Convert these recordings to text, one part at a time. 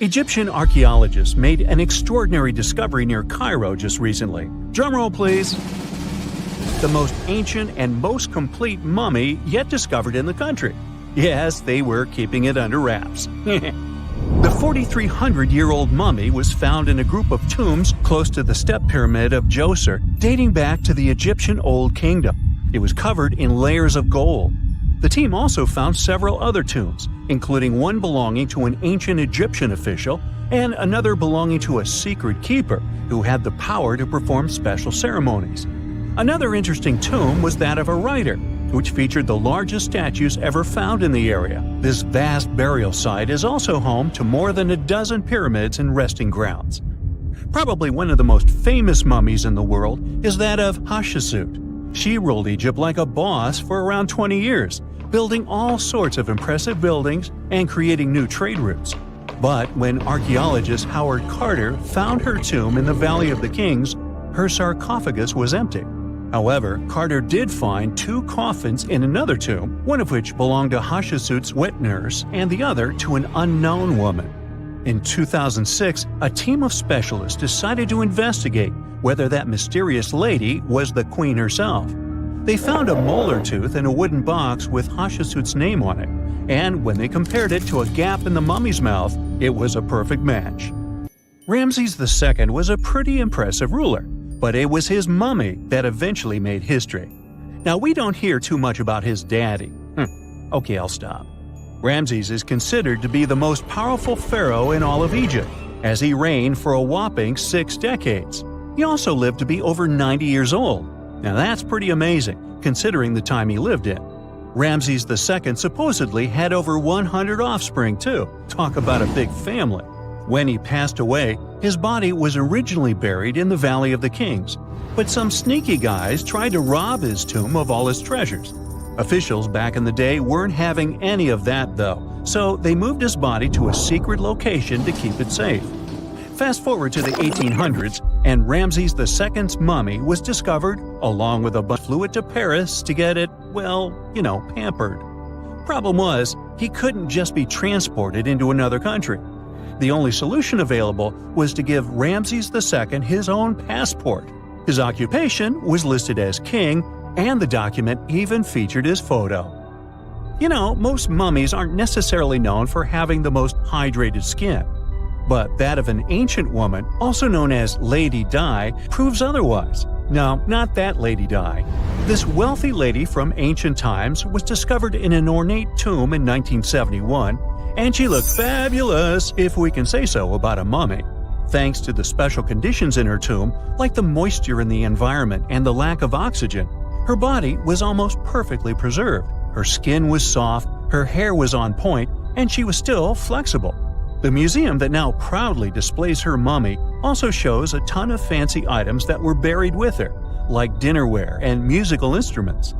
Egyptian archaeologists made an extraordinary discovery near Cairo just recently. Drumroll please. The most ancient and most complete mummy yet discovered in the country. Yes, they were keeping it under wraps. The 4,300-year-old mummy was found in a group of tombs close to the step pyramid of Djoser, dating back to the Egyptian Old Kingdom. It was covered in layers of gold. The team also found several other tombs, including one belonging to an ancient Egyptian official and another belonging to a secret keeper who had the power to perform special ceremonies. Another interesting tomb was that of a writer, which featured the largest statues ever found in the area. This vast burial site is also home to more than a dozen pyramids and resting grounds. Probably one of the most famous mummies in the world is that of Hatshepsut. She ruled Egypt like a boss for around 20 years, building all sorts of impressive buildings and creating new trade routes. But when archaeologist Howard Carter found her tomb in the Valley of the Kings, her sarcophagus was empty. However, Carter did find 2 coffins in another tomb, one of which belonged to Hatshepsut's wet nurse and the other to an unknown woman. In 2006, a team of specialists decided to investigate whether that mysterious lady was the queen herself. They found a molar tooth in a wooden box with Hatshepsut's name on it, and when they compared it to a gap in the mummy's mouth, it was a perfect match. Ramesses II was a pretty impressive ruler, but it was his mummy that eventually made history. Now, we don't hear too much about his daddy. Okay, I'll stop. Ramses is considered to be the most powerful pharaoh in all of Egypt, as he reigned for a whopping 6 decades. He also lived to be over 90 years old. Now that's pretty amazing, considering the time he lived in. Ramses II supposedly had over 100 offspring too. Talk about a big family. When he passed away, his body was originally buried in the Valley of the Kings, but some sneaky guys tried to rob his tomb of all his treasures. Officials back in the day weren't having any of that though, so they moved his body to a secret location to keep it safe. Fast forward to the 1800s, and Ramses II's mummy was discovered, along with a bunch flew it to Paris to get it, well, pampered. Problem was, he couldn't just be transported into another country. The only solution available was to give Ramses II his own passport. His occupation was listed as king, and the document even featured his photo. Most mummies aren't necessarily known for having the most hydrated skin. But that of an ancient woman, also known as Lady Di, proves otherwise. No, not that Lady Di. This wealthy lady from ancient times was discovered in an ornate tomb in 1971, and she looked fabulous, if we can say so about a mummy. Thanks to the special conditions in her tomb, like the moisture in the environment and the lack of oxygen, her body was almost perfectly preserved. Her skin was soft, her hair was on point, and she was still flexible. The museum that now proudly displays her mummy also shows a ton of fancy items that were buried with her, like dinnerware and musical instruments.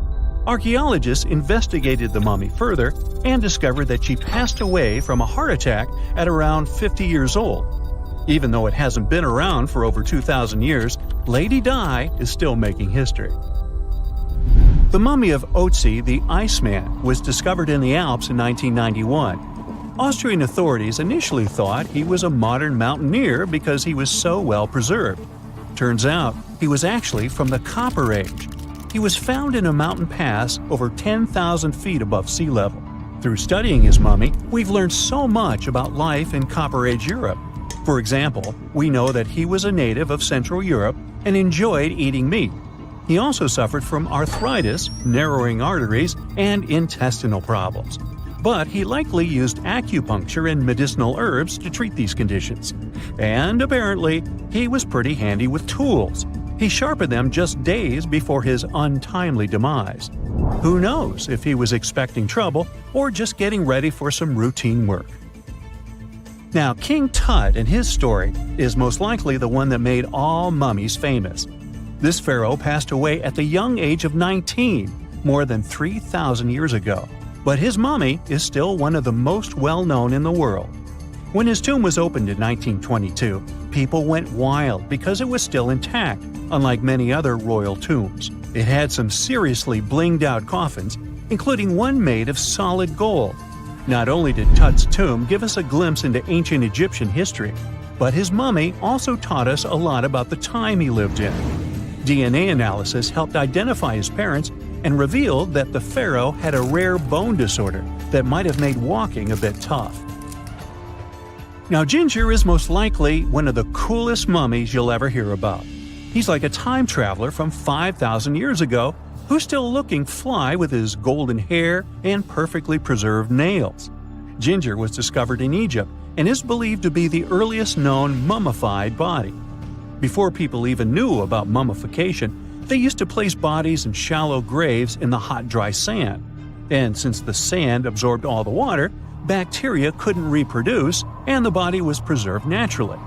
Archaeologists investigated the mummy further and discovered that she passed away from a heart attack at around 50 years old. Even though it hasn't been around for over 2,000 years, Lady Di is still making history. The mummy of Otzi the Iceman was discovered in the Alps in 1991. Austrian authorities initially thought he was a modern mountaineer because he was so well preserved. Turns out, he was actually from the Copper Age. He was found in a mountain pass over 10,000 feet above sea level. Through studying his mummy, we've learned so much about life in Copper Age Europe. For example, we know that he was a native of Central Europe and enjoyed eating meat. He also suffered from arthritis, narrowing arteries, and intestinal problems. But he likely used acupuncture and medicinal herbs to treat these conditions. And apparently, he was pretty handy with tools. He sharpened them just days before his untimely demise. Who knows if he was expecting trouble or just getting ready for some routine work. Now, King Tut and his story is most likely the one that made all mummies famous. This pharaoh passed away at the young age of 19, more than 3,000 years ago. But his mummy is still one of the most well-known in the world. When his tomb was opened in 1922, people went wild because it was still intact, unlike many other royal tombs. It had some seriously blinged-out coffins, including one made of solid gold. Not only did Tut's tomb give us a glimpse into ancient Egyptian history, but his mummy also taught us a lot about the time he lived in. DNA analysis helped identify his parents and revealed that the pharaoh had a rare bone disorder that might have made walking a bit tough. Now, Ginger is most likely one of the coolest mummies you'll ever hear about. He's like a time traveler from 5,000 years ago who's still looking fly with his golden hair and perfectly preserved nails. Ginger was discovered in Egypt and is believed to be the earliest known mummified body. Before people even knew about mummification, they used to place bodies in shallow graves in the hot, dry sand. And since the sand absorbed all the water, bacteria couldn't reproduce and the body was preserved naturally.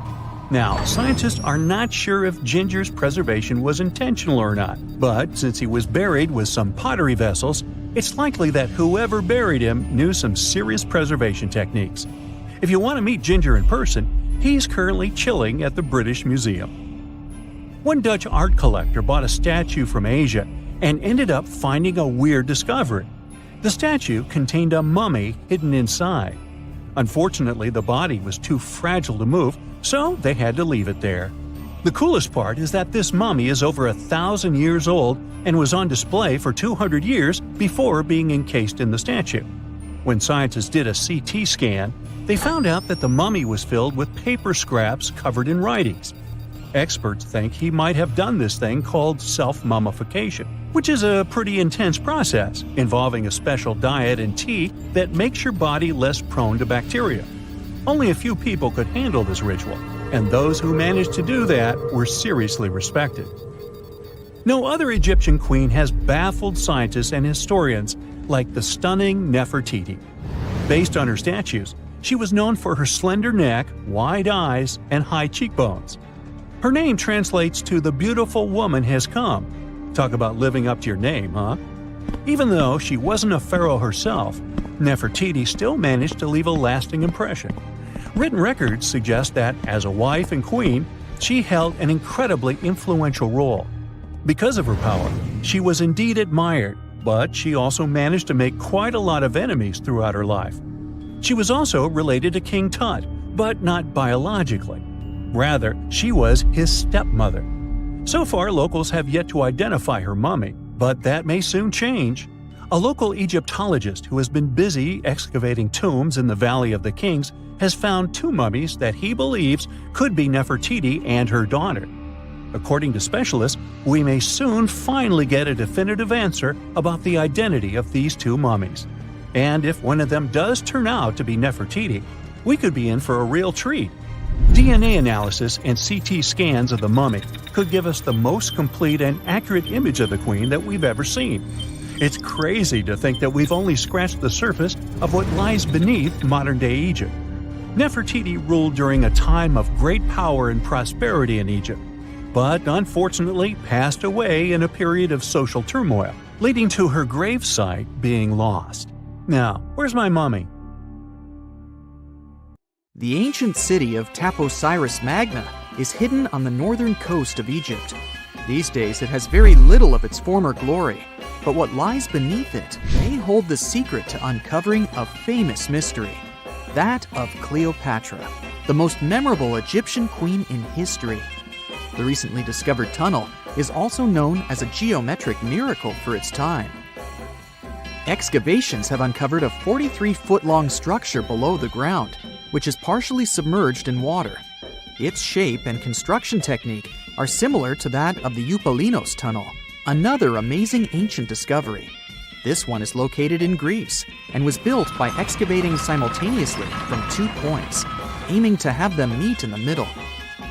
Now, scientists are not sure if Ginger's preservation was intentional or not, but since he was buried with some pottery vessels, it's likely that whoever buried him knew some serious preservation techniques. If you want to meet Ginger in person, he's currently chilling at the British Museum. One Dutch art collector bought a statue from Asia and ended up finding a weird discovery. The statue contained a mummy hidden inside. Unfortunately, the body was too fragile to move, so they had to leave it there. The coolest part is that this mummy is over 1,000 years old and was on display for 200 years before being encased in the statue. When scientists did a CT scan, they found out that the mummy was filled with paper scraps covered in writings. Experts think he might have done this thing called self-mummification, which is a pretty intense process involving a special diet and tea that makes your body less prone to bacteria. Only a few people could handle this ritual, and those who managed to do that were seriously respected. No other Egyptian queen has baffled scientists and historians like the stunning Nefertiti. Based on her statues, she was known for her slender neck, wide eyes, and high cheekbones. Her name translates to "the beautiful woman has come." Talk about living up to your name, huh? Even though she wasn't a pharaoh herself, Nefertiti still managed to leave a lasting impression. Written records suggest that, as a wife and queen, she held an incredibly influential role. Because of her power, she was indeed admired, but she also managed to make quite a lot of enemies throughout her life. She was also related to King Tut, but not biologically. Rather, she was his stepmother. So far, locals have yet to identify her mummy, but that may soon change. A local Egyptologist who has been busy excavating tombs in the Valley of the Kings has found two mummies that he believes could be Nefertiti and her daughter. According to specialists, we may soon finally get a definitive answer about the identity of these two mummies. And if one of them does turn out to be Nefertiti, we could be in for a real treat. DNA analysis and CT scans of the mummy could give us the most complete and accurate image of the queen that we've ever seen. It's crazy to think that we've only scratched the surface of what lies beneath modern-day Egypt. Nefertiti ruled during a time of great power and prosperity in Egypt, but unfortunately passed away in a period of social turmoil, leading to her gravesite being lost. Now, where's my mummy? The ancient city of Osiris Magna is hidden on the northern coast of Egypt. These days it has very little of its former glory, but what lies beneath it may hold the secret to uncovering a famous mystery, that of Cleopatra, the most memorable Egyptian queen in history. The recently discovered tunnel is also known as a geometric miracle for its time. Excavations have uncovered a 43-foot-long structure below the ground, which is partially submerged in water. Its shape and construction technique are similar to that of the Eupalinos tunnel, another amazing ancient discovery. This one is located in Greece and was built by excavating simultaneously from 2 points, aiming to have them meet in the middle.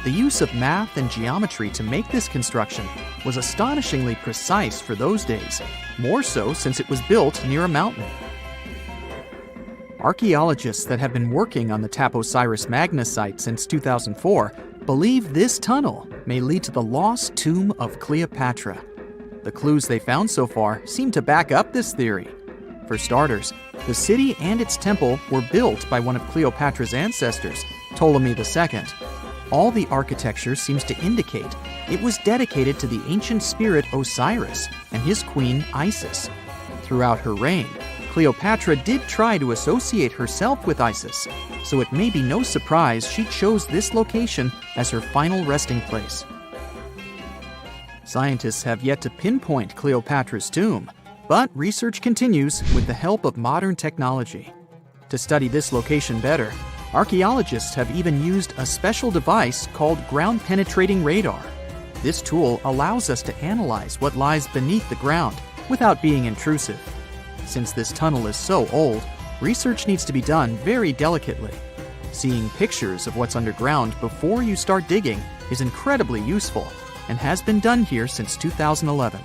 The use of math and geometry to make this construction was astonishingly precise for those days, more so since it was built near a mountain. Archaeologists that have been working on the Osiris Magna site since 2004 believe this tunnel may lead to the lost tomb of Cleopatra. The clues they found so far seem to back up this theory. For starters, the city and its temple were built by one of Cleopatra's ancestors, Ptolemy II. All the architecture seems to indicate it was dedicated to the ancient spirit Osiris and his queen Isis. Throughout her reign, Cleopatra did try to associate herself with Isis, so it may be no surprise she chose this location as her final resting place. Scientists have yet to pinpoint Cleopatra's tomb, but research continues with the help of modern technology. To study this location better, archaeologists have even used a special device called ground-penetrating radar. This tool allows us to analyze what lies beneath the ground without being intrusive. Since this tunnel is so old, research needs to be done very delicately. Seeing pictures of what's underground before you start digging is incredibly useful and has been done here since 2011.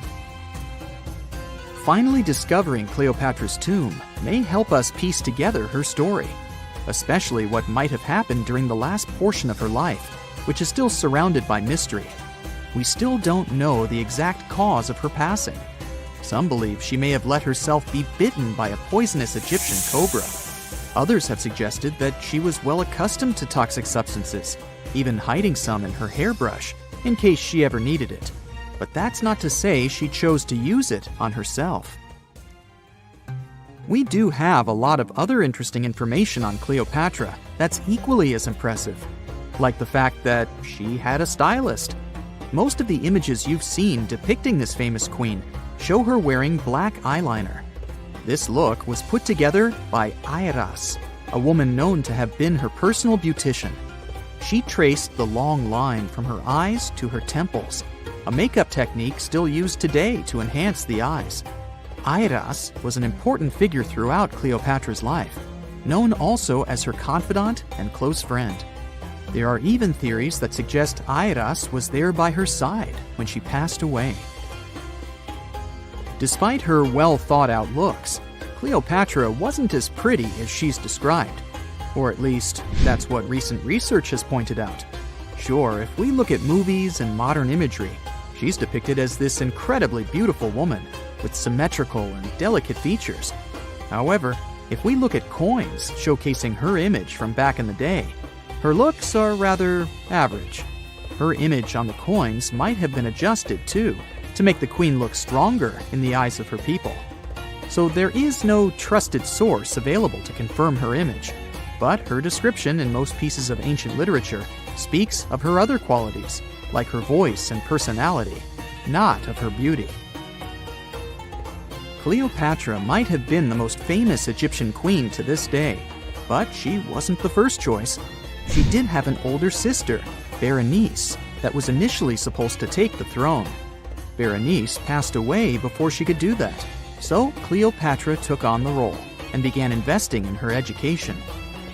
Finally discovering Cleopatra's tomb may help us piece together her story, especially what might have happened during the last portion of her life, which is still surrounded by mystery. We still don't know the exact cause of her passing. Some believe she may have let herself be bitten by a poisonous Egyptian cobra. Others have suggested that she was well accustomed to toxic substances, even hiding some in her hairbrush in case she ever needed it. But that's not to say she chose to use it on herself. We do have a lot of other interesting information on Cleopatra that's equally as impressive, like the fact that she had a stylist. Most of the images you've seen depicting this famous queen show her wearing black eyeliner. This look was put together by Iras, a woman known to have been her personal beautician. She traced the long line from her eyes to her temples, a makeup technique still used today to enhance the eyes. Iras was an important figure throughout Cleopatra's life, known also as her confidant and close friend. There are even theories that suggest Iras was there by her side when she passed away. Despite her well-thought-out looks, Cleopatra wasn't as pretty as she's described. Or at least, that's what recent research has pointed out. Sure, if we look at movies and modern imagery, she's depicted as this incredibly beautiful woman with symmetrical and delicate features. However, if we look at coins showcasing her image from back in the day, her looks are rather average. Her image on the coins might have been adjusted, too, to make the queen look stronger in the eyes of her people. So there is no trusted source available to confirm her image, but her description in most pieces of ancient literature speaks of her other qualities, like her voice and personality, not of her beauty. Cleopatra might have been the most famous Egyptian queen to this day, but she wasn't the first choice. She did have an older sister, Berenice, that was initially supposed to take the throne. Berenice passed away before she could do that, so Cleopatra took on the role and began investing in her education.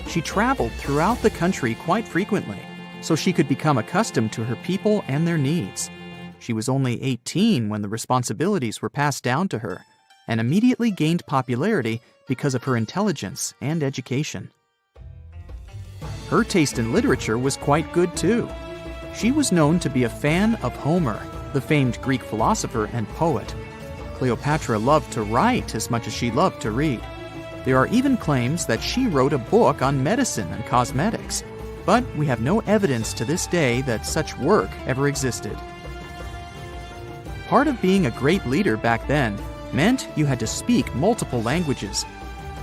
She traveled throughout the country quite frequently, so she could become accustomed to her people and their needs. She was only 18 when the responsibilities were passed down to her, and immediately gained popularity because of her intelligence and education. Her taste in literature was quite good too. She was known to be a fan of Homer, the famed Greek philosopher and poet. Cleopatra loved to write as much as she loved to read. There are even claims that she wrote a book on medicine and cosmetics, but we have no evidence to this day that such work ever existed. Part of being a great leader back then meant you had to speak multiple languages.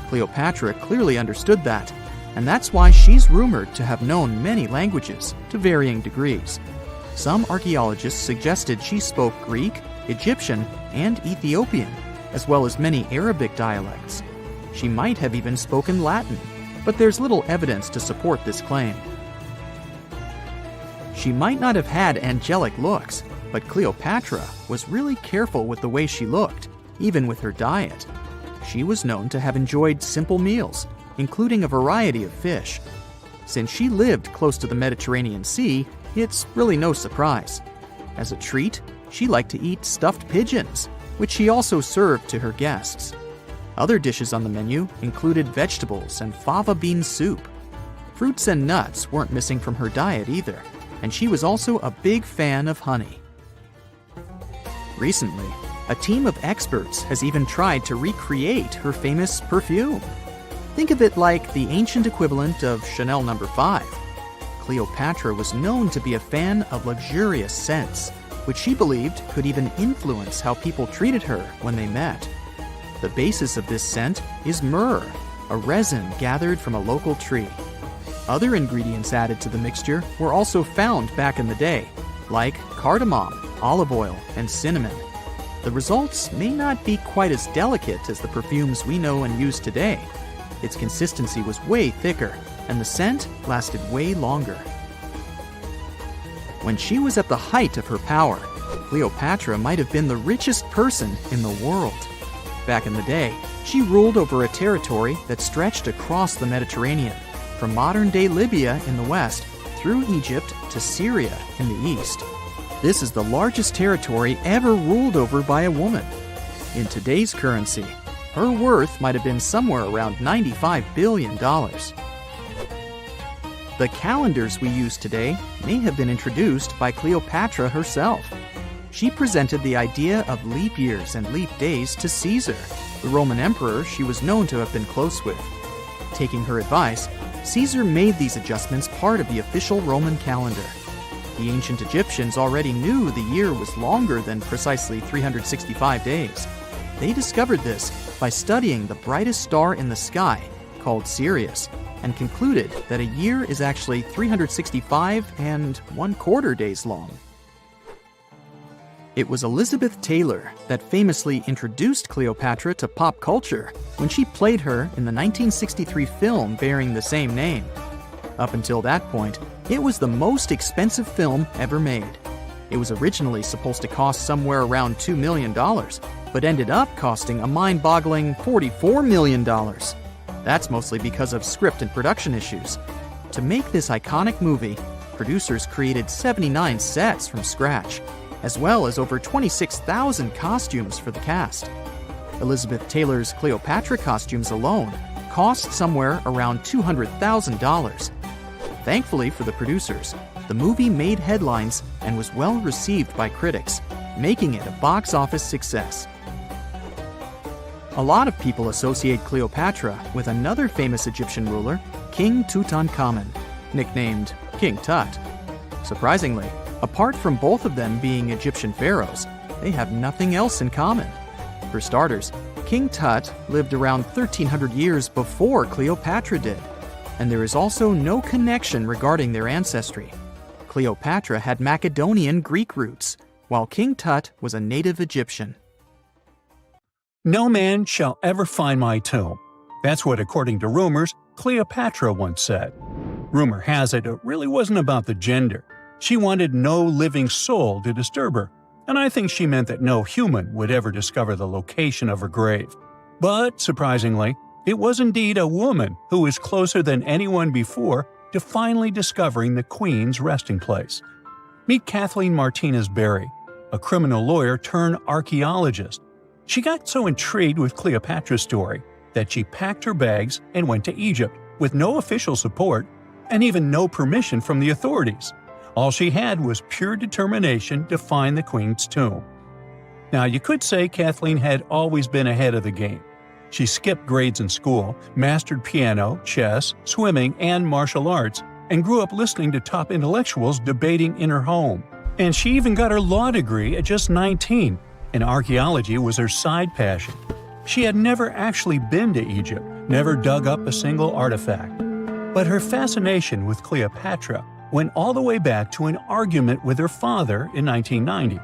Cleopatra clearly understood that, and that's why she's rumored to have known many languages to varying degrees. Some archaeologists suggested she spoke Greek, Egyptian, and Ethiopian, as well as many Arabic dialects. She might have even spoken Latin, but there's little evidence to support this claim. She might not have had angelic looks, but Cleopatra was really careful with the way she looked, even with her diet. She was known to have enjoyed simple meals, including a variety of fish. Since she lived close to the Mediterranean Sea, it's really no surprise. As a treat, she liked to eat stuffed pigeons, which she also served to her guests. Other dishes on the menu included vegetables and fava bean soup. Fruits and nuts weren't missing from her diet either, and she was also a big fan of honey. Recently, a team of experts has even tried to recreate her famous perfume. Think of it like the ancient equivalent of Chanel No. 5. Cleopatra was known to be a fan of luxurious scents, which she believed could even influence how people treated her when they met. The basis of this scent is myrrh, a resin gathered from a local tree. Other ingredients added to the mixture were also found back in the day, like cardamom, olive oil, and cinnamon. The results may not be quite as delicate as the perfumes we know and use today. Its consistency was way thicker, and the scent lasted way longer. When she was at the height of her power, Cleopatra might have been the richest person in the world. Back in the day, she ruled over a territory that stretched across the Mediterranean, from modern-day Libya in the west through Egypt to Syria in the east. This is the largest territory ever ruled over by a woman. In today's currency, her worth might have been somewhere around $95 billion. The calendars we use today may have been introduced by Cleopatra herself. She presented the idea of leap years and leap days to Caesar, the Roman emperor she was known to have been close with. Taking her advice, Caesar made these adjustments part of the official Roman calendar. The ancient Egyptians already knew the year was longer than precisely 365 days. They discovered this by studying the brightest star in the sky, called Sirius, and concluded that a year is actually 365 and 1/4 days long. It was Elizabeth Taylor that famously introduced Cleopatra to pop culture when she played her in the 1963 film bearing the same name. Up until that point, it was the most expensive film ever made. It was originally supposed to cost somewhere around $2 million, but ended up costing a mind-boggling $44 million. That's mostly because of script and production issues. To make this iconic movie, producers created 79 sets from scratch, as well as over 26,000 costumes for the cast. Elizabeth Taylor's Cleopatra costumes alone cost somewhere around $200,000. Thankfully for the producers, the movie made headlines and was well received by critics, making it a box office success. A lot of people associate Cleopatra with another famous Egyptian ruler, King Tutankhamun, nicknamed King Tut. Surprisingly, apart from both of them being Egyptian pharaohs, they have nothing else in common. For starters, King Tut lived around 1,300 years before Cleopatra did, and there is also no connection regarding their ancestry. Cleopatra had Macedonian Greek roots, while King Tut was a native Egyptian. No man shall ever find my tomb. That's what, according to rumors, Cleopatra once said. Rumor has it really wasn't about the gender. She wanted no living soul to disturb her, and I think she meant that no human would ever discover the location of her grave. But, surprisingly, it was indeed a woman who was closer than anyone before to finally discovering the Queen's resting place. Meet Kathleen Martinez, a criminal lawyer turned archaeologist. She got so intrigued with Cleopatra's story that she packed her bags and went to Egypt with no official support and even no permission from the authorities. All she had was pure determination to find the Queen's tomb. Now, you could say Kathleen had always been ahead of the game. She skipped grades in school, mastered piano, chess, swimming, and martial arts, and grew up listening to top intellectuals debating in her home. And she even got her law degree at just 19, and archaeology was her side passion. She had never actually been to Egypt, never dug up a single artifact. But her fascination with Cleopatra went all the way back to an argument with her father in 1990.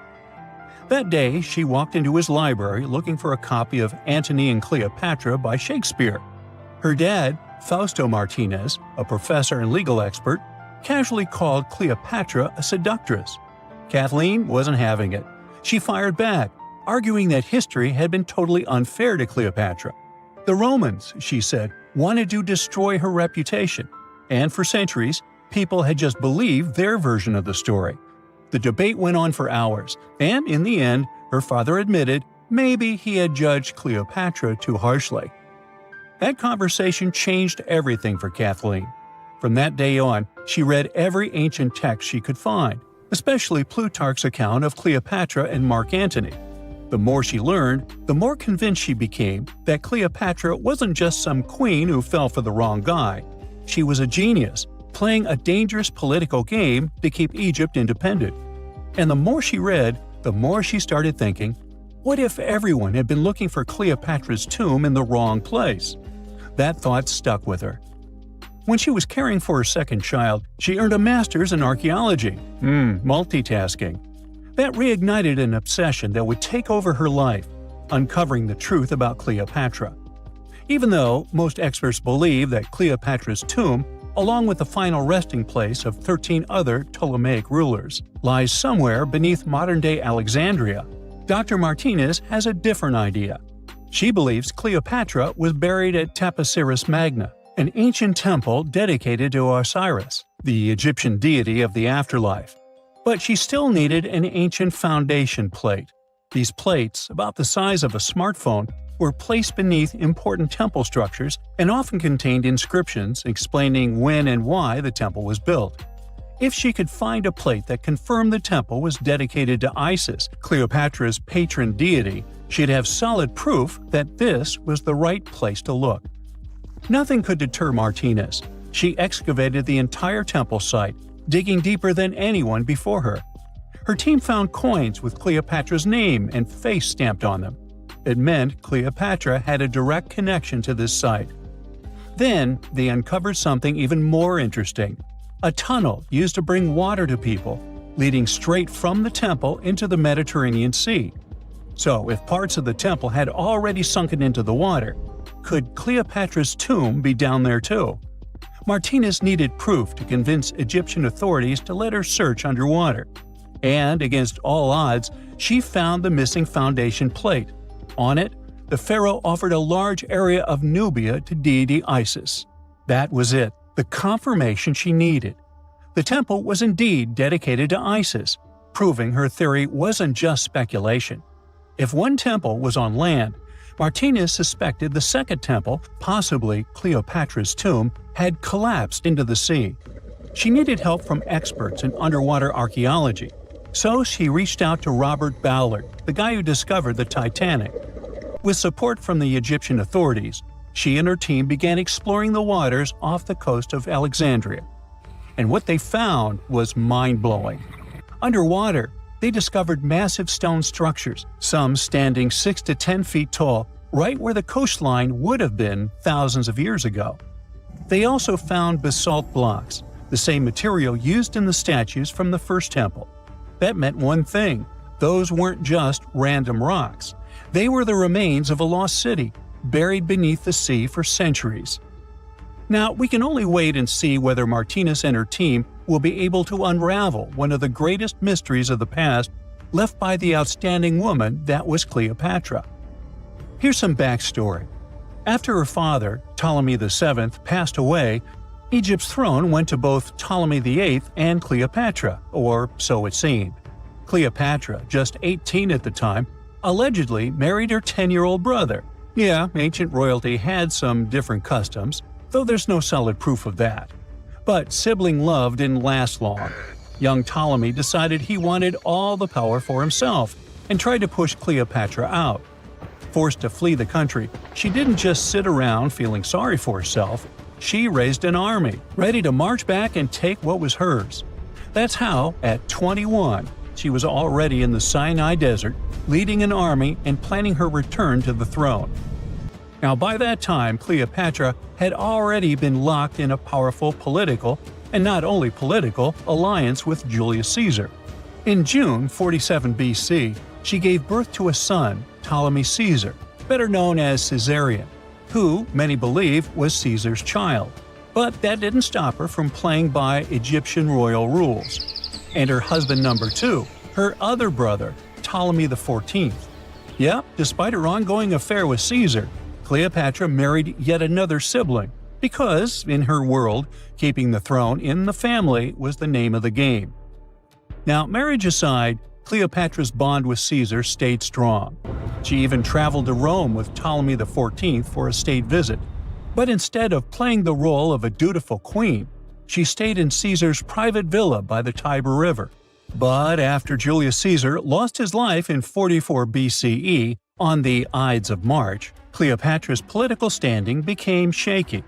That day, she walked into his library looking for a copy of Antony and Cleopatra by Shakespeare. Her dad, Fausto Martinez, a professor and legal expert, casually called Cleopatra a seductress. Kathleen wasn't having it. She fired back, arguing that history had been totally unfair to Cleopatra. The Romans, she said, wanted to destroy her reputation, and for centuries, people had just believed their version of the story. The debate went on for hours, and in the end, her father admitted maybe he had judged Cleopatra too harshly. That conversation changed everything for Kathleen. From that day on, she read every ancient text she could find, especially Plutarch's account of Cleopatra and Mark Antony. The more she learned, the more convinced she became that Cleopatra wasn't just some queen who fell for the wrong guy. She was a genius, playing a dangerous political game to keep Egypt independent. And the more she read, the more she started thinking, What if everyone had been looking for Cleopatra's tomb in the wrong place? That thought stuck with her. When she was caring for her second child, she earned a master's in archaeology. Multitasking. That reignited an obsession that would take over her life, uncovering the truth about Cleopatra. Even though most experts believe that Cleopatra's tomb, along with the final resting place of 13 other Ptolemaic rulers, lies somewhere beneath modern-day Alexandria, Dr. Martinez has a different idea. She believes Cleopatra was buried at Taposiris Magna, an ancient temple dedicated to Osiris, the Egyptian deity of the afterlife. But she still needed an ancient foundation plate. These plates, about the size of a smartphone, were placed beneath important temple structures and often contained inscriptions explaining when and why the temple was built. If she could find a plate that confirmed the temple was dedicated to Isis, Cleopatra's patron deity, she'd have solid proof that this was the right place to look. Nothing could deter Martinez. She excavated the entire temple site, digging deeper than anyone before her. Her team found coins with Cleopatra's name and face stamped on them. It meant Cleopatra had a direct connection to this site. Then, they uncovered something even more interesting: a tunnel used to bring water to people, leading straight from the temple into the Mediterranean Sea. So, if parts of the temple had already sunken into the water, could Cleopatra's tomb be down there too? Martinez needed proof to convince Egyptian authorities to let her search underwater. And, against all odds, she found the missing foundation plate. On it, the pharaoh offered a large area of Nubia to deity Isis. That was it, the confirmation she needed. The temple was indeed dedicated to Isis, proving her theory wasn't just speculation. If one temple was on land, Martinez suspected the second temple, possibly Cleopatra's tomb, had collapsed into the sea. She needed help from experts in underwater archaeology, so she reached out to Robert Ballard, the guy who discovered the Titanic. With support from the Egyptian authorities, she and her team began exploring the waters off the coast of Alexandria. And what they found was mind-blowing. Underwater, they discovered massive stone structures, some standing 6 to 10 feet tall, right where the coastline would have been thousands of years ago. They also found basalt blocks, the same material used in the statues from the first temple. That meant one thing: those weren't just random rocks. They were the remains of a lost city, buried beneath the sea for centuries. Now, we can only wait and see whether Martinez and her team will be able to unravel one of the greatest mysteries of the past left by the outstanding woman that was Cleopatra. Here's some backstory. After her father, Ptolemy VII, passed away, Egypt's throne went to both Ptolemy VIII and Cleopatra, or so it seemed. Cleopatra, just 18 at the time, allegedly married her 10-year-old brother. Yeah, ancient royalty had some different customs, though there's no solid proof of that. But sibling love didn't last long. Young Ptolemy decided he wanted all the power for himself and tried to push Cleopatra out. Forced to flee the country, she didn't just sit around feeling sorry for herself. She raised an army, ready to march back and take what was hers. That's how, at 21, she was already in the Sinai Desert, leading an army and planning her return to the throne. Now, by that time, Cleopatra had already been locked in a powerful political, and not only political, alliance with Julius Caesar. In June 47 BC, she gave birth to a son, Ptolemy Caesar, better known as Caesarion, who, many believe, was Caesar's child. But that didn't stop her from playing by Egyptian royal rules. And her husband number 2, her other brother, Ptolemy XIV. Yep, despite her ongoing affair with Caesar, Cleopatra married yet another sibling, because, in her world, keeping the throne in the family was the name of the game. Now, marriage aside, Cleopatra's bond with Caesar stayed strong. She even traveled to Rome with Ptolemy XIV for a state visit. But instead of playing the role of a dutiful queen, she stayed in Caesar's private villa by the Tiber River. But after Julius Caesar lost his life in 44 BCE on the Ides of March, Cleopatra's political standing became shaky.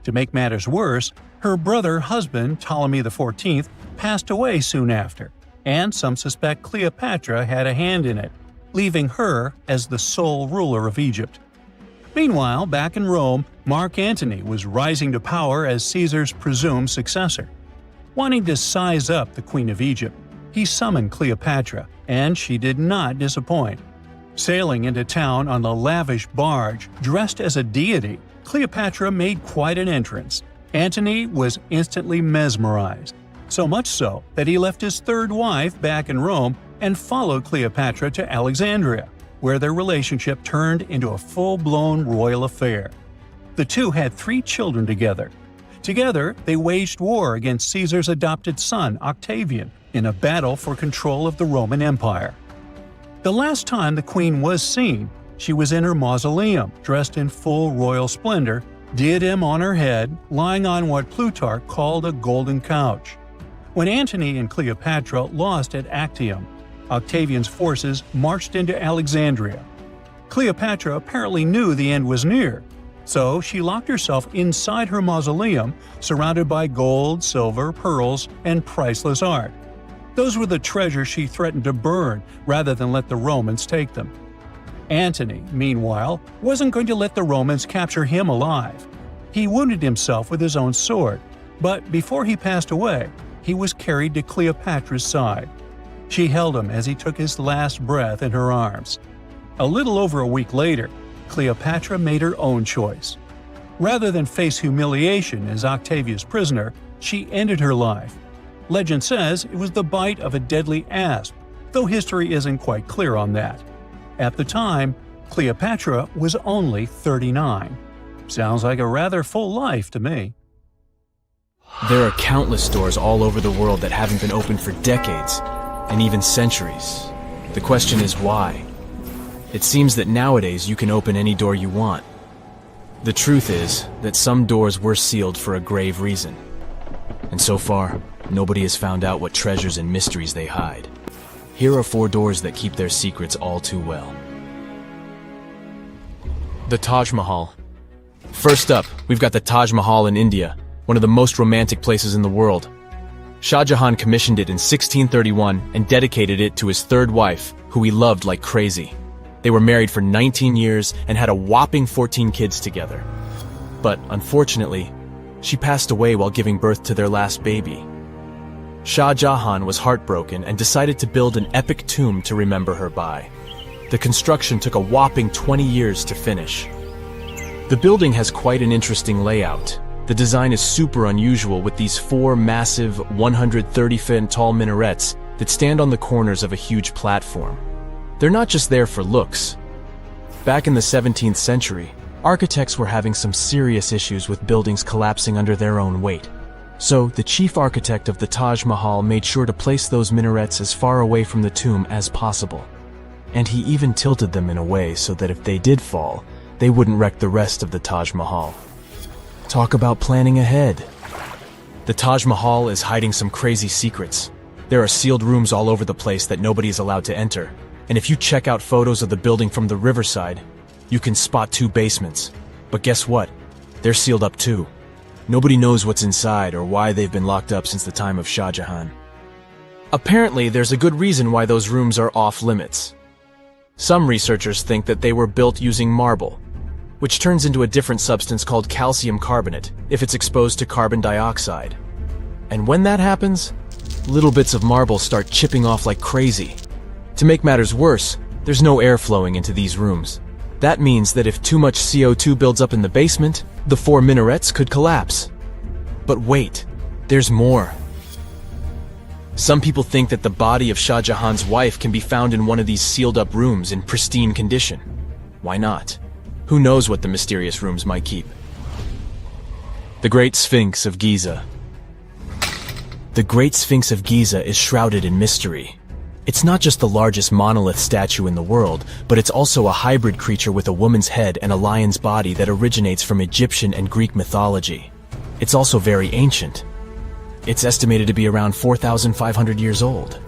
To make matters worse, her brother-husband Ptolemy XIV passed away soon after, and some suspect Cleopatra had a hand in it, leaving her as the sole ruler of Egypt. Meanwhile, back in Rome, Mark Antony was rising to power as Caesar's presumed successor. Wanting to size up the Queen of Egypt, he summoned Cleopatra, and she did not disappoint. Sailing into town on a lavish barge, dressed as a deity, Cleopatra made quite an entrance. Antony was instantly mesmerized, so much so that he left his third wife back in Rome and followed Cleopatra to Alexandria, where their relationship turned into a full-blown royal affair. The two had 3 children together. Together, they waged war against Caesar's adopted son, Octavian, in a battle for control of the Roman Empire. The last time the queen was seen, she was in her mausoleum, dressed in full royal splendor, diadem on her head, lying on what Plutarch called a golden couch. When Antony and Cleopatra lost at Actium, Octavian's forces marched into Alexandria. Cleopatra apparently knew the end was near, so she locked herself inside her mausoleum, surrounded by gold, silver, pearls, and priceless art. Those were the treasures she threatened to burn rather than let the Romans take them. Antony, meanwhile, wasn't going to let the Romans capture him alive. He wounded himself with his own sword, but before he passed away, he was carried to Cleopatra's side. She held him as he took his last breath in her arms. A little over a week later, Cleopatra made her own choice. Rather than face humiliation as Octavia's prisoner, she ended her life. Legend says it was the bite of a deadly asp, though history isn't quite clear on that. At the time, Cleopatra was only 39. Sounds like a rather full life to me. There are countless doors all over the world that haven't been opened for decades, and even centuries. The question is why? It seems that nowadays you can open any door you want. The truth is that some doors were sealed for a grave reason. And so far, nobody has found out what treasures and mysteries they hide. Here are 4 doors that keep their secrets all too well. The Taj Mahal. First up, we've got the Taj Mahal in India, one of the most romantic places in the world. Shah Jahan commissioned it in 1631 and dedicated it to his 3rd wife, who he loved like crazy. They were married for 19 years and had a whopping 14 kids together. But unfortunately, she passed away while giving birth to their last baby. Shah Jahan was heartbroken and decided to build an epic tomb to remember her by. The construction took a whopping 20 years to finish. The building has quite an interesting layout. The design is super unusual with these 4 massive 130-foot tall minarets that stand on the corners of a huge platform. They're not just there for looks. Back in the 17th century, architects were having some serious issues with buildings collapsing under their own weight. So, the chief architect of the Taj Mahal made sure to place those minarets as far away from the tomb as possible. And he even tilted them in a way so that if they did fall, they wouldn't wreck the rest of the Taj Mahal. Talk about planning ahead. The Taj Mahal is hiding some crazy secrets. There are sealed rooms all over the place that nobody is allowed to enter. And if you check out photos of the building from the riverside, you can spot 2 basements. But guess what? They're sealed up too. Nobody knows what's inside or why they've been locked up since the time of Shah Jahan. Apparently, there's a good reason why those rooms are off limits. Some researchers think that they were built using marble, which turns into a different substance called calcium carbonate if it's exposed to carbon dioxide. And when that happens, little bits of marble start chipping off like crazy. To make matters worse, there's no air flowing into these rooms. That means that if too much CO2 builds up in the basement, the 4 minarets could collapse. But wait, there's more. Some people think that the body of Shah Jahan's wife can be found in one of these sealed-up rooms in pristine condition. Why not? Who knows what the mysterious rooms might keep? The Great Sphinx of Giza. The Great Sphinx of Giza is shrouded in mystery. It's not just the largest monolith statue in the world, but it's also a hybrid creature with a woman's head and a lion's body that originates from Egyptian and Greek mythology. It's also very ancient. It's estimated to be around 4,500 years old.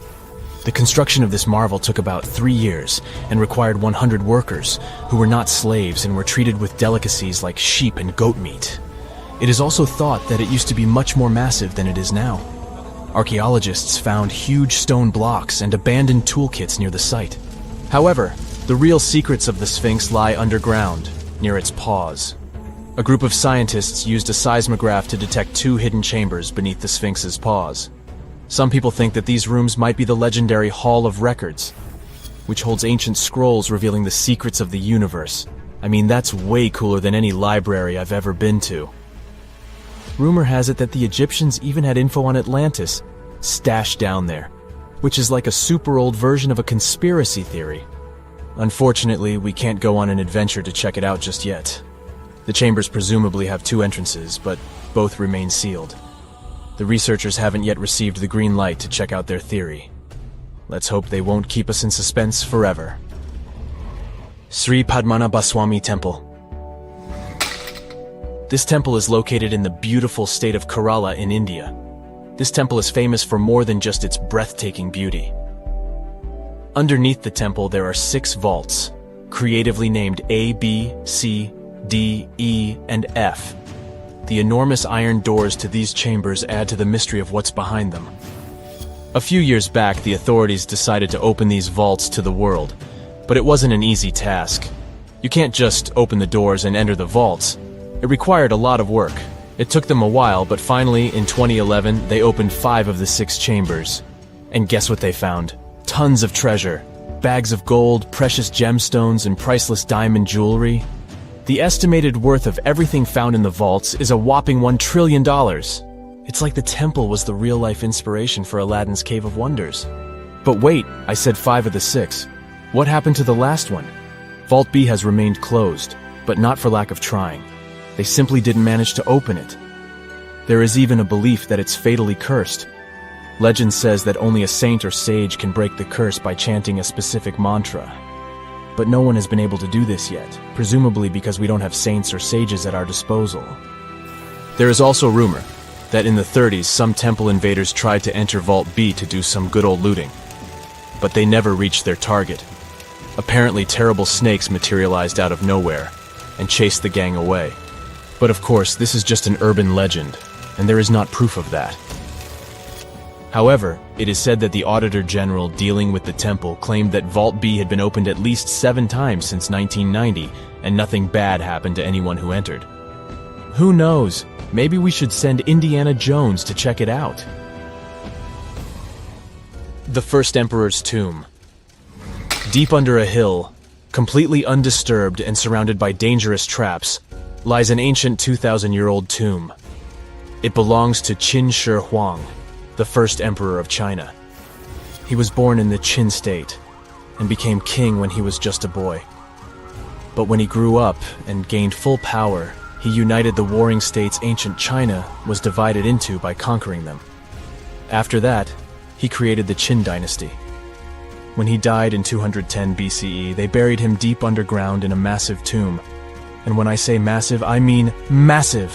The construction of this marvel took about 3 years and required 100 workers who were not slaves and were treated with delicacies like sheep and goat meat. It is also thought that it used to be much more massive than it is now. Archaeologists found huge stone blocks and abandoned toolkits near the site. However, the real secrets of the Sphinx lie underground, near its paws. A group of scientists used a seismograph to detect 2 hidden chambers beneath the Sphinx's paws. Some people think that these rooms might be the legendary Hall of Records, which holds ancient scrolls revealing the secrets of the universe. I mean, that's way cooler than any library I've ever been to. Rumor has it that the Egyptians even had info on Atlantis stashed down there, which is like a super old version of a conspiracy theory. Unfortunately, we can't go on an adventure to check it out just yet. The chambers presumably have 2 entrances, but both remain sealed. The researchers haven't yet received the green light to check out their theory. Let's hope they won't keep us in suspense forever. Sri Padmanabhaswamy Temple. This temple is located in the beautiful state of Kerala in India. This temple is famous for more than just its breathtaking beauty. Underneath the temple there are 6 vaults, creatively named A, B, C, D, E, and F. The enormous iron doors to these chambers add to the mystery of what's behind them. A few years back, the authorities decided to open these vaults to the world, but it wasn't an easy task. You can't just open the doors and enter the vaults. It required a lot of work. It took them a while, but finally, in 2011, they opened 5 of the 6 chambers. And guess what they found? Tons of treasure. Bags of gold, precious gemstones, and priceless diamond jewelry. The estimated worth of everything found in the vaults is a whopping $1 trillion. It's like the temple was the real-life inspiration for Aladdin's Cave of Wonders. But wait, I said 5 of the 6. What happened to the last one? Vault B has remained closed, but not for lack of trying. They simply didn't manage to open it. There is even a belief that it's fatally cursed. Legend says that only a saint or sage can break the curse by chanting a specific mantra. But no one has been able to do this yet, presumably because we don't have saints or sages at our disposal. There is also rumor that in the 30s some temple invaders tried to enter Vault B to do some good old looting. But they never reached their target. Apparently terrible snakes materialized out of nowhere and chased the gang away. But of course, this is just an urban legend, and there is not proof of that. However, it is said that the Auditor General dealing with the temple claimed that Vault B had been opened at least 7 times since 1990, and nothing bad happened to anyone who entered. Who knows? Maybe we should send Indiana Jones to check it out. The First Emperor's Tomb. Deep under a hill, completely undisturbed and surrounded by dangerous traps, lies an ancient 2,000-year-old tomb. It belongs to Qin Shi Huang, the first emperor of China. He was born in the Qin state and became king when he was just a boy. But when he grew up and gained full power, he united the warring states ancient China was divided into by conquering them. After that, he created the Qin dynasty. When he died in 210 BCE, they buried him deep underground in a massive tomb. And when I say massive, I mean massive!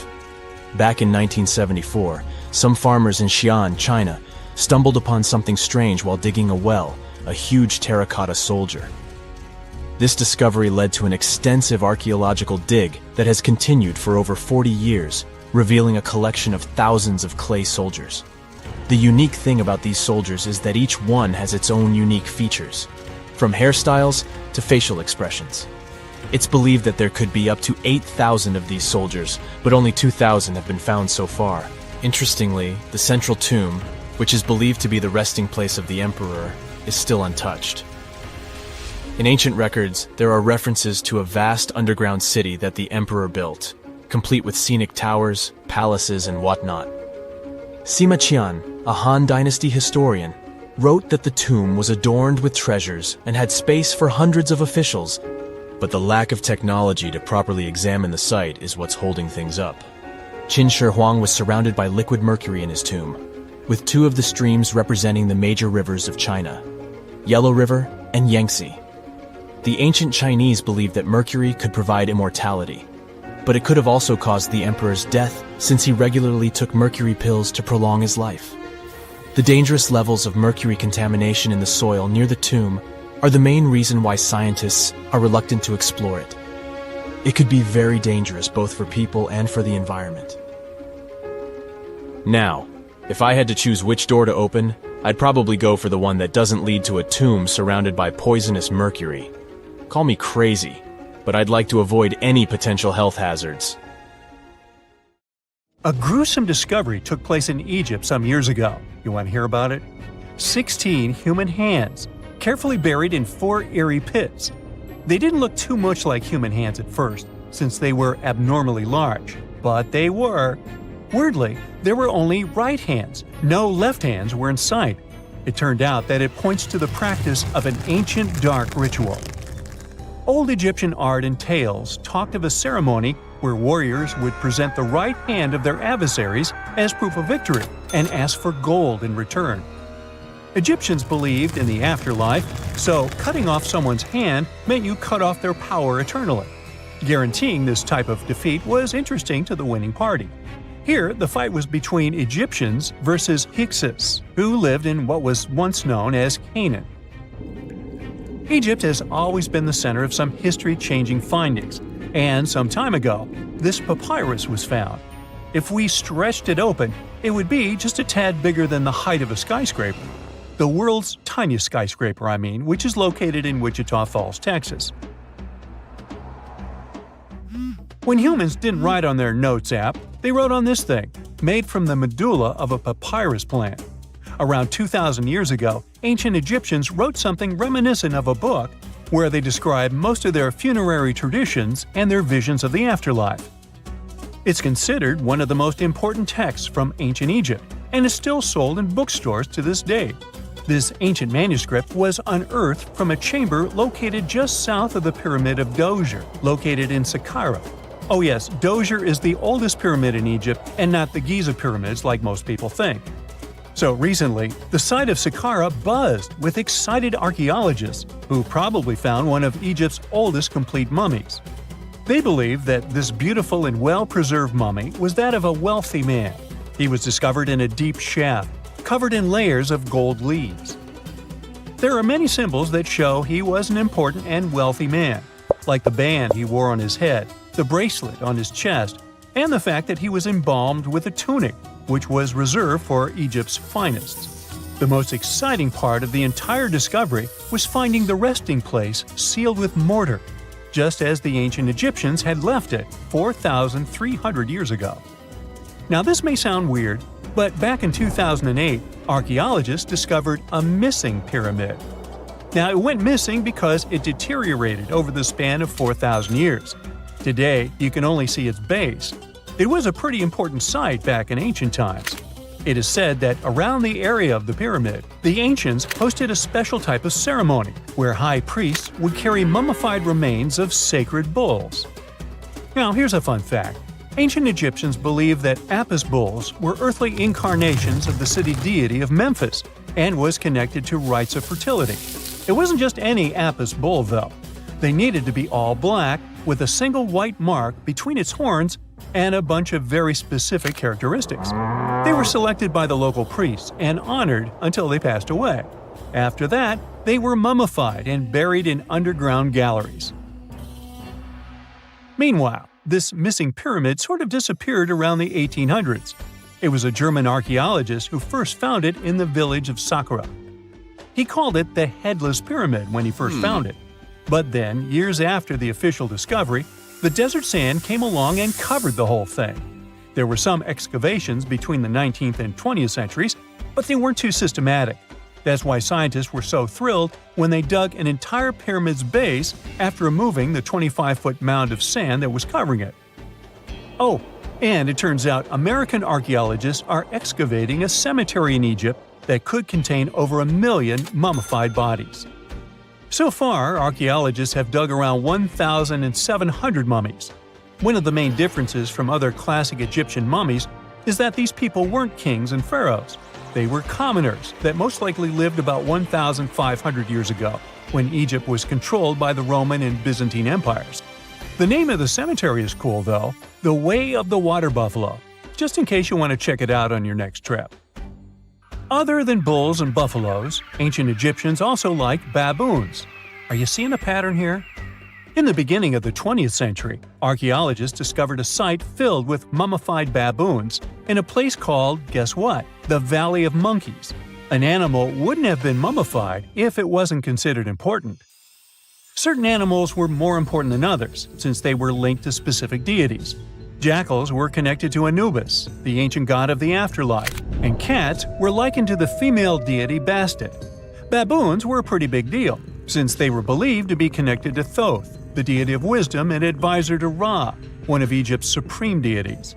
Back in 1974, some farmers in Xi'an, China, stumbled upon something strange while digging a well, a huge terracotta soldier. This discovery led to an extensive archaeological dig that has continued for over 40 years, revealing a collection of thousands of clay soldiers. The unique thing about these soldiers is that each one has its own unique features, from hairstyles to facial expressions. It's believed that there could be up to 8,000 of these soldiers, but only 2,000 have been found so far. Interestingly, the central tomb, which is believed to be the resting place of the emperor, is still untouched. In ancient records, there are references to a vast underground city that the emperor built, complete with scenic towers, palaces, and whatnot. Sima Qian, a Han Dynasty historian, wrote that the tomb was adorned with treasures and had space for hundreds of officials, but the lack of technology to properly examine the site is what's holding things up. Qin Shi Huang was surrounded by liquid mercury in his tomb, with 2 of the streams representing the major rivers of China, Yellow River and Yangtze. The ancient Chinese believed that mercury could provide immortality, but it could have also caused the emperor's death since he regularly took mercury pills to prolong his life. The dangerous levels of mercury contamination in the soil near the tomb are the main reason why scientists are reluctant to explore it. It could be very dangerous both for people and for the environment. Now, if I had to choose which door to open, I'd probably go for the one that doesn't lead to a tomb surrounded by poisonous mercury. Call me crazy, but I'd like to avoid any potential health hazards. A gruesome discovery took place in Egypt some years ago. You want to hear about it? 16 human hands, carefully buried in 4 eerie pits. They didn't look too much like human hands at first, since they were abnormally large, but they were. Weirdly, there were only right hands. No left hands were in sight. It turned out that it points to the practice of an ancient dark ritual. Old Egyptian art and tales talked of a ceremony where warriors would present the right hand of their adversaries as proof of victory and ask for gold in return. Egyptians believed in the afterlife, so cutting off someone's hand meant you cut off their power eternally. Guaranteeing this type of defeat was interesting to the winning party. Here, the fight was between Egyptians versus Hyksos, who lived in what was once known as Canaan. Egypt has always been the center of some history-changing findings, and some time ago, this papyrus was found. If we stretched it open, it would be just a tad bigger than the height of a skyscraper. The world's tiniest skyscraper, which is located in Wichita Falls, Texas. When humans didn't write on their notes app, they wrote on this thing, made from the medulla of a papyrus plant. Around 2,000 years ago, ancient Egyptians wrote something reminiscent of a book where they describe most of their funerary traditions and their visions of the afterlife. It's considered one of the most important texts from ancient Egypt and is still sold in bookstores to this day. This ancient manuscript was unearthed from a chamber located just south of the Pyramid of Djoser, located in Sakara. Oh yes, Djoser is the oldest pyramid in Egypt and not the Giza pyramids like most people think. So recently, the site of Sakara buzzed with excited archaeologists who probably found one of Egypt's oldest complete mummies. They believe that this beautiful and well-preserved mummy was that of a wealthy man. He was discovered in a deep shaft, covered in layers of gold leaves. There are many symbols that show he was an important and wealthy man, like the band he wore on his head, the bracelet on his chest, and the fact that he was embalmed with a tunic, which was reserved for Egypt's finest. The most exciting part of the entire discovery was finding the resting place sealed with mortar, just as the ancient Egyptians had left it 4,300 years ago. Now this may sound weird, but back in 2008, archaeologists discovered a missing pyramid. Now it went missing because it deteriorated over the span of 4,000 years. Today, you can only see its base. It was a pretty important site back in ancient times. It is said that around the area of the pyramid, the ancients hosted a special type of ceremony where high priests would carry mummified remains of sacred bulls. Now, here's a fun fact. Ancient Egyptians believed that Apis bulls were earthly incarnations of the city deity of Memphis and was connected to rites of fertility. It wasn't just any Apis bull, though. They needed to be all black with a single white mark between its horns and a bunch of very specific characteristics. They were selected by the local priests and honored until they passed away. After that, they were mummified and buried in underground galleries. Meanwhile, this missing pyramid sort of disappeared around the 1800s. It was a German archaeologist who first found it in the village of Sakara. He called it the Headless Pyramid when he first found it. But then, years after the official discovery, the desert sand came along and covered the whole thing. There were some excavations between the 19th and 20th centuries, but they weren't too systematic. That's why scientists were so thrilled when they dug an entire pyramid's base after removing the 25-foot mound of sand that was covering it. Oh, and it turns out American archaeologists are excavating a cemetery in Egypt that could contain over 1 million mummified bodies. So far, archaeologists have dug around 1,700 mummies. One of the main differences from other classic Egyptian mummies is that these people weren't kings and pharaohs. They were commoners that most likely lived about 1,500 years ago, when Egypt was controlled by the Roman and Byzantine empires. The name of the cemetery is cool, though, The Way of the Water Buffalo, just in case you want to check it out on your next trip. Other than bulls and buffaloes, ancient Egyptians also liked baboons. Are you seeing a pattern here? In the beginning of the 20th century, archaeologists discovered a site filled with mummified baboons in a place called, guess what? The Valley of Monkeys. An animal wouldn't have been mummified if it wasn't considered important. Certain animals were more important than others, since they were linked to specific deities. Jackals were connected to Anubis, the ancient god of the afterlife, and cats were likened to the female deity Bastet. Baboons were a pretty big deal, since they were believed to be connected to Thoth, the deity of wisdom and advisor to Ra, one of Egypt's supreme deities.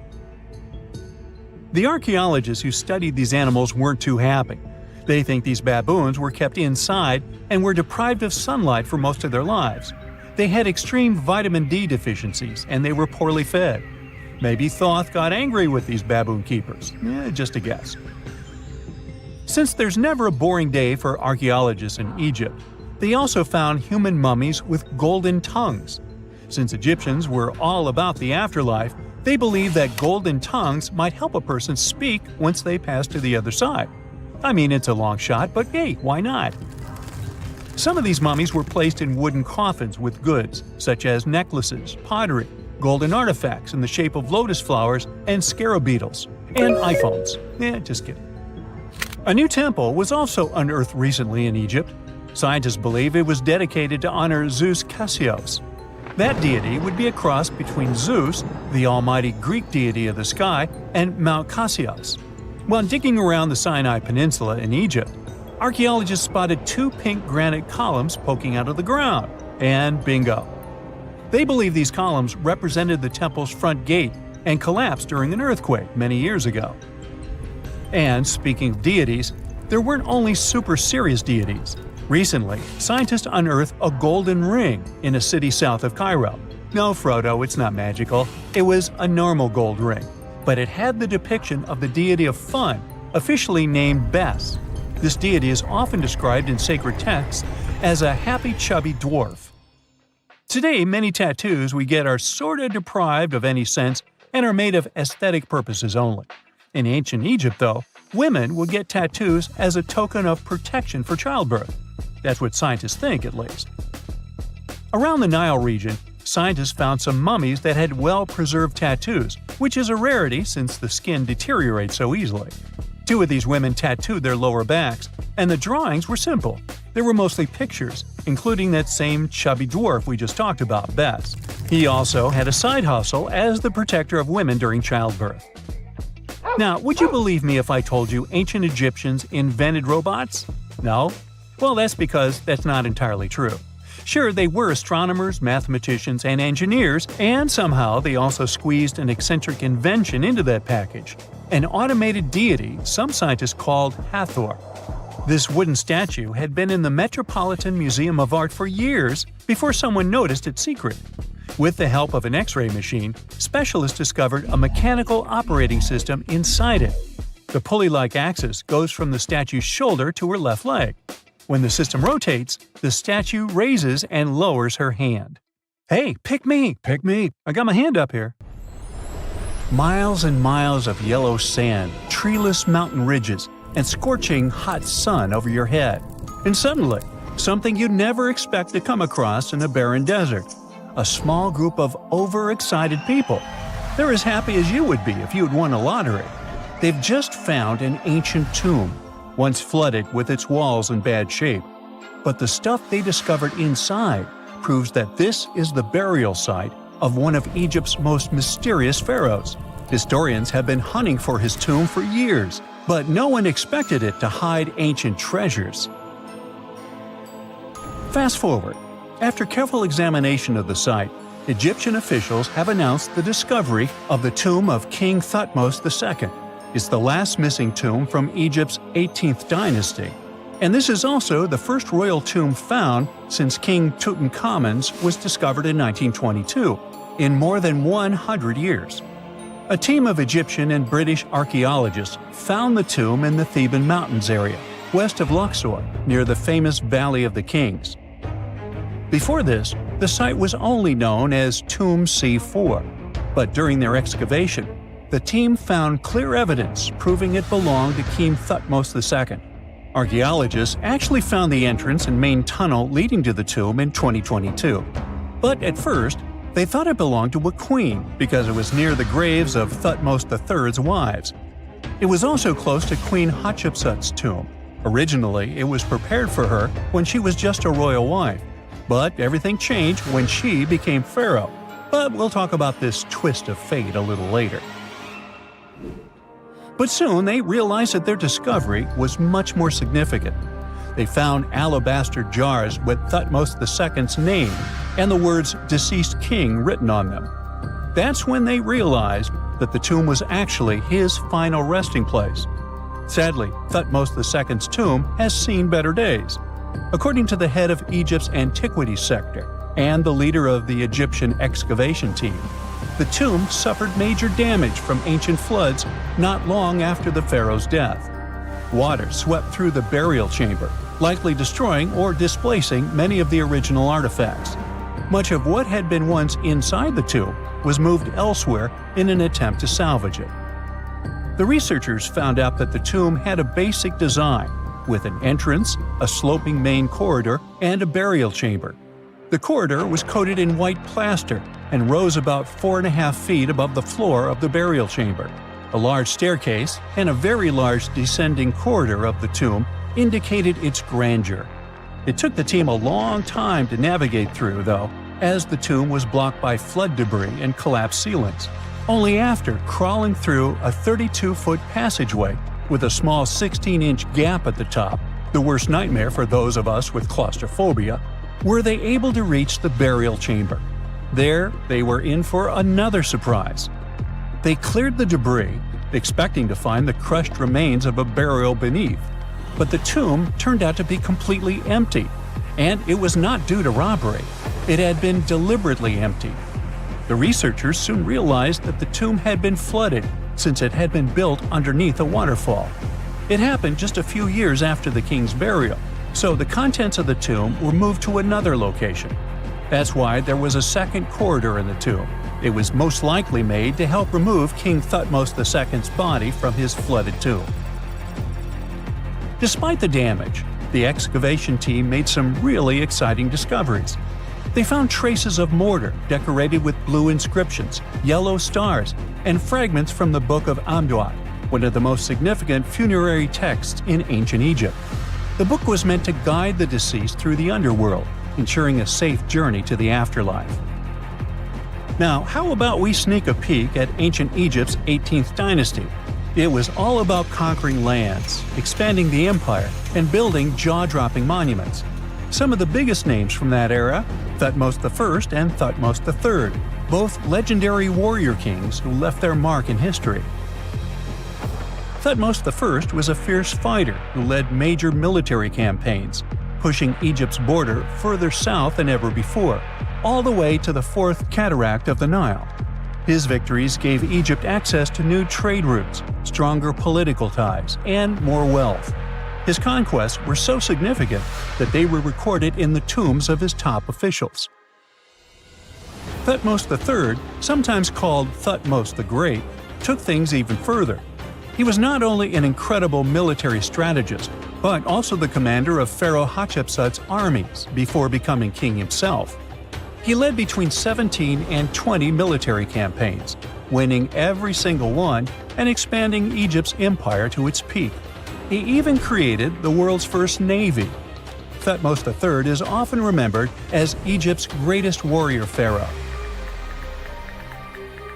The archaeologists who studied these animals weren't too happy. They think these baboons were kept inside and were deprived of sunlight for most of their lives. They had extreme vitamin D deficiencies and they were poorly fed. Maybe Thoth got angry with these baboon keepers. Just a guess. Since there's never a boring day for archaeologists in Egypt, they also found human mummies with golden tongues. Since Egyptians were all about the afterlife, they believed that golden tongues might help a person speak once they pass to the other side. I mean, it's a long shot, but hey, why not? Some of these mummies were placed in wooden coffins with goods, such as necklaces, pottery, golden artifacts in the shape of lotus flowers, and scarab beetles, and iPhones. Just kidding. A new temple was also unearthed recently in Egypt. Scientists believe it was dedicated to honor Zeus Cassius. That deity would be a cross between Zeus, the almighty Greek deity of the sky, and Mount Cassius. While digging around the Sinai Peninsula in Egypt, archaeologists spotted 2 pink granite columns poking out of the ground, and bingo. They believe these columns represented the temple's front gate and collapsed during an earthquake many years ago. And speaking of deities, there weren't only super serious deities. Recently, scientists unearthed a golden ring in a city south of Cairo. No, Frodo, it's not magical. It was a normal gold ring, but it had the depiction of the deity of fun, officially named Bes. This deity is often described in sacred texts as a happy chubby dwarf. Today, many tattoos we get are sorta deprived of any sense and are made of aesthetic purposes only. In ancient Egypt, though, women would get tattoos as a token of protection for childbirth. That's what scientists think, at least. Around the Nile region, scientists found some mummies that had well-preserved tattoos, which is a rarity since the skin deteriorates so easily. 2 of these women tattooed their lower backs, and the drawings were simple. They were mostly pictures, including that same chubby dwarf we just talked about, Bes. He also had a side hustle as the protector of women during childbirth. Now, would you believe me if I told you ancient Egyptians invented robots? No? Well, that's because that's not entirely true. Sure, they were astronomers, mathematicians, and engineers, and somehow they also squeezed an eccentric invention into that package. An automated deity some scientists called Hathor. This wooden statue had been in the Metropolitan Museum of Art for years before someone noticed its secret. With the help of an X-ray machine, specialists discovered a mechanical operating system inside it. The pulley-like axis goes from the statue's shoulder to her left leg. When the system rotates, the statue raises and lowers her hand. Hey, pick me! Pick me! I got my hand up here. Miles and miles of yellow sand, treeless mountain ridges, and scorching hot sun over your head. And suddenly, something you'd never expect to come across in a barren desert. A small group of overexcited people. They're as happy as you would be if you had won a lottery. They've just found an ancient tomb, once flooded with its walls in bad shape. But the stuff they discovered inside proves that this is the burial site of one of Egypt's most mysterious pharaohs. Historians have been hunting for his tomb for years, but no one expected it to hide ancient treasures. Fast forward. After careful examination of the site, Egyptian officials have announced the discovery of the tomb of King Thutmose II. It's the last missing tomb from Egypt's 18th dynasty. And this is also the first royal tomb found since King Tutankhamun's was discovered in 1922, in more than 100 years. A team of Egyptian and British archaeologists found the tomb in the Theban Mountains area, west of Luxor, near the famous Valley of the Kings. Before this, the site was only known as Tomb C4, but during their excavation, the team found clear evidence proving it belonged to King Thutmose II. Archaeologists actually found the entrance and main tunnel leading to the tomb in 2022. But at first, they thought it belonged to a queen because it was near the graves of Thutmose III's wives. It was also close to Queen Hatshepsut's tomb, Originally, it was prepared for her when she was just a royal wife, but everything changed when she became pharaoh. But we'll talk about this twist of fate a little later. But soon they realized that their discovery was much more significant. They found alabaster jars with Thutmose II's name and the words "deceased king" written on them. That's when they realized that the tomb was actually his final resting place. Sadly, Thutmose II's tomb has seen better days. According to the head of Egypt's antiquities sector and the leader of the Egyptian excavation team, the tomb suffered major damage from ancient floods not long after the pharaoh's death. Water swept through the burial chamber, likely destroying or displacing many of the original artifacts. Much of what had been once inside the tomb was moved elsewhere in an attempt to salvage it. The researchers found out that the tomb had a basic design, with an entrance, a sloping main corridor, and a burial chamber. The corridor was coated in white plaster and rose about 4.5 feet above the floor of the burial chamber. A large staircase and a very large descending corridor of the tomb indicated its grandeur. It took the team a long time to navigate through, though, as the tomb was blocked by flood debris and collapsed ceilings. Only after crawling through a 32-foot passageway with a small 16-inch gap at the top, the worst nightmare for those of us with claustrophobia, were they able to reach the burial chamber. There, they were in for another surprise. They cleared the debris, expecting to find the crushed remains of a burial beneath. But the tomb turned out to be completely empty, and it was not due to robbery. It had been deliberately emptied. The researchers soon realized that the tomb had been flooded since it had been built underneath a waterfall. It happened just a few years after the king's burial, so the contents of the tomb were moved to another location. That's why there was a second corridor in the tomb. It was most likely made to help remove King Thutmose II's body from his flooded tomb. Despite the damage, the excavation team made some really exciting discoveries. They found traces of mortar decorated with blue inscriptions, yellow stars, and fragments from the Book of Amduat, one of the most significant funerary texts in ancient Egypt. The book was meant to guide the deceased through the underworld, ensuring a safe journey to the afterlife. Now, how about we sneak a peek at ancient Egypt's 18th dynasty? It was all about conquering lands, expanding the empire, and building jaw-dropping monuments. Some of the biggest names from that era, Thutmose I and Thutmose III, both legendary warrior kings who left their mark in history. Thutmose I was a fierce fighter who led major military campaigns, pushing Egypt's border further south than ever before, all the way to the fourth cataract of the Nile. His victories gave Egypt access to new trade routes, stronger political ties, and more wealth. His conquests were so significant that they were recorded in the tombs of his top officials. Thutmose III, sometimes called Thutmose the Great, took things even further. He was not only an incredible military strategist, but also the commander of Pharaoh Hatshepsut's armies before becoming king himself. He led between 17 and 20 military campaigns, winning every single one and expanding Egypt's empire to its peak. He even created the world's first navy. Thutmose III is often remembered as Egypt's greatest warrior pharaoh.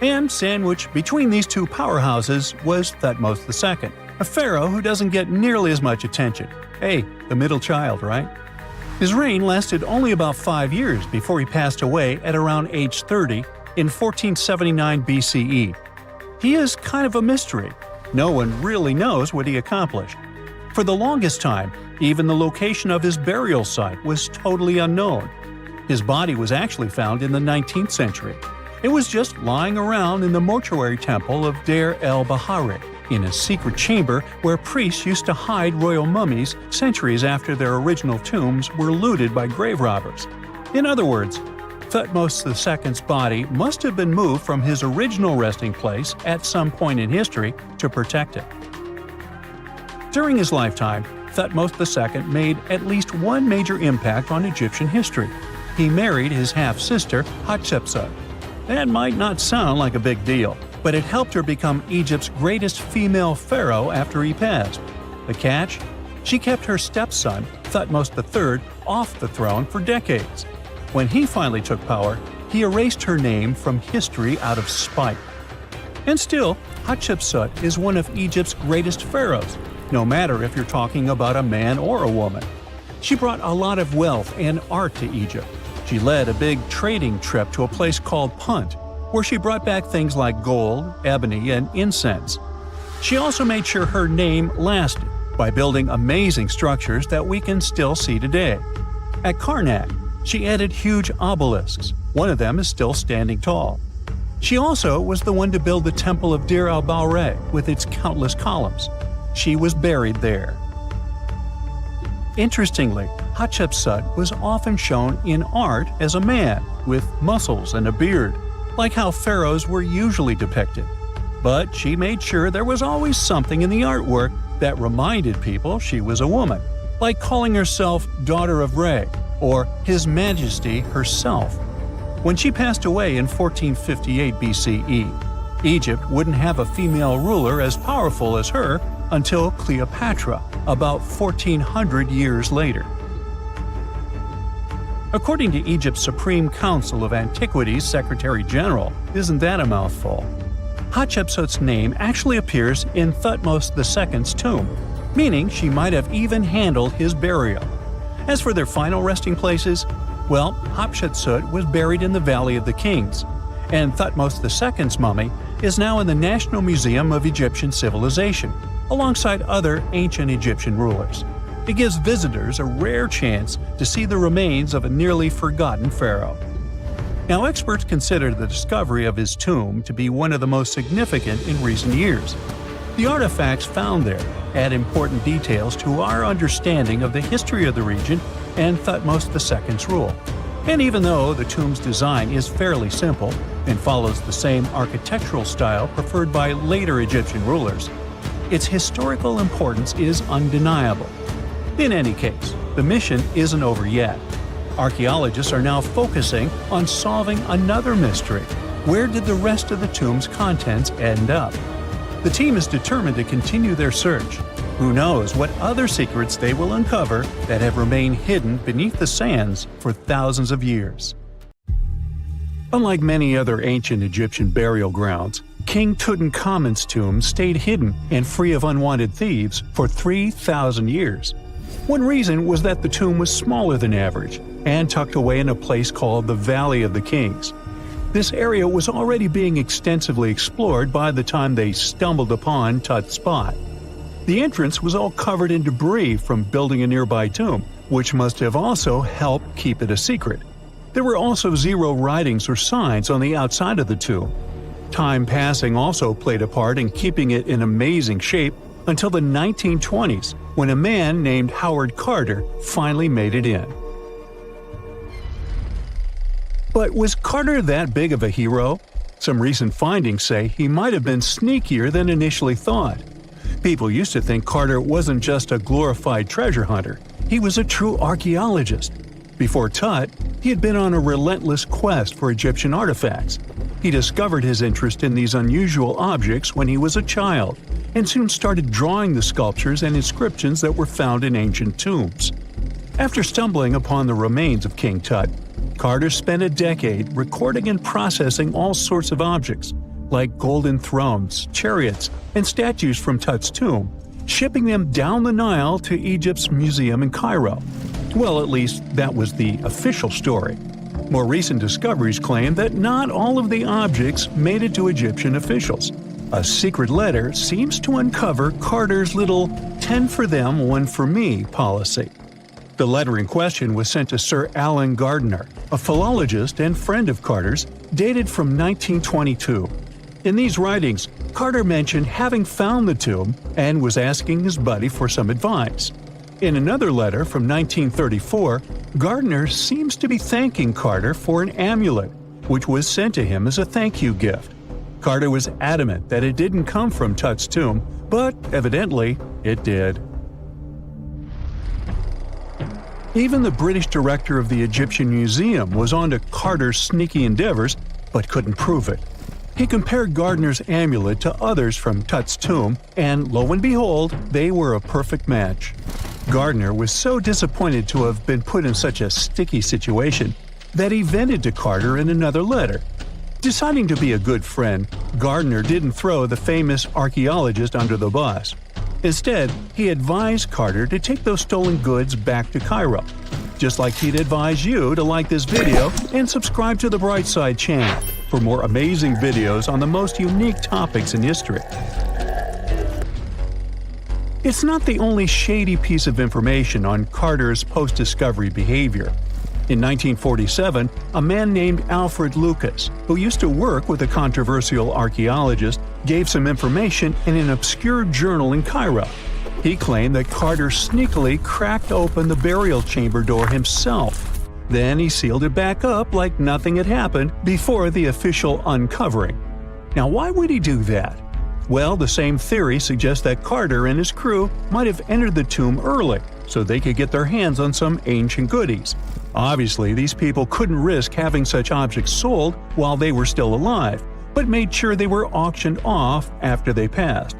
And sandwiched between these two powerhouses was Thutmose II, a pharaoh who doesn't get nearly as much attention. Hey, the middle child, right? His reign lasted only about 5 years before he passed away at around age 30 in 1479 BCE. He is kind of a mystery. No one really knows what he accomplished. For the longest time, even the location of his burial site was totally unknown. His body was actually found in the 19th century. It was just lying around in the mortuary temple of Deir el-Bahari, in a secret chamber where priests used to hide royal mummies centuries after their original tombs were looted by grave robbers. In other words, Thutmose II's body must have been moved from his original resting place at some point in history to protect it. During his lifetime, Thutmose II made at least one major impact on Egyptian history. He married his half-sister, Hatshepsut. That might not sound like a big deal, but it helped her become Egypt's greatest female pharaoh after he passed. The catch? She kept her stepson, Thutmose III, off the throne for decades. When he finally took power, he erased her name from history out of spite. And still, Hatshepsut is one of Egypt's greatest pharaohs, no matter if you're talking about a man or a woman. She brought a lot of wealth and art to Egypt. She led a big trading trip to a place called Punt, where she brought back things like gold, ebony, and incense. She also made sure her name lasted by building amazing structures that we can still see today. At Karnak, she added huge obelisks. One of them is still standing tall. She also was the one to build the Temple of Dir al-Bahre with its countless columns. She was buried there. Interestingly, Hatshepsut was often shown in art as a man with muscles and a beard, like how pharaohs were usually depicted. But she made sure there was always something in the artwork that reminded people she was a woman, like calling herself Daughter of Re or His Majesty herself. When she passed away in 1458 BCE, Egypt wouldn't have a female ruler as powerful as her until Cleopatra, about 1400 years later. According to Egypt's Supreme Council of Antiquities Secretary General, isn't that a mouthful? Hatshepsut's name actually appears in Thutmose II's tomb, meaning she might have even handled his burial. As for their final resting places, well, Hatshepsut was buried in the Valley of the Kings, and Thutmose II's mummy is now in the National Museum of Egyptian Civilization, alongside other ancient Egyptian rulers. It gives visitors a rare chance to see the remains of a nearly forgotten pharaoh. Now, experts consider the discovery of his tomb to be one of the most significant in recent years. The artifacts found there add important details to our understanding of the history of the region and Thutmose II's rule. And even though the tomb's design is fairly simple and follows the same architectural style preferred by later Egyptian rulers, its historical importance is undeniable. In any case, the mission isn't over yet. Archaeologists are now focusing on solving another mystery. Where did the rest of the tomb's contents end up? The team is determined to continue their search. Who knows what other secrets they will uncover that have remained hidden beneath the sands for thousands of years. Unlike many other ancient Egyptian burial grounds, King Tutankhamun's tomb stayed hidden and free of unwanted thieves for 3,000 years. One reason was that the tomb was smaller than average and tucked away in a place called the Valley of the Kings. This area was already being extensively explored by the time they stumbled upon Tut's spot. The entrance was all covered in debris from building a nearby tomb, which must have also helped keep it a secret. There were also zero writings or signs on the outside of the tomb. Time passing also played a part in keeping it in amazing shape until the 1920s, when a man named Howard Carter finally made it in. But was Carter that big of a hero? Some recent findings say he might have been sneakier than initially thought. People used to think Carter wasn't just a glorified treasure hunter, he was a true archaeologist. Before Tut, he had been on a relentless quest for Egyptian artifacts. He discovered his interest in these unusual objects when he was a child, and soon started drawing the sculptures and inscriptions that were found in ancient tombs. After stumbling upon the remains of King Tut, Carter spent a decade recording and processing all sorts of objects, like golden thrones, chariots, and statues from Tut's tomb, shipping them down the Nile to Egypt's museum in Cairo. Well, at least that was the official story. More recent discoveries claim that not all of the objects made it to Egyptian officials. A secret letter seems to uncover Carter's little 10 for them, 1 for me policy. The letter in question was sent to Sir Alan Gardiner, a philologist and friend of Carter's, dated from 1922. In these writings, Carter mentioned having found the tomb and was asking his buddy for some advice. In another letter from 1934, Gardiner seems to be thanking Carter for an amulet, which was sent to him as a thank you gift. Carter was adamant that it didn't come from Tut's tomb, but evidently it did. Even the British director of the Egyptian Museum was onto Carter's sneaky endeavors, but couldn't prove it. He compared Gardiner's amulet to others from Tut's tomb, and lo and behold, they were a perfect match. Gardner was so disappointed to have been put in such a sticky situation that he vented to Carter in another letter. Deciding to be a good friend, Gardner didn't throw the famous archaeologist under the bus. Instead, he advised Carter to take those stolen goods back to Cairo, just like he'd advise you to like this video and subscribe to the Brightside channel for more amazing videos on the most unique topics in history. It's not the only shady piece of information on Carter's post-discovery behavior. In 1947, a man named Alfred Lucas, who used to work with a controversial archaeologist, gave some information in an obscure journal in Cairo. He claimed that Carter sneakily cracked open the burial chamber door himself. Then he sealed it back up like nothing had happened before the official uncovering. Now, why would he do that? Well, the same theory suggests that Carter and his crew might have entered the tomb early so they could get their hands on some ancient goodies. Obviously, these people couldn't risk having such objects sold while they were still alive, but made sure they were auctioned off after they passed.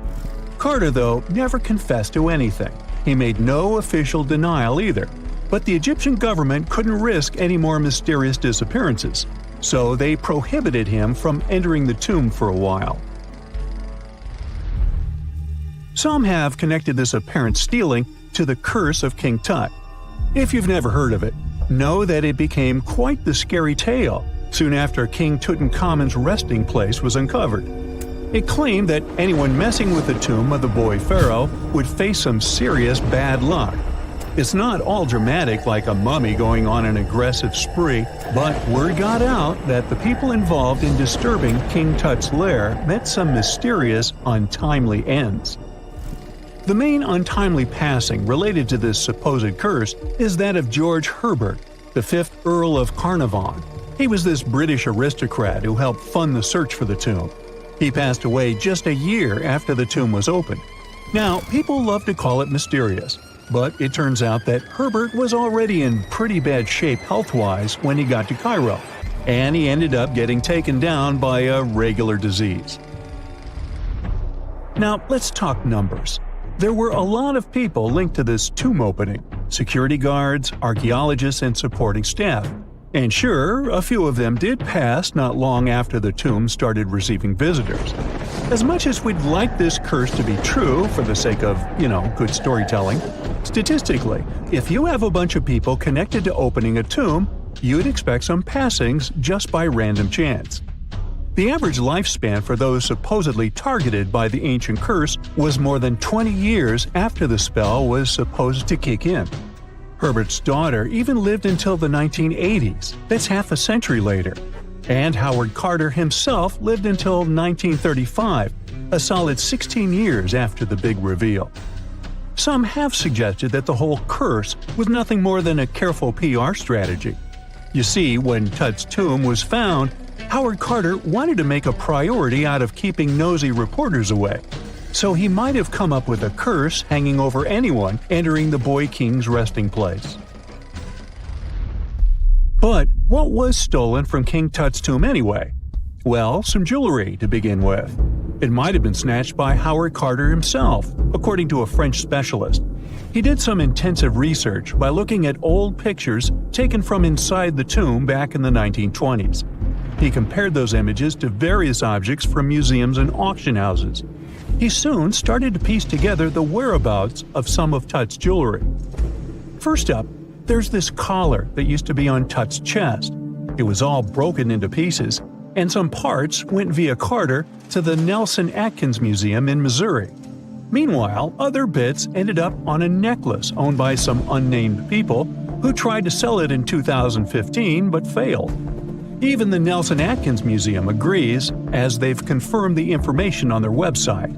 Carter, though, never confessed to anything. He made no official denial either, but the Egyptian government couldn't risk any more mysterious disappearances, so they prohibited him from entering the tomb for a while. Some have connected this apparent stealing to the curse of King Tut. If you've never heard of it, know that it became quite the scary tale soon after King Tutankhamun's resting place was uncovered. It claimed that anyone messing with the tomb of the boy pharaoh would face some serious bad luck. It's not all dramatic like a mummy going on an aggressive spree, but word got out that the people involved in disturbing King Tut's lair met some mysterious, untimely ends. The main untimely passing related to this supposed curse is that of George Herbert, the 5th Earl of Carnarvon. He was this British aristocrat who helped fund the search for the tomb. He passed away just a year after the tomb was opened. Now, people love to call it mysterious, but it turns out that Herbert was already in pretty bad shape health-wise when he got to Cairo, and he ended up getting taken down by a regular disease. Now, let's talk numbers. There were a lot of people linked to this tomb opening: security guards, archaeologists, and supporting staff. And sure, a few of them did pass not long after the tomb started receiving visitors. As much as we'd like this curse to be true for the sake of, good storytelling, statistically, if you have a bunch of people connected to opening a tomb, you'd expect some passings just by random chance. The average lifespan for those supposedly targeted by the ancient curse was more than 20 years after the spell was supposed to kick in. Herbert's daughter even lived until the 1980s, that's half a century later. And Howard Carter himself lived until 1935, a solid 16 years after the big reveal. Some have suggested that the whole curse was nothing more than a careful PR strategy. You see, when Tut's tomb was found, Howard Carter wanted to make a priority out of keeping nosy reporters away. So he might have come up with a curse hanging over anyone entering the boy king's resting place. But what was stolen from King Tut's tomb anyway? Well, some jewelry to begin with. It might have been snatched by Howard Carter himself, according to a French specialist. He did some intensive research by looking at old pictures taken from inside the tomb back in the 1920s. He compared those images to various objects from museums and auction houses. He soon started to piece together the whereabouts of some of Tut's jewelry. First up, there's this collar that used to be on Tut's chest. It was all broken into pieces, and some parts went via Carter to the Nelson Atkins Museum in Missouri. Meanwhile, other bits ended up on a necklace owned by some unnamed people who tried to sell it in 2015 but failed. Even the Nelson Atkins Museum agrees, as they've confirmed the information on their website.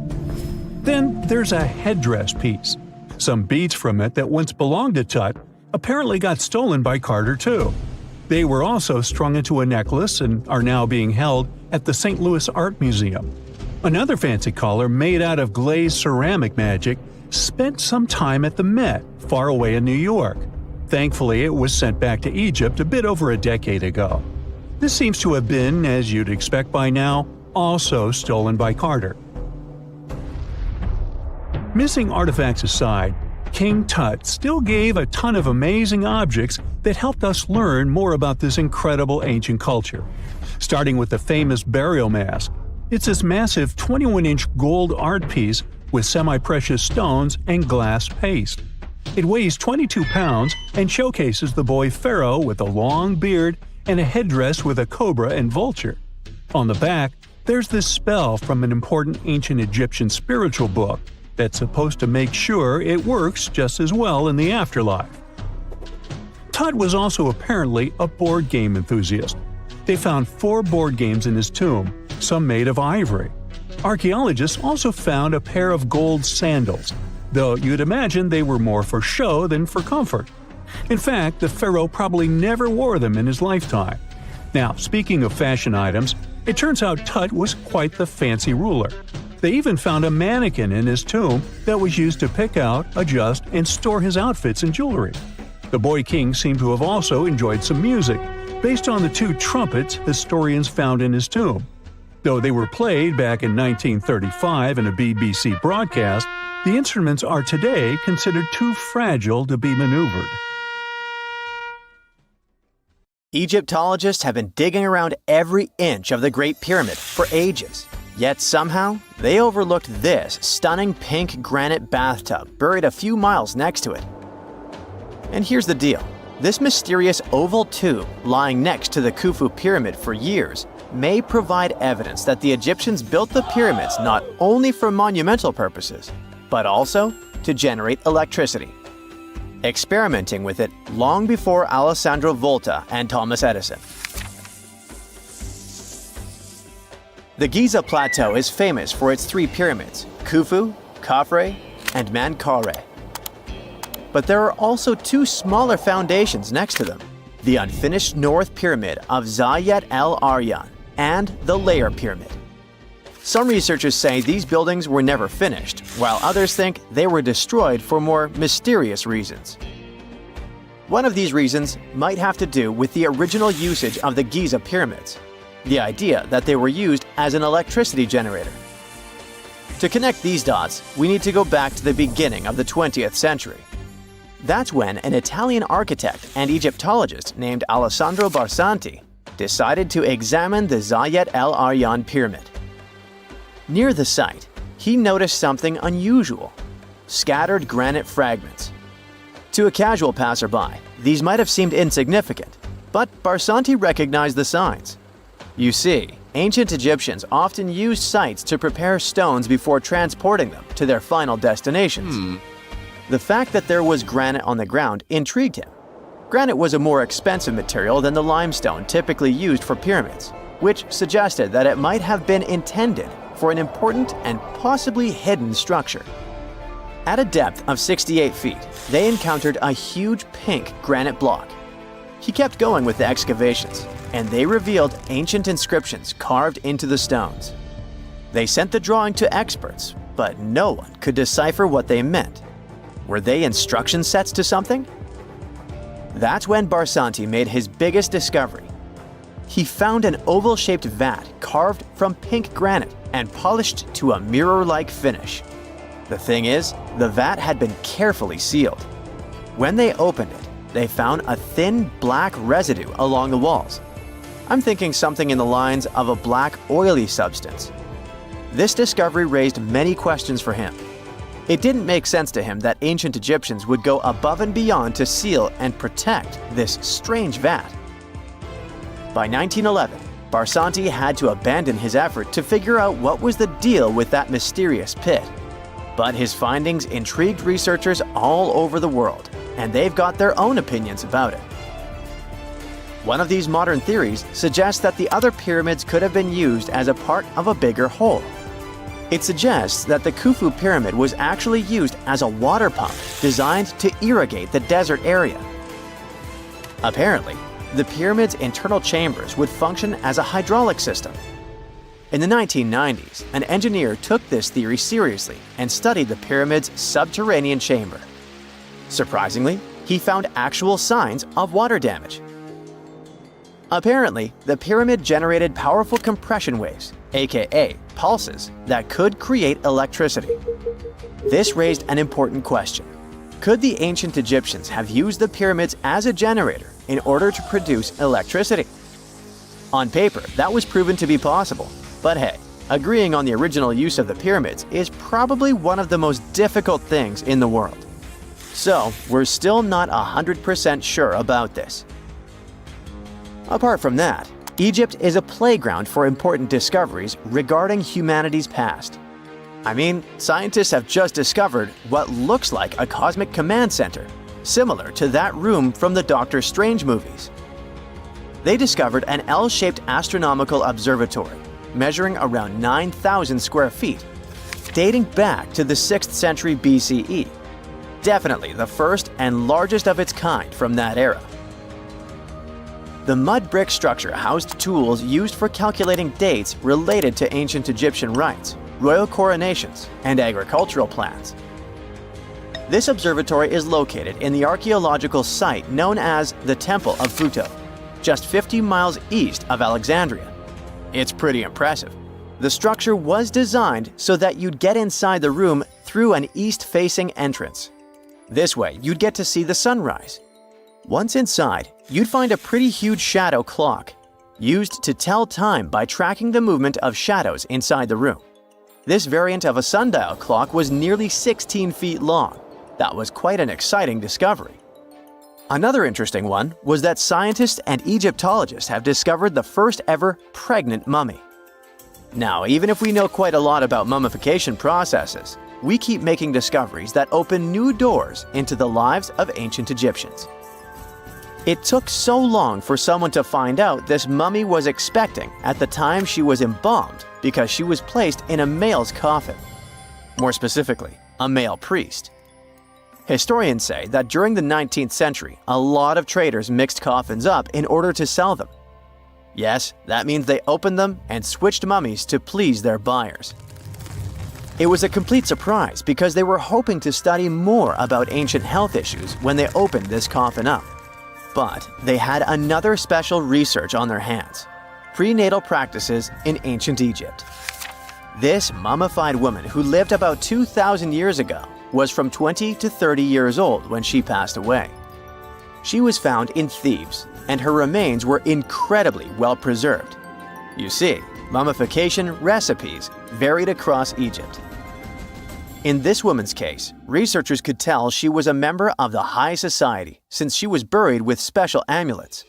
Then there's a headdress piece. Some beads from it that once belonged to Tut apparently got stolen by Carter too. They were also strung into a necklace and are now being held at the St. Louis Art Museum. Another fancy collar made out of glazed ceramic magic spent some time at the Met, far away in New York. Thankfully, it was sent back to Egypt a bit over a decade ago. This seems to have been, as you'd expect by now, also stolen by Carter. Missing artifacts aside, King Tut still gave a ton of amazing objects that helped us learn more about this incredible ancient culture. Starting with the famous burial mask. It's this massive 21-inch gold art piece with semi-precious stones and glass paste. It weighs 22 pounds and showcases the boy pharaoh with a long beard and a headdress with a cobra and vulture. On the back, there's this spell from an important ancient Egyptian spiritual book that's supposed to make sure it works just as well in the afterlife. Tut was also apparently a board game enthusiast. They found 4 board games in his tomb, some made of ivory. Archaeologists also found a pair of gold sandals, though you'd imagine they were more for show than for comfort. In fact, the pharaoh probably never wore them in his lifetime. Now, speaking of fashion items, it turns out Tut was quite the fancy ruler. They even found a mannequin in his tomb that was used to pick out, adjust, and store his outfits and jewelry. The boy king seemed to have also enjoyed some music, based on the 2 trumpets historians found in his tomb. Though they were played back in 1935 in a BBC broadcast, the instruments are today considered too fragile to be maneuvered. Egyptologists have been digging around every inch of the Great Pyramid for ages. Yet somehow, they overlooked this stunning pink granite bathtub buried a few miles next to it. And here's the deal. This mysterious oval tube lying next to the Khufu pyramid for years may provide evidence that the Egyptians built the pyramids not only for monumental purposes, but also to generate electricity, experimenting with it long before Alessandro Volta and Thomas Edison. The Giza Plateau is famous for its 3 pyramids, Khufu, Khafre, and Menkaure. But there are also 2 smaller foundations next to them, the unfinished North Pyramid of Zayat el-Aryan and the Layer Pyramid. Some researchers say these buildings were never finished, while others think they were destroyed for more mysterious reasons. One of these reasons might have to do with the original usage of the Giza pyramids, the idea that they were used as an electricity generator. To connect these dots, we need to go back to the beginning of the 20th century. That's when an Italian architect and Egyptologist named Alessandro Barsanti decided to examine the Zayat el-Aryan pyramid. Near the site, he noticed something unusual: scattered granite fragments. To a casual passerby, these might have seemed insignificant, but Barsanti recognized the signs. You see, ancient Egyptians often used sites to prepare stones before transporting them to their final destinations. The fact that there was granite on the ground intrigued him. Granite was a more expensive material than the limestone typically used for pyramids, which suggested that it might have been intended for an important and possibly hidden structure. At a depth of 68 feet, they encountered a huge pink granite block. He kept going with the excavations, and they revealed ancient inscriptions carved into the stones. They sent the drawing to experts, but no one could decipher what they meant. Were they instruction sets to something? That's when Barsanti made his biggest discovery. He found an oval-shaped vat carved from pink granite and polished to a mirror-like finish. The thing is, the vat had been carefully sealed. When they opened it, they found a thin black residue along the walls. I'm thinking something in the lines of a black oily substance. This discovery raised many questions for him. It didn't make sense to him that ancient Egyptians would go above and beyond to seal and protect this strange vat. By 1911, Barsanti had to abandon his effort to figure out what was the deal with that mysterious pit. But his findings intrigued researchers all over the world, and they've got their own opinions about it. One of these modern theories suggests that the other pyramids could have been used as a part of a bigger whole. It suggests that the Khufu pyramid was actually used as a water pump designed to irrigate the desert area. Apparently, the pyramid's internal chambers would function as a hydraulic system. In the 1990s, an engineer took this theory seriously and studied the pyramid's subterranean chamber. Surprisingly, he found actual signs of water damage. Apparently, the pyramid generated powerful compression waves, aka pulses, that could create electricity. This raised an important question. Could the ancient Egyptians have used the pyramids as a generator in order to produce electricity? On paper, that was proven to be possible, but hey, agreeing on the original use of the pyramids is probably one of the most difficult things in the world. So, we're still not 100% sure about this. Apart from that, Egypt is a playground for important discoveries regarding humanity's past. I mean, scientists have just discovered what looks like a cosmic command center, similar to that room from the Doctor Strange movies. They discovered an L-shaped astronomical observatory, measuring around 9,000 square feet, dating back to the 6th century BCE. Definitely the first and largest of its kind from that era. The mud brick structure housed tools used for calculating dates related to ancient Egyptian rites, royal coronations, and agricultural plans. This observatory is located in the archaeological site known as the Temple of Phuto, just 50 miles east of Alexandria. It's pretty impressive. The structure was designed so that you'd get inside the room through an east-facing entrance. This way, you'd get to see the sunrise. Once inside, you'd find a pretty huge shadow clock, used to tell time by tracking the movement of shadows inside the room. This variant of a sundial clock was nearly 16 feet long. That was quite an exciting discovery. Another interesting one was that scientists and Egyptologists have discovered the first ever pregnant mummy. Now, even if we know quite a lot about mummification processes, we keep making discoveries that open new doors into the lives of ancient Egyptians. It took so long for someone to find out this mummy was expecting at the time she was embalmed because she was placed in a male's coffin. More specifically, a male priest. Historians say that during the 19th century, a lot of traders mixed coffins up in order to sell them. Yes, that means they opened them and switched mummies to please their buyers. It was a complete surprise because they were hoping to study more about ancient health issues when they opened this coffin up. But they had another special research on their hands: prenatal practices in ancient Egypt. This mummified woman who lived about 2,000 years ago was from 20 to 30 years old when she passed away. She was found in Thebes, and her remains were incredibly well preserved. You see, mummification recipes varied across Egypt. In this woman's case, researchers could tell she was a member of the high society since she was buried with special amulets.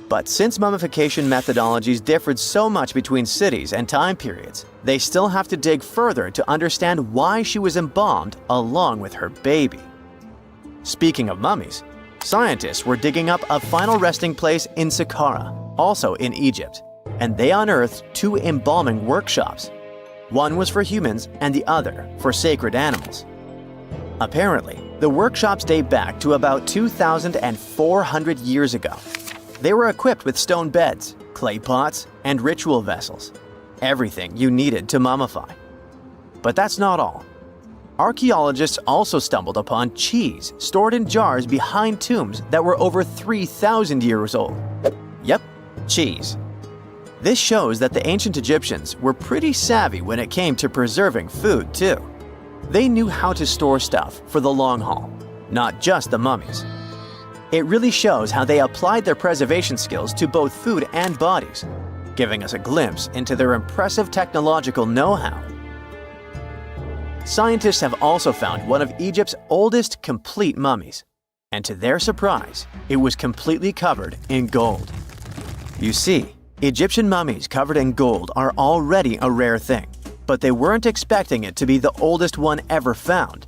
But since mummification methodologies differed so much between cities and time periods, they still have to dig further to understand why she was embalmed along with her baby. Speaking of mummies, scientists were digging up a final resting place in Sakara, also in Egypt, and they unearthed two embalming workshops. One was for humans and the other for sacred animals. Apparently, the workshops date back to about 2,400 years ago. They were equipped with stone beds, clay pots, and ritual vessels. Everything you needed to mummify. But that's not all. Archaeologists also stumbled upon cheese stored in jars behind tombs that were over 3,000 years old. Yep, cheese. This shows that the ancient Egyptians were pretty savvy when it came to preserving food, too. They knew how to store stuff for the long haul, not just the mummies. It really shows how they applied their preservation skills to both food and bodies, giving us a glimpse into their impressive technological know-how. Scientists have also found one of Egypt's oldest complete mummies, and to their surprise, it was completely covered in gold. You see, Egyptian mummies covered in gold are already a rare thing, but they weren't expecting it to be the oldest one ever found.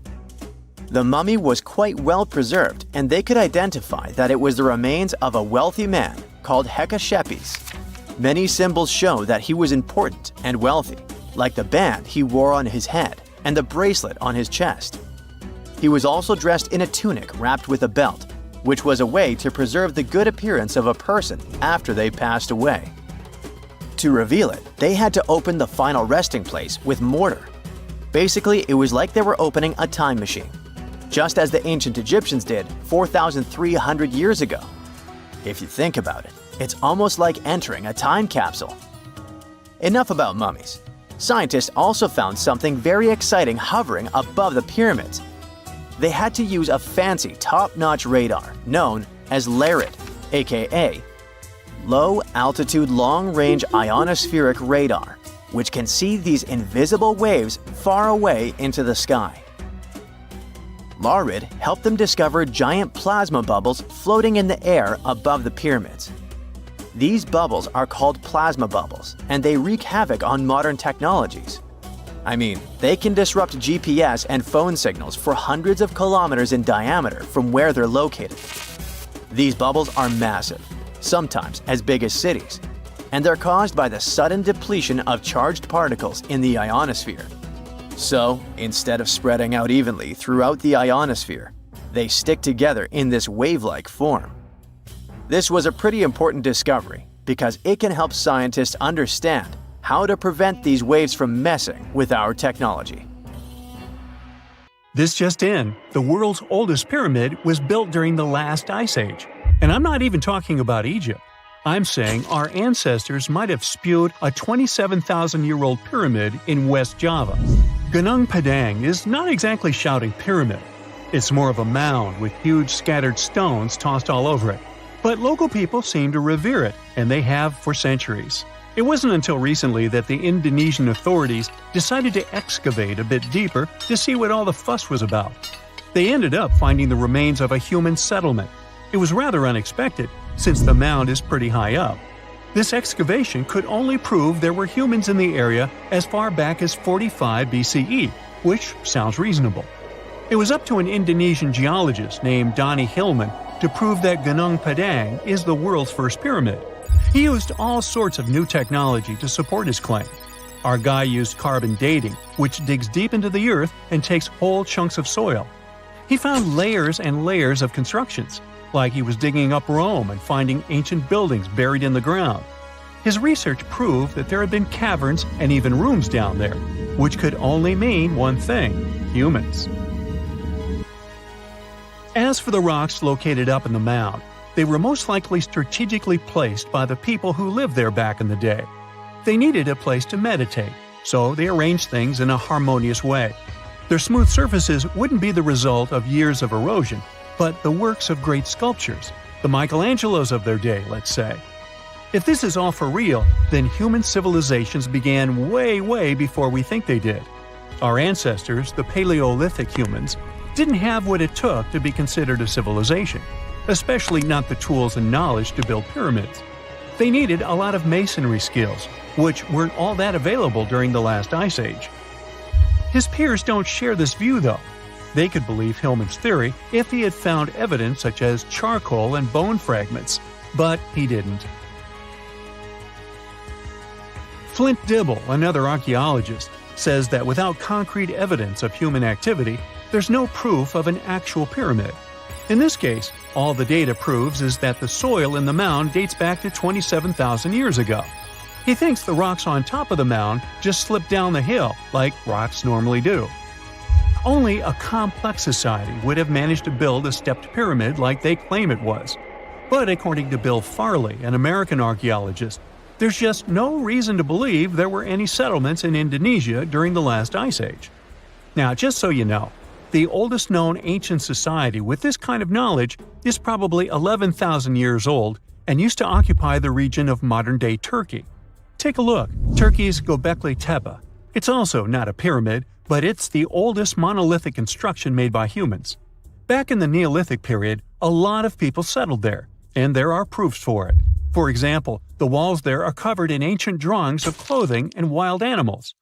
The mummy was quite well preserved, and they could identify that it was the remains of a wealthy man called Hekashepes. Many symbols show that he was important and wealthy, like the band he wore on his head and the bracelet on his chest. He was also dressed in a tunic wrapped with a belt, which was a way to preserve the good appearance of a person after they passed away. To reveal it, they had to open the final resting place with mortar. Basically, it was like they were opening a time machine, just as the ancient Egyptians did 4,300 years ago. If you think about it, it's almost like entering a time capsule. Enough about mummies. Scientists also found something very exciting hovering above the pyramids. they had to use a fancy top-notch radar known as LARIT, aka Low Altitude Long Range Ionospheric Radar, which can see these invisible waves far away into the sky. LARIT helped them discover giant plasma bubbles floating in the air above the pyramids. These bubbles are called plasma bubbles, and they wreak havoc on modern technologies. I mean, they can disrupt GPS and phone signals for hundreds of kilometers in diameter from where they're located. These bubbles are massive, sometimes as big as cities, and they're caused by the sudden depletion of charged particles in the ionosphere. So, instead of spreading out evenly throughout the ionosphere, they stick together in this wave-like form. This was a pretty important discovery because it can help scientists understand how to prevent these waves from messing with our technology. This just in, the world's oldest pyramid was built during the last ice age. And I'm not even talking about Egypt. I'm saying our ancestors might have spewed a 27,000-year-old pyramid in West Java. Gunung Padang is not exactly shouting pyramid. It's more of a mound with huge scattered stones tossed all over it. But local people seem to revere it, and they have for centuries. It wasn't until recently that the Indonesian authorities decided to excavate a bit deeper to see what all the fuss was about. They ended up finding the remains of a human settlement. It was rather unexpected, since the mound is pretty high up. This excavation could only prove there were humans in the area as far back as 45 BCE, which sounds reasonable. It was up to an Indonesian geologist named Donny Hillman to prove that Gunung Padang is the world's first pyramid. He used all sorts of new technology to support his claim. Our guy used carbon dating, which digs deep into the earth and takes whole chunks of soil. He found layers and layers of constructions, like he was digging up Rome and finding ancient buildings buried in the ground. His research proved that there had been caverns and even rooms down there, which could only mean one thing: humans. As for the rocks located up in the mound, they were most likely strategically placed by the people who lived there back in the day. They needed a place to meditate, so they arranged things in a harmonious way. Their smooth surfaces wouldn't be the result of years of erosion, but the works of great sculptures, the Michelangelos of their day, let's say. If this is all for real, then human civilizations began way before we think they did. Our ancestors, the Paleolithic humans, didn't have what it took to be considered a civilization, especially not the tools and knowledge to build pyramids. They needed a lot of masonry skills, which weren't all that available during the last ice age. His peers don't share this view, though. They could believe Hillman's theory if he had found evidence such as charcoal and bone fragments, but he didn't. Flint Dibble, another archaeologist, says that without concrete evidence of human activity, there's no proof of an actual pyramid. In this case, all the data proves is that the soil in the mound dates back to 27,000 years ago. He thinks the rocks on top of the mound just slipped down the hill, like rocks normally do. Only a complex society would have managed to build a stepped pyramid like they claim it was. But according to Bill Farley, an American archaeologist, there's just no reason to believe there were any settlements in Indonesia during the last ice age. Now, just so you know, the oldest known ancient society with this kind of knowledge is probably 11,000 years old and used to occupy the region of modern-day Turkey. Take a look, Turkey's Göbekli Tepe. It's also not a pyramid, but it's the oldest monolithic construction made by humans. Back in the Neolithic period, a lot of people settled there, and there are proofs for it. For example, the walls there are covered in ancient drawings of clothing and wild animals.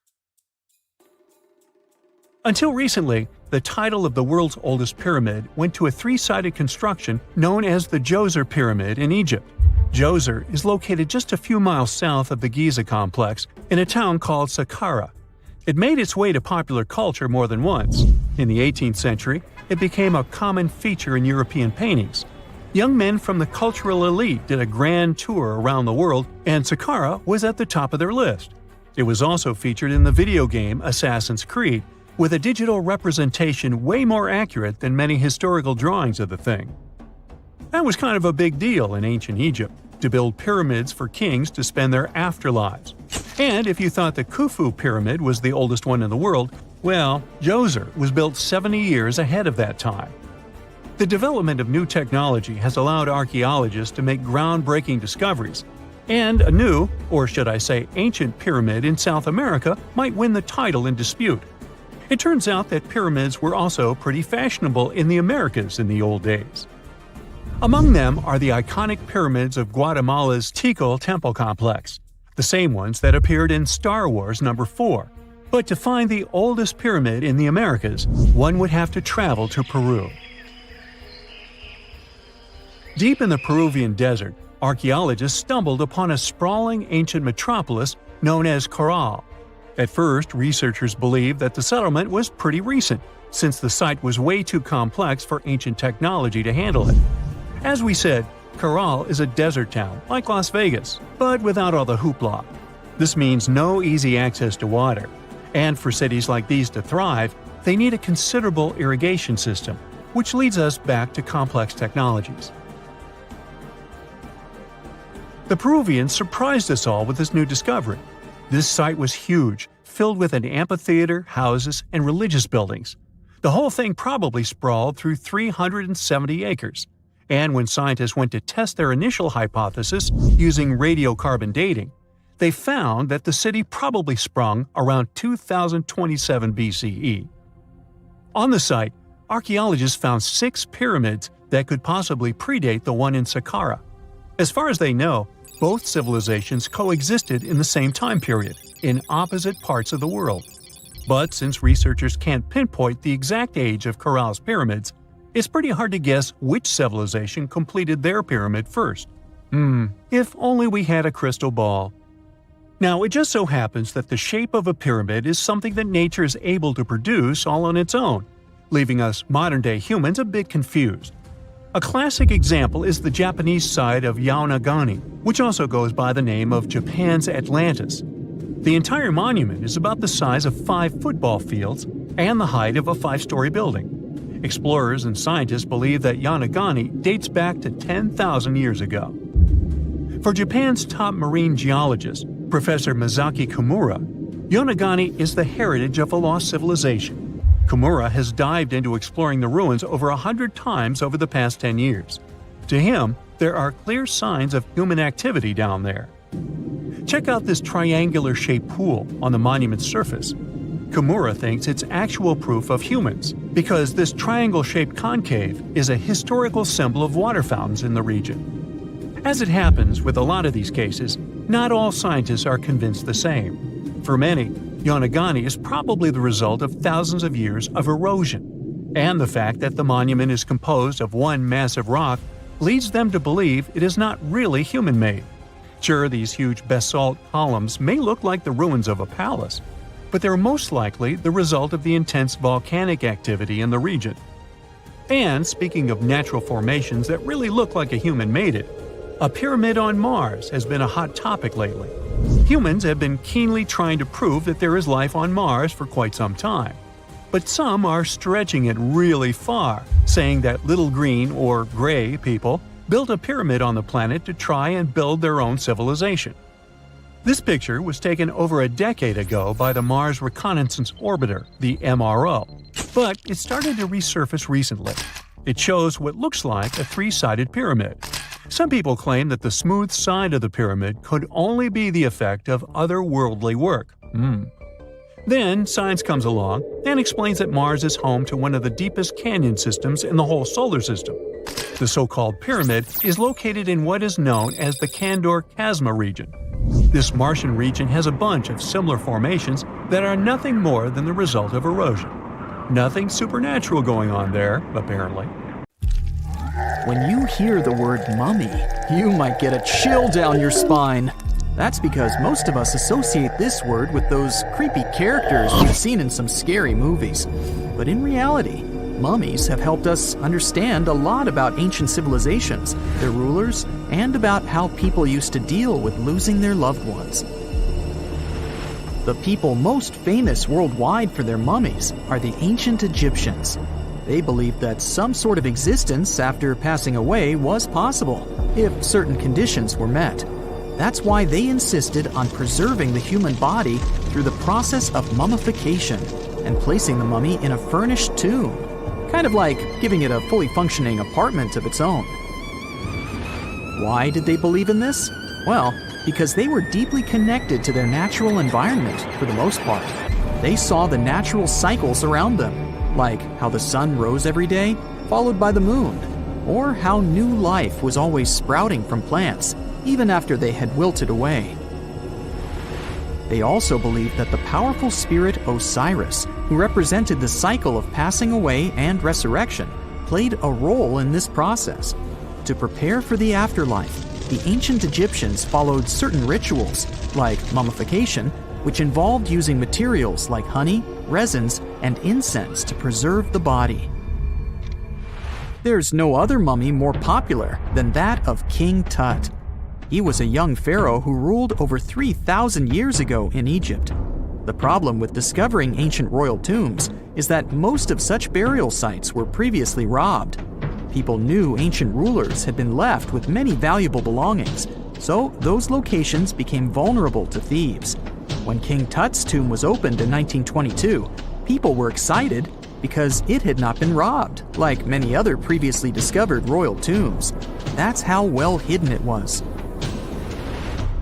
Until recently, the title of the world's oldest pyramid went to a three-sided construction known as the Djoser Pyramid in Egypt. Djoser is located just a few miles south of the Giza complex in a town called Sakara. It made its way to popular culture more than once. In the 18th century, it became a common feature in European paintings. Young men from the cultural elite did a grand tour around the world, and Sakara was at the top of their list. It was also featured in the video game Assassin's Creed, with a digital representation way more accurate than many historical drawings of the thing. That was kind of a big deal in ancient Egypt, to build pyramids for kings to spend their afterlives. And if you thought the Khufu pyramid was the oldest one in the world, Well, Djoser was built 70 years ahead of that time. The development of new technology has allowed archaeologists to make groundbreaking discoveries, and a new, or should I say ancient pyramid in South America might win the title in dispute. It turns out that pyramids were also pretty fashionable in the Americas in the old days. Among them are the iconic pyramids of Guatemala's Tikal temple complex, the same ones that appeared in Star Wars No. 4. But to find the oldest pyramid in the Americas, one would have to travel to Peru. Deep in the Peruvian desert, archaeologists stumbled upon a sprawling ancient metropolis known as Caral. At first, researchers believed that the settlement was pretty recent, since the site was way too complex for ancient technology to handle it. As we said, Caral is a desert town, like Las Vegas, but without all the hoopla. This means no easy access to water. And for cities like these to thrive, they need a considerable irrigation system, which leads us back to complex technologies. The Peruvians surprised us all with this new discovery. This site was huge, filled with an amphitheater, houses, and religious buildings. The whole thing probably sprawled through 370 acres. And when scientists went to test their initial hypothesis using radiocarbon dating, they found that the city probably sprung around 2027 BCE. On the site, archaeologists found 6 pyramids that could possibly predate the one in Sakara. As far as they know, both civilizations coexisted in the same time period, in opposite parts of the world. But since researchers can't pinpoint the exact age of Caral's pyramids, it's pretty hard to guess which civilization completed their pyramid first. If only we had a crystal ball. Now, it just so happens that the shape of a pyramid is something that nature is able to produce all on its own, leaving us modern-day humans a bit confused. A classic example is the Japanese side of Yaonagani, which also goes by the name of Japan's Atlantis. The entire monument is about the size of 5 football fields and the height of a 5-story building. Explorers and scientists believe that Yaonagani dates back to 10,000 years ago. For Japan's top marine geologist, Professor Masaki Kimura, Yaonagani is the heritage of a lost civilization. Kimura has dived into exploring the ruins over 100 times over the past 10 years. To him, there are clear signs of human activity down there. Check out this triangular-shaped pool on the monument's surface. Kimura thinks it's actual proof of humans, because this triangle-shaped concave is a historical symbol of water fountains in the region. As it happens with a lot of these cases, not all scientists are convinced the same. For many, Yaonagani is probably the result of thousands of years of erosion, and the fact that the monument is composed of one massive rock leads them to believe it is not really human-made. Sure, these huge basalt columns may look like the ruins of a palace, but they're most likely the result of the intense volcanic activity in the region. And speaking of natural formations that really look like a human made it, a pyramid on Mars has been a hot topic lately. Humans have been keenly trying to prove that there is life on Mars for quite some time. But some are stretching it really far, saying that little green or gray people built a pyramid on the planet to try and build their own civilization. This picture was taken over a decade ago by the Mars Reconnaissance Orbiter, the MRO, but it started to resurface recently. It shows what looks like a 3-sided pyramid. Some people claim that the smooth side of the pyramid could only be the effect of otherworldly work. Then science comes along and explains that Mars is home to one of the deepest canyon systems in the whole solar system. The so-called pyramid is located in what is known as the Kandor-Chasma region. This Martian region has a bunch of similar formations that are nothing more than the result of erosion. Nothing supernatural going on there, apparently. When you hear the word mummy, you might get a chill down your spine. That's because most of us associate this word with those creepy characters we've seen in some scary movies. But in reality, mummies have helped us understand a lot about ancient civilizations, their rulers, and about how people used to deal with losing their loved ones. The people most famous worldwide for their mummies are the ancient Egyptians. They believed that some sort of existence after passing away was possible, if certain conditions were met. That's why they insisted on preserving the human body through the process of mummification, and placing the mummy in a furnished tomb, kind of like giving it a fully functioning apartment of its own. Why did they believe in this? Well, because they were deeply connected to their natural environment for the most part. They saw the natural cycles around them, like how the sun rose every day, followed by the moon, or how new life was always sprouting from plants, even after they had wilted away. They also believed that the powerful spirit Osiris, who represented the cycle of passing away and resurrection, played a role in this process. To prepare for the afterlife, the ancient Egyptians followed certain rituals, like mummification, which involved using materials like honey, resins, and incense to preserve the body. There's no other mummy more popular than that of King Tut. He was a young pharaoh who ruled over 3,000 years ago in Egypt. The problem with discovering ancient royal tombs is that most of such burial sites were previously robbed. People knew ancient rulers had been left with many valuable belongings, so those locations became vulnerable to thieves. When King Tut's tomb was opened in 1922, people were excited because it had not been robbed, like many other previously discovered royal tombs. That's how well hidden it was.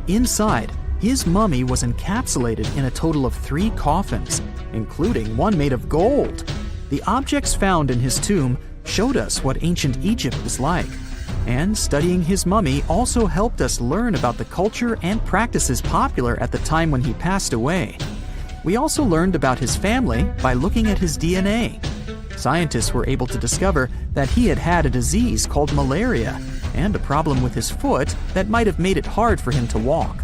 Inside, his mummy was encapsulated in a total of 3 coffins, including one made of gold. The objects found in his tomb showed us what ancient Egypt was like, and studying his mummy also helped us learn about the culture and practices popular at the time when he passed away. We also learned about his family by looking at his DNA. Scientists were able to discover that he had had a disease called malaria and a problem with his foot that might have made it hard for him to walk.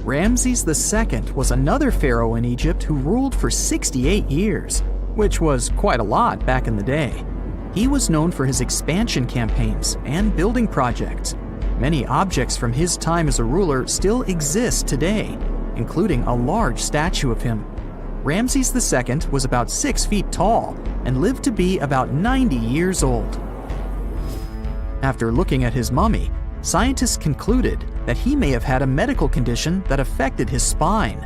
Ramesses II was another pharaoh in Egypt who ruled for 68 years, which was quite a lot back in the day. He was known for his expansion campaigns and building projects. Many objects from his time as a ruler still exist today, including a large statue of him. Ramesses II was about 6 feet tall and lived to be about 90 years old. After looking at his mummy, scientists concluded that he may have had a medical condition that affected his spine.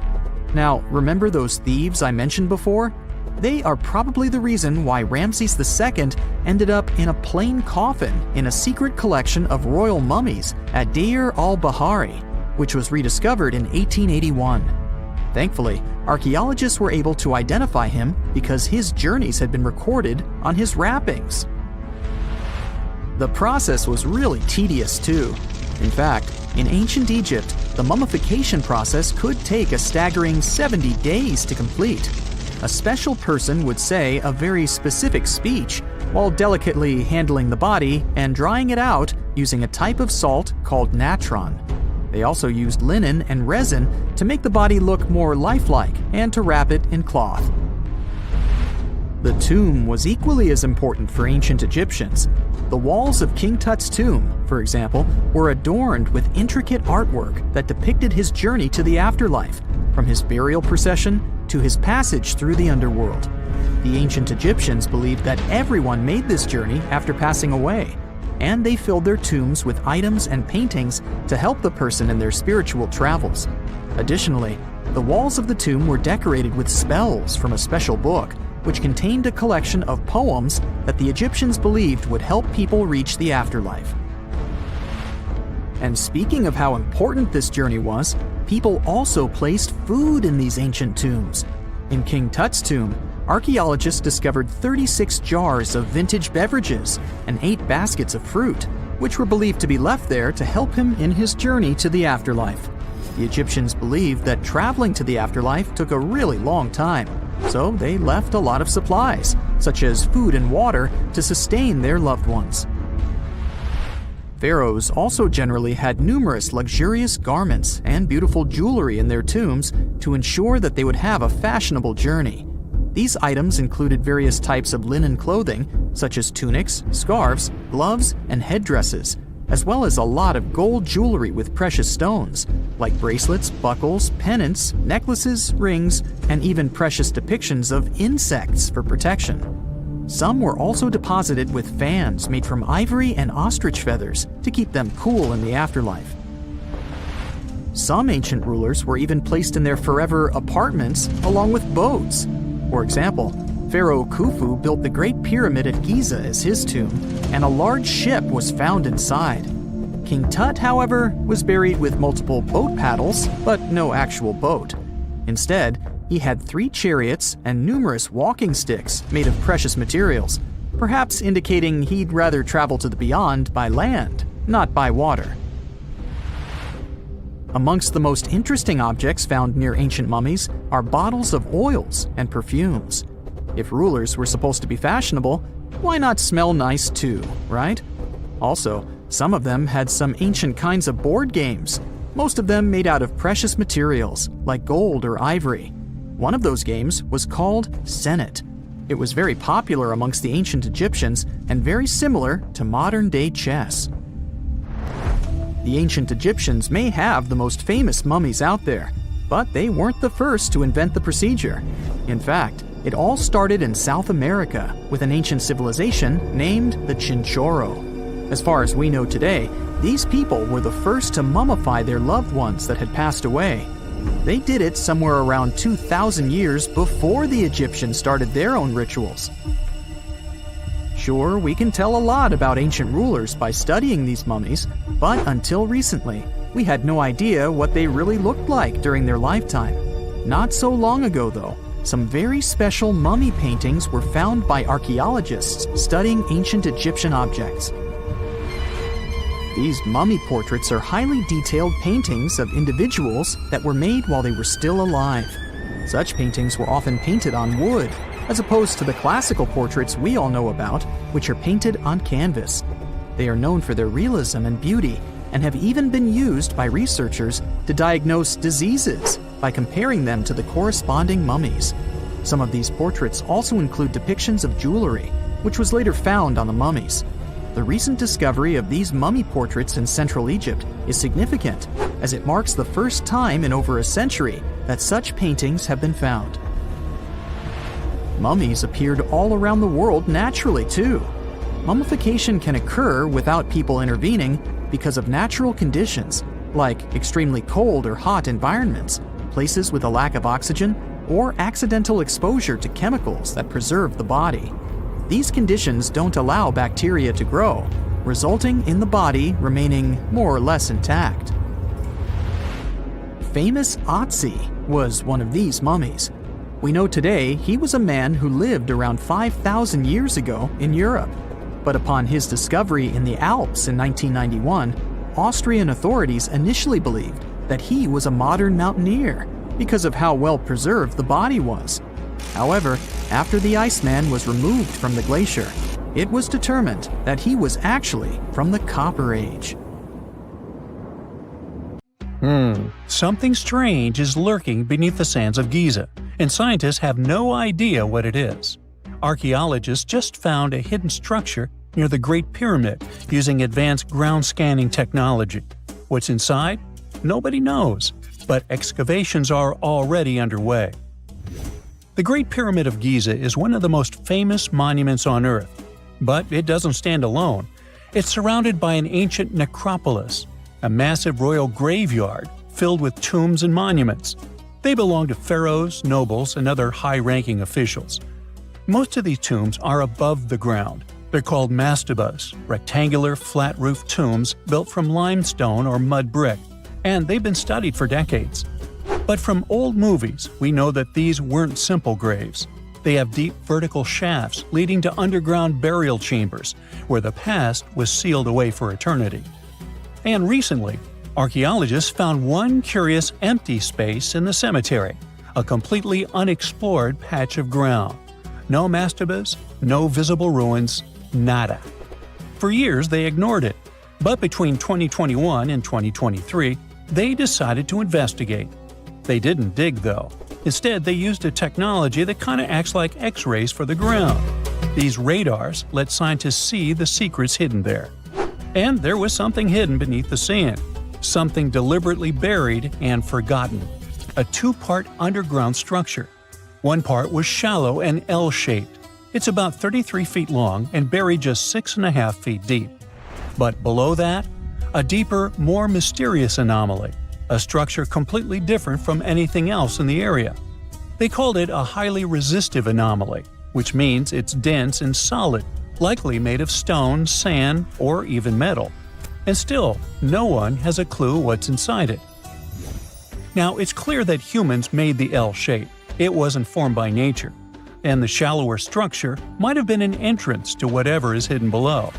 Now, remember those thieves I mentioned before? They are probably the reason why Ramesses II ended up in a plain coffin in a secret collection of royal mummies at Deir al-Bahari, which was rediscovered in 1881. Thankfully, archaeologists were able to identify him because his journeys had been recorded on his wrappings. The process was really tedious too. In fact, in ancient Egypt, the mummification process could take a staggering 70 days to complete. A special person would say a very specific speech while delicately handling the body and drying it out using a type of salt called natron. They also used linen and resin to make the body look more lifelike and to wrap it in cloth. The tomb was equally as important for ancient Egyptians. The walls of King Tut's tomb, for example, were adorned with intricate artwork that depicted his journey to the afterlife, from his burial procession to his passage through the underworld. The ancient Egyptians believed that everyone made this journey after passing away, and they filled their tombs with items and paintings to help the person in their spiritual travels. Additionally, the walls of the tomb were decorated with spells from a special book, which contained a collection of poems that the Egyptians believed would help people reach the afterlife. And speaking of how important this journey was, people also placed food in these ancient tombs. In King Tut's tomb, archaeologists discovered 36 jars of vintage beverages and 8 baskets of fruit, which were believed to be left there to help him in his journey to the afterlife. The Egyptians believed that traveling to the afterlife took a really long time, so they left a lot of supplies, such as food and water, to sustain their loved ones. Pharaohs also generally had numerous luxurious garments and beautiful jewelry in their tombs to ensure that they would have a fashionable journey. These items included various types of linen clothing, such as tunics, scarves, gloves, and headdresses, as well as a lot of gold jewelry with precious stones, like bracelets, buckles, pendants, necklaces, rings, and even precious depictions of insects for protection. Some were also deposited with fans made from ivory and ostrich feathers to keep them cool in the afterlife. Some ancient rulers were even placed in their forever apartments along with boats. For example, Pharaoh Khufu built the Great Pyramid at Giza as his tomb, and a large ship was found inside. King Tut, however, was buried with multiple boat paddles, but no actual boat. Instead, he had 3 chariots and numerous walking sticks made of precious materials, perhaps indicating he'd rather travel to the beyond by land, not by water. Amongst the most interesting objects found near ancient mummies are bottles of oils and perfumes. If rulers were supposed to be fashionable, why not smell nice too, right? Also, some of them had some ancient kinds of board games, most of them made out of precious materials like gold or ivory. One of those games was called Senet. It was very popular amongst the ancient Egyptians and very similar to modern-day chess. The ancient Egyptians may have the most famous mummies out there, but they weren't the first to invent the procedure. In fact, it all started in South America with an ancient civilization named the Chinchorro. As far as we know today, these people were the first to mummify their loved ones that had passed away. They did it somewhere around 2,000 years before the Egyptians started their own rituals. Sure, we can tell a lot about ancient rulers by studying these mummies, but until recently, we had no idea what they really looked like during their lifetime. Not so long ago, though, some very special mummy paintings were found by archaeologists studying ancient Egyptian objects. These mummy portraits are highly detailed paintings of individuals that were made while they were still alive. Such paintings were often painted on wood, as opposed to the classical portraits we all know about, which are painted on canvas. They are known for their realism and beauty, and have even been used by researchers to diagnose diseases by comparing them to the corresponding mummies. Some of these portraits also include depictions of jewelry, which was later found on the mummies. The recent discovery of these mummy portraits in Central Egypt is significant, as it marks the first time in over a century that such paintings have been found. Mummies appeared all around the world naturally, too. Mummification can occur without people intervening because of natural conditions, like extremely cold or hot environments, places with a lack of oxygen, or accidental exposure to chemicals that preserve the body. These conditions don't allow bacteria to grow, resulting in the body remaining more or less intact. Famous Otzi was one of these mummies. We know today he was a man who lived around 5,000 years ago in Europe. But upon his discovery in the Alps in 1991, Austrian authorities initially believed that he was a modern mountaineer because of how well preserved the body was. However, after the Iceman was removed from the glacier, it was determined that he was actually from the Copper Age. Something strange is lurking beneath the sands of Giza, and scientists have no idea what it is. Archaeologists just found a hidden structure near the Great Pyramid using advanced ground scanning technology. What's inside? Nobody knows, but excavations are already underway. The Great Pyramid of Giza is one of the most famous monuments on Earth, but it doesn't stand alone. It's surrounded by an ancient necropolis, a massive royal graveyard filled with tombs and monuments. They belong to pharaohs, nobles, and other high-ranking officials. Most of these tombs are above the ground. They're called mastabas, rectangular, flat-roofed tombs built from limestone or mud brick, and they've been studied for decades. But from old movies, we know that these weren't simple graves. They have deep vertical shafts leading to underground burial chambers, where the past was sealed away for eternity. And recently, archaeologists found one curious empty space in the cemetery, a completely unexplored patch of ground. No mastabas, no visible ruins, nada. For years they ignored it, but between 2021 and 2023, they decided to investigate. They didn't dig though. Instead, they used a technology that kind of acts like X-rays for the ground. These radars let scientists see the secrets hidden there. And there was something hidden beneath the sand, something deliberately buried and forgotten. A two-part underground structure. One part was shallow and L-shaped. It's about 33 feet long and buried just 6.5 feet deep. But below that, a deeper, more mysterious anomaly. a structure completely different from anything else in the area. They called it a highly resistive anomaly, which means it's dense and solid, likely made of stone, sand, or even metal. And still, no one has a clue what's inside it. Now, it's clear that humans made the L shape. It wasn't formed by nature. And the shallower structure might have been an entrance to whatever is hidden below.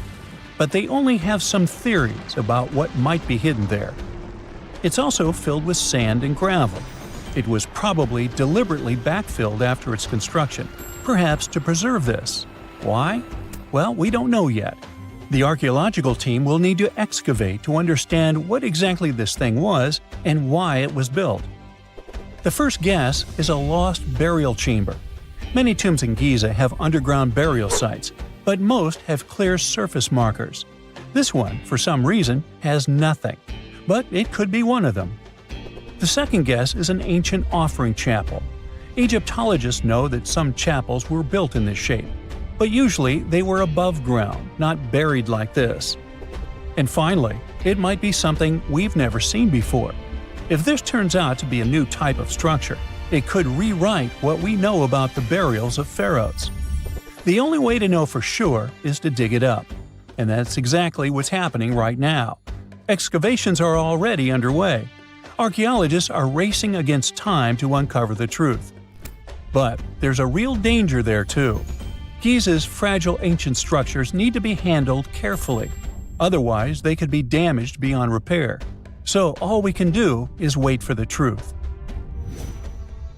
But they only have some theories about what might be hidden there. It's also filled with sand and gravel. It was probably deliberately backfilled after its construction, perhaps to preserve this. Why? Well, we don't know yet. The archaeological team will need to excavate to understand what exactly this thing was and why it was built. The first guess is a lost burial chamber. Many tombs in Giza have underground burial sites, but most have clear surface markers. This one, for some reason, has nothing, but it could be one of them. The second guess is an ancient offering chapel. Egyptologists know that some chapels were built in this shape, but usually they were above ground, not buried like this. And finally, it might be something we've never seen before. If this turns out to be a new type of structure, it could rewrite what we know about the burials of pharaohs. The only way to know for sure is to dig it up, and that's exactly what's happening right now. Excavations are already underway. Archaeologists are racing against time to uncover the truth. But there's a real danger there too. Giza's fragile ancient structures need to be handled carefully. Otherwise, they could be damaged beyond repair. So all we can do is wait for the truth.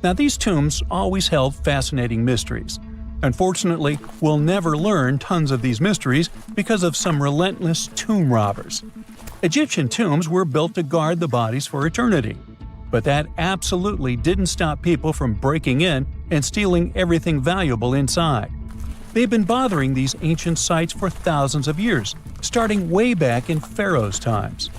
Now, these tombs always held fascinating mysteries. Unfortunately, we'll never learn tons of these mysteries because of some relentless tomb robbers. Egyptian tombs were built to guard the bodies for eternity. But that absolutely didn't stop people from breaking in and stealing everything valuable inside. They've been bothering these ancient sites for thousands of years, starting way back in Pharaoh's times.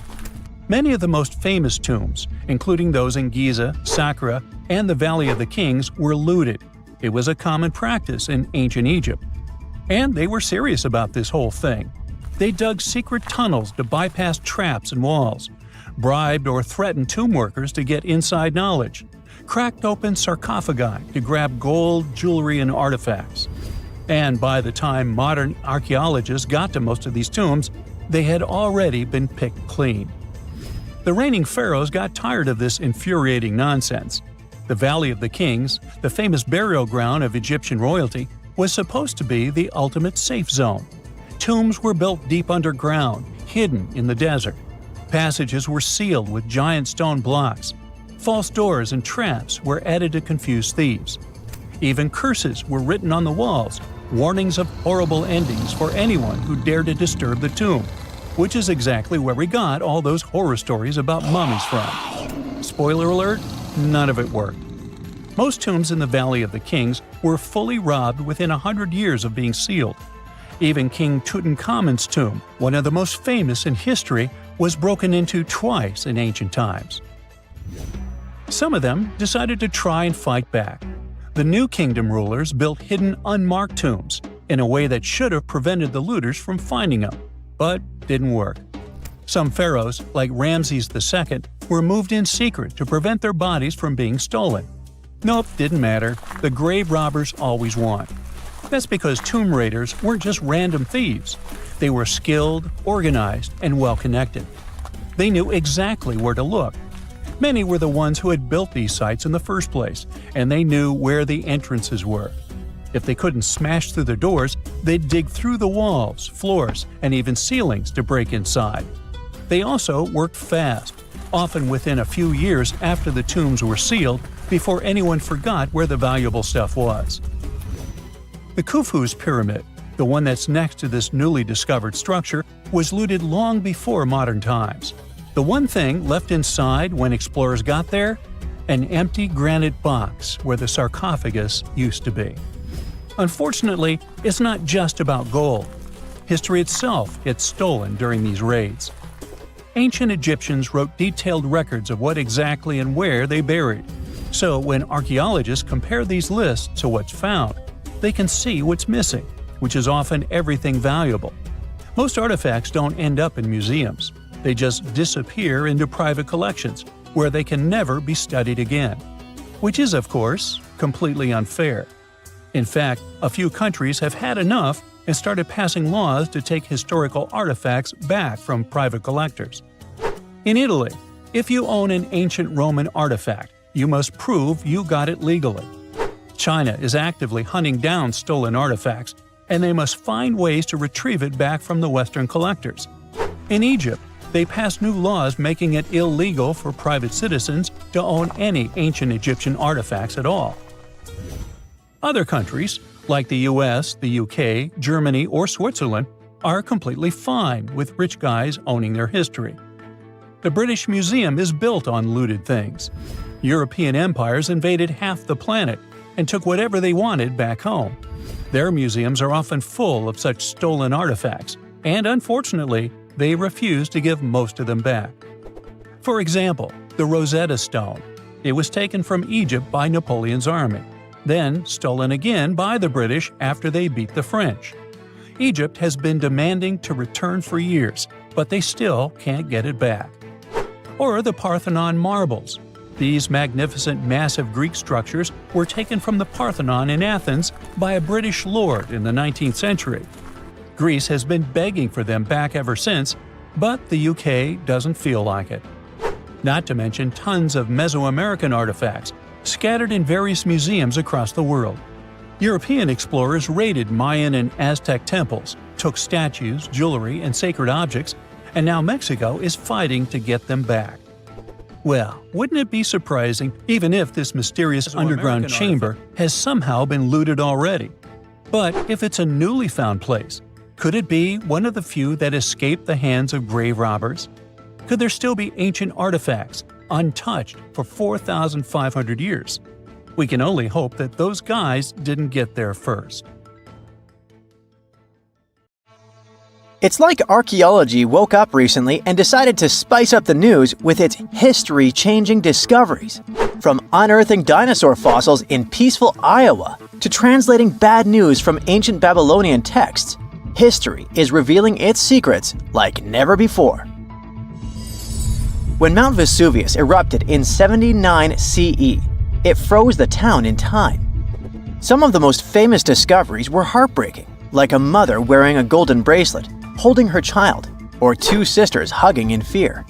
Many of the most famous tombs, including those in Giza, Sakara, and the Valley of the Kings, were looted. It was a common practice in ancient Egypt. And they were serious about this whole thing. They dug secret tunnels to bypass traps and walls, bribed or threatened tomb workers to get inside knowledge, cracked open sarcophagi to grab gold, jewelry, and artifacts. And by the time modern archaeologists got to most of these tombs, they had already been picked clean. The reigning pharaohs got tired of this infuriating nonsense. The Valley of the Kings, the famous burial ground of Egyptian royalty, was supposed to be the ultimate safe zone. Tombs were built deep underground, hidden in the desert. Passages were sealed with giant stone blocks. False doors and traps were added to confuse thieves. Even curses were written on the walls, warnings of horrible endings for anyone who dared to disturb the tomb, which is exactly where we got all those horror stories about mummies from. Spoiler alert, none of it worked. Most tombs in the Valley of the Kings were fully robbed within 100 years of being sealed. Even King Tutankhamun's tomb, one of the most famous in history, was broken into twice in ancient times. Some of them decided to try and fight back. The New Kingdom rulers built hidden unmarked tombs in a way that should have prevented the looters from finding them, but didn't work. Some pharaohs, like Ramesses II, were moved in secret to prevent their bodies from being stolen. Nope, didn't matter. The grave robbers always won. That's because tomb raiders weren't just random thieves. They were skilled, organized, and well-connected. They knew exactly where to look. Many were the ones who had built these sites in the first place, and they knew where the entrances were. If they couldn't smash through the doors, they'd dig through the walls, floors, and even ceilings to break inside. They also worked fast, often within a few years after the tombs were sealed, before anyone forgot where the valuable stuff was. The Khufu's pyramid, the one that's next to this newly discovered structure, was looted long before modern times. The one thing left inside when explorers got there? An empty granite box where the sarcophagus used to be. Unfortunately, it's not just about gold. History itself gets stolen during these raids. Ancient Egyptians wrote detailed records of what exactly and where they buried. So when archaeologists compare these lists to what's found, they can see what's missing, which is often everything valuable. Most artifacts don't end up in museums. They just disappear into private collections, where they can never be studied again. Which is, of course, completely unfair. In fact, a few countries have had enough and started passing laws to take historical artifacts back from private collectors. In Italy, if you own an ancient Roman artifact, you must prove you got it legally. China is actively hunting down stolen artifacts, and they must find ways to retrieve it back from the Western collectors. In Egypt, they passed new laws making it illegal for private citizens to own any ancient Egyptian artifacts at all. Other countries, like the US, the UK, Germany, or Switzerland, are completely fine with rich guys owning their history. The British Museum is built on looted things. European empires invaded half the planet and took whatever they wanted back home. Their museums are often full of such stolen artifacts, and unfortunately, they refuse to give most of them back. For example, the Rosetta Stone. It was taken from Egypt by Napoleon's army, then stolen again by the British after they beat the French. Egypt has been demanding to return for years, but they still can't get it back. Or the Parthenon marbles. These magnificent massive Greek structures were taken from the Parthenon in Athens by a British lord in the 19th century. Greece has been begging for them back ever since, but the UK doesn't feel like it. Not to mention tons of Mesoamerican artifacts, scattered in various museums across the world. European explorers raided Mayan and Aztec temples, took statues, jewelry, and sacred objects, and now Mexico is fighting to get them back. Well, wouldn't it be surprising even if this mysterious underground chamber has somehow been looted already? But if it's a newly found place, could it be one of the few that escaped the hands of grave robbers? Could there still be ancient artifacts, untouched for 4,500 years? We can only hope that those guys didn't get there first. It's like archaeology woke up recently and decided to spice up the news with its history-changing discoveries. From unearthing dinosaur fossils in peaceful Iowa to translating bad news from ancient Babylonian texts, history is revealing its secrets like never before. When Mount Vesuvius erupted in 79 CE, it froze the town in time. Some of the most famous discoveries were heartbreaking, like a mother wearing a golden bracelet, holding her child, or two sisters hugging in fear.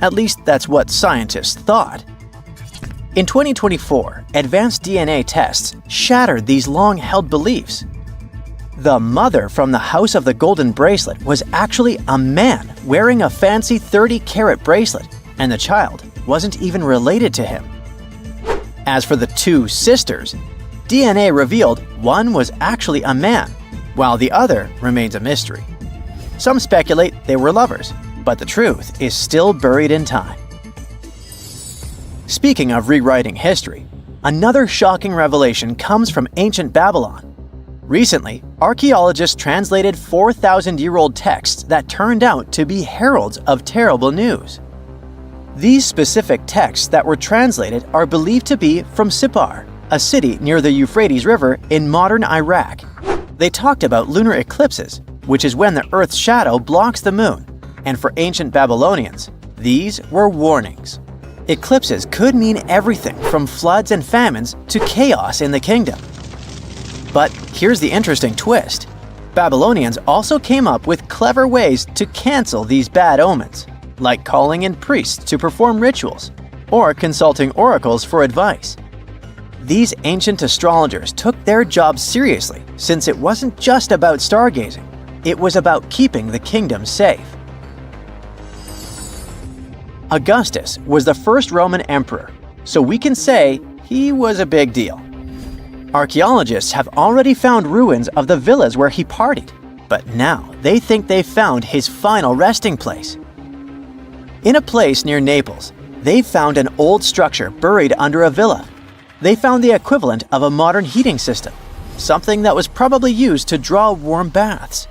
At least that's what scientists thought. In 2024, advanced DNA tests shattered these long-held beliefs. The mother from the House of the Golden Bracelet was actually a man wearing a fancy 30-carat bracelet, and the child wasn't even related to him. As for the two sisters, DNA revealed one was actually a man, while the other remains a mystery. Some speculate they were lovers, but the truth is still buried in time. Speaking of rewriting history, another shocking revelation comes from ancient Babylon. Recently, archaeologists translated 4,000-year-old texts that turned out to be heralds of terrible news. These specific texts that were translated are believed to be from Sippar, a city near the Euphrates River in modern Iraq. They talked about lunar eclipses, which is when the Earth's shadow blocks the moon, and for ancient Babylonians, these were warnings. Eclipses could mean everything from floods and famines to chaos in the kingdom. But here's the interesting twist. Babylonians also came up with clever ways to cancel these bad omens, like calling in priests to perform rituals, or consulting oracles for advice. These ancient astrologers took their job seriously, since it wasn't just about stargazing. It was about keeping the kingdom safe. Augustus was the first Roman emperor, so we can say he was a big deal. Archaeologists have already found ruins of the villas where he partied, but now they think they've found his final resting place. In a place near Naples, they found an old structure buried under a villa. They found the equivalent of a modern heating system, something that was probably used to draw warm baths.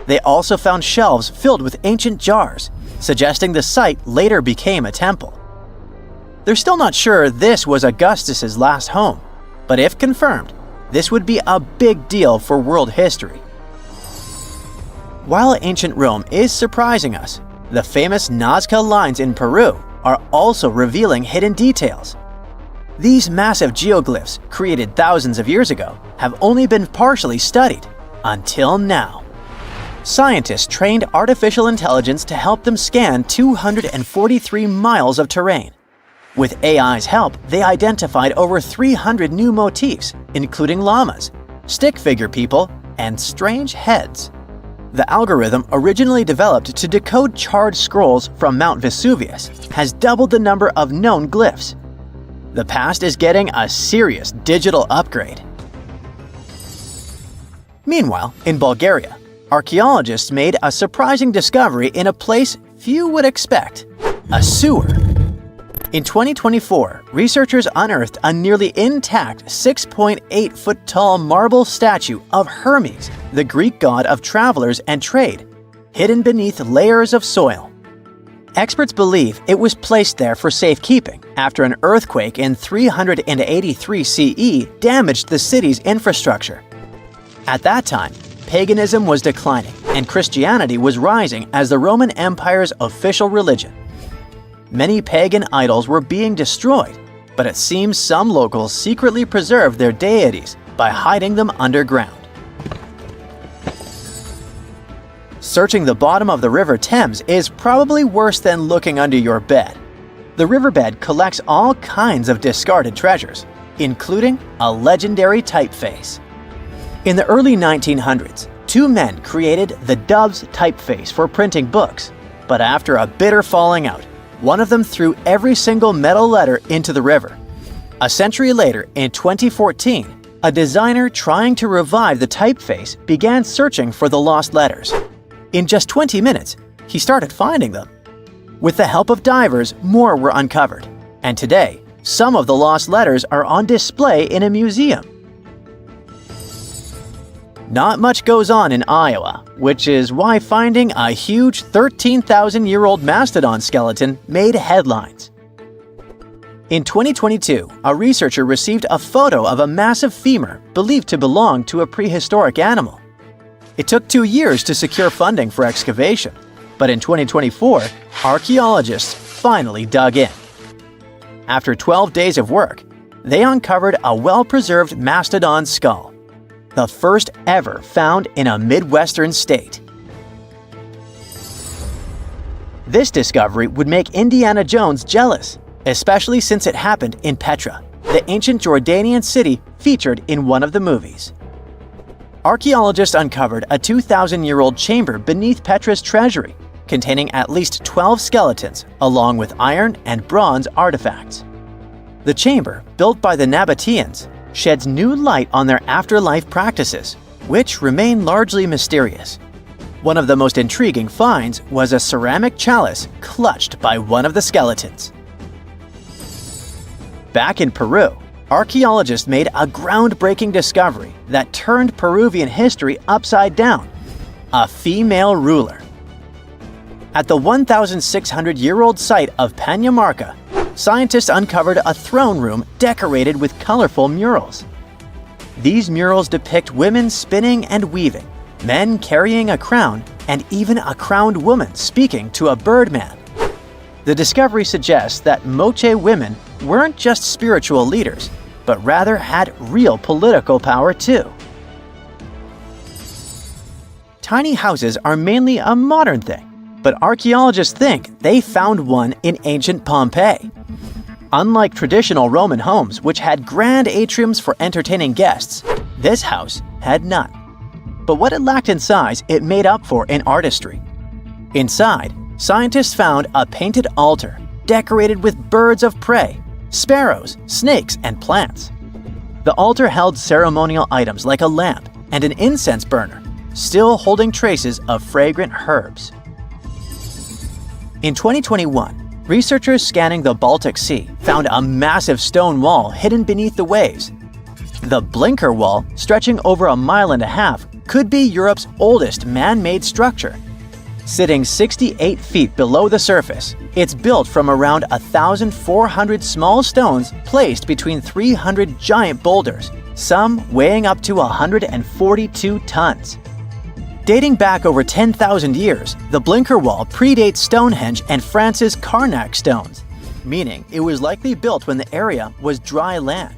They also found shelves filled with ancient jars, suggesting the site later became a temple. They're still not sure this was Augustus's last home, but if confirmed, this would be a big deal for world history. While ancient Rome is surprising us, the famous Nazca lines in Peru are also revealing hidden details. These massive geoglyphs, created thousands of years ago, have only been partially studied until now. Scientists trained artificial intelligence to help them scan 243 miles of terrain. With AI's help, they identified over 300 new motifs, including llamas, stick figure people, and strange heads. The algorithm, originally developed to decode charred scrolls from Mount Vesuvius, has doubled the number of known glyphs. The past is getting a serious digital upgrade. Meanwhile, in Bulgaria, archaeologists made a surprising discovery in a place few would expect: a sewer. In 2024, researchers unearthed a nearly intact 6.8-foot-tall marble statue of Hermes, the Greek god of travelers and trade, hidden beneath layers of soil. Experts believe it was placed there for safekeeping after an earthquake in 383 CE damaged the city's infrastructure. At that time, paganism was declining and Christianity was rising as the Roman Empire's official religion. Many pagan idols were being destroyed, but it seems some locals secretly preserved their deities by hiding them underground. Searching the bottom of the River Thames is probably worse than looking under your bed. The riverbed collects all kinds of discarded treasures, including a legendary typeface. In the early 1900s, two men created the Dove's typeface for printing books, but after a bitter falling out, one of them threw every single metal letter into the river. A century later, in 2014, a designer trying to revive the typeface began searching for the lost letters. In just 20 minutes, he started finding them. With the help of divers, more were uncovered, and today, some of the lost letters are on display in a museum. Not much goes on in Iowa, which is why finding a huge 13,000-year-old mastodon skeleton made headlines. In 2022, a researcher received a photo of a massive femur believed to belong to a prehistoric animal. It took 2 years to secure funding for excavation, but in 2024, archaeologists finally dug in. After 12 days of work, they uncovered a well-preserved mastodon skull, the first ever found in a Midwestern state. This discovery would make Indiana Jones jealous, especially since it happened in Petra, the ancient Jordanian city featured in one of the movies. Archaeologists uncovered a 2,000-year-old chamber beneath Petra's treasury, containing at least 12 skeletons, along with iron and bronze artifacts. The chamber, built by the Nabateans, sheds new light on their afterlife practices, which remain largely mysterious. One of the most intriguing finds was a ceramic chalice clutched by one of the skeletons. Back in Peru, archaeologists made a groundbreaking discovery that turned Peruvian history upside down: a female ruler. At the 1,600-year-old site of Pañamarca, scientists uncovered a throne room decorated with colorful murals. These murals depict women spinning and weaving, men carrying a crown, and even a crowned woman speaking to a birdman. The discovery suggests that Moche women weren't just spiritual leaders, but rather had real political power too. Tiny houses are mainly a modern thing, but archaeologists think they found one in ancient Pompeii. Unlike traditional Roman homes, which had grand atriums for entertaining guests, this house had none. But what it lacked in size, it made up for in artistry. Inside, scientists found a painted altar decorated with birds of prey, sparrows, snakes, and plants. The altar held ceremonial items like a lamp and an incense burner, still holding traces of fragrant herbs. In 2021, researchers scanning the Baltic Sea found a massive stone wall hidden beneath the waves. The Blinker Wall, stretching over 1.5 miles, could be Europe's oldest man-made structure. Sitting 68 feet below the surface, it's built from around 1,400 small stones placed between 300 giant boulders, some weighing up to 142 tons. Dating back over 10,000 years, the Blinker Wall predates Stonehenge and France's Karnak stones, meaning it was likely built when the area was dry land.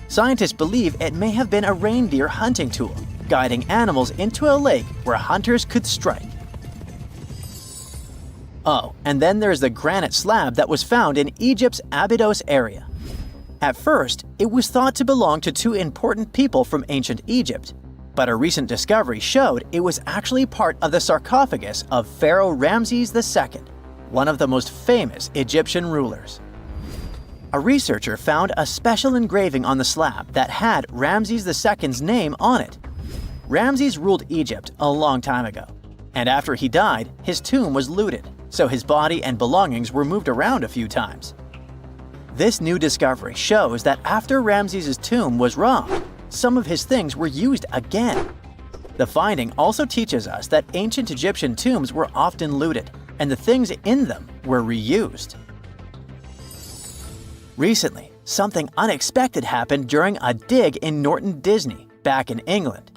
Scientists believe it may have been a reindeer hunting tool, guiding animals into a lake where hunters could strike. Oh, and then there's the granite slab that was found in Egypt's Abydos area. At first, it was thought to belong to two important people from ancient Egypt, but a recent discovery showed it was actually part of the sarcophagus of Pharaoh Ramesses II, one of the most famous Egyptian rulers. A researcher found a special engraving on the slab that had Ramesses II's name on it. Ramses ruled Egypt a long time ago, and after he died, his tomb was looted, so his body and belongings were moved around a few times. This new discovery shows that after Ramses' tomb was robbed, some of his things were used again. The finding also teaches us that ancient Egyptian tombs were often looted, and the things in them were reused. Recently, something unexpected happened during a dig in Norton Disney, back in England.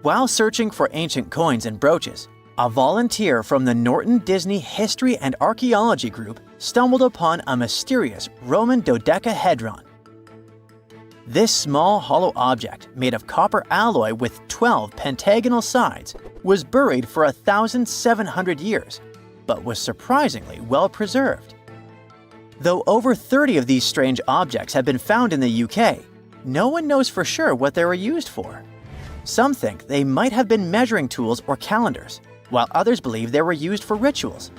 While searching for ancient coins and brooches, a volunteer from the Norton Disney History and Archaeology group stumbled upon a mysterious Roman dodecahedron. This small hollow object, made of copper alloy with 12 pentagonal sides, was buried for 1,700 years, but was surprisingly well preserved. Though over 30 of these strange objects have been found in the UK, no one knows for sure what they were used for. Some think they might have been measuring tools or calendars, while others believe they were used for rituals.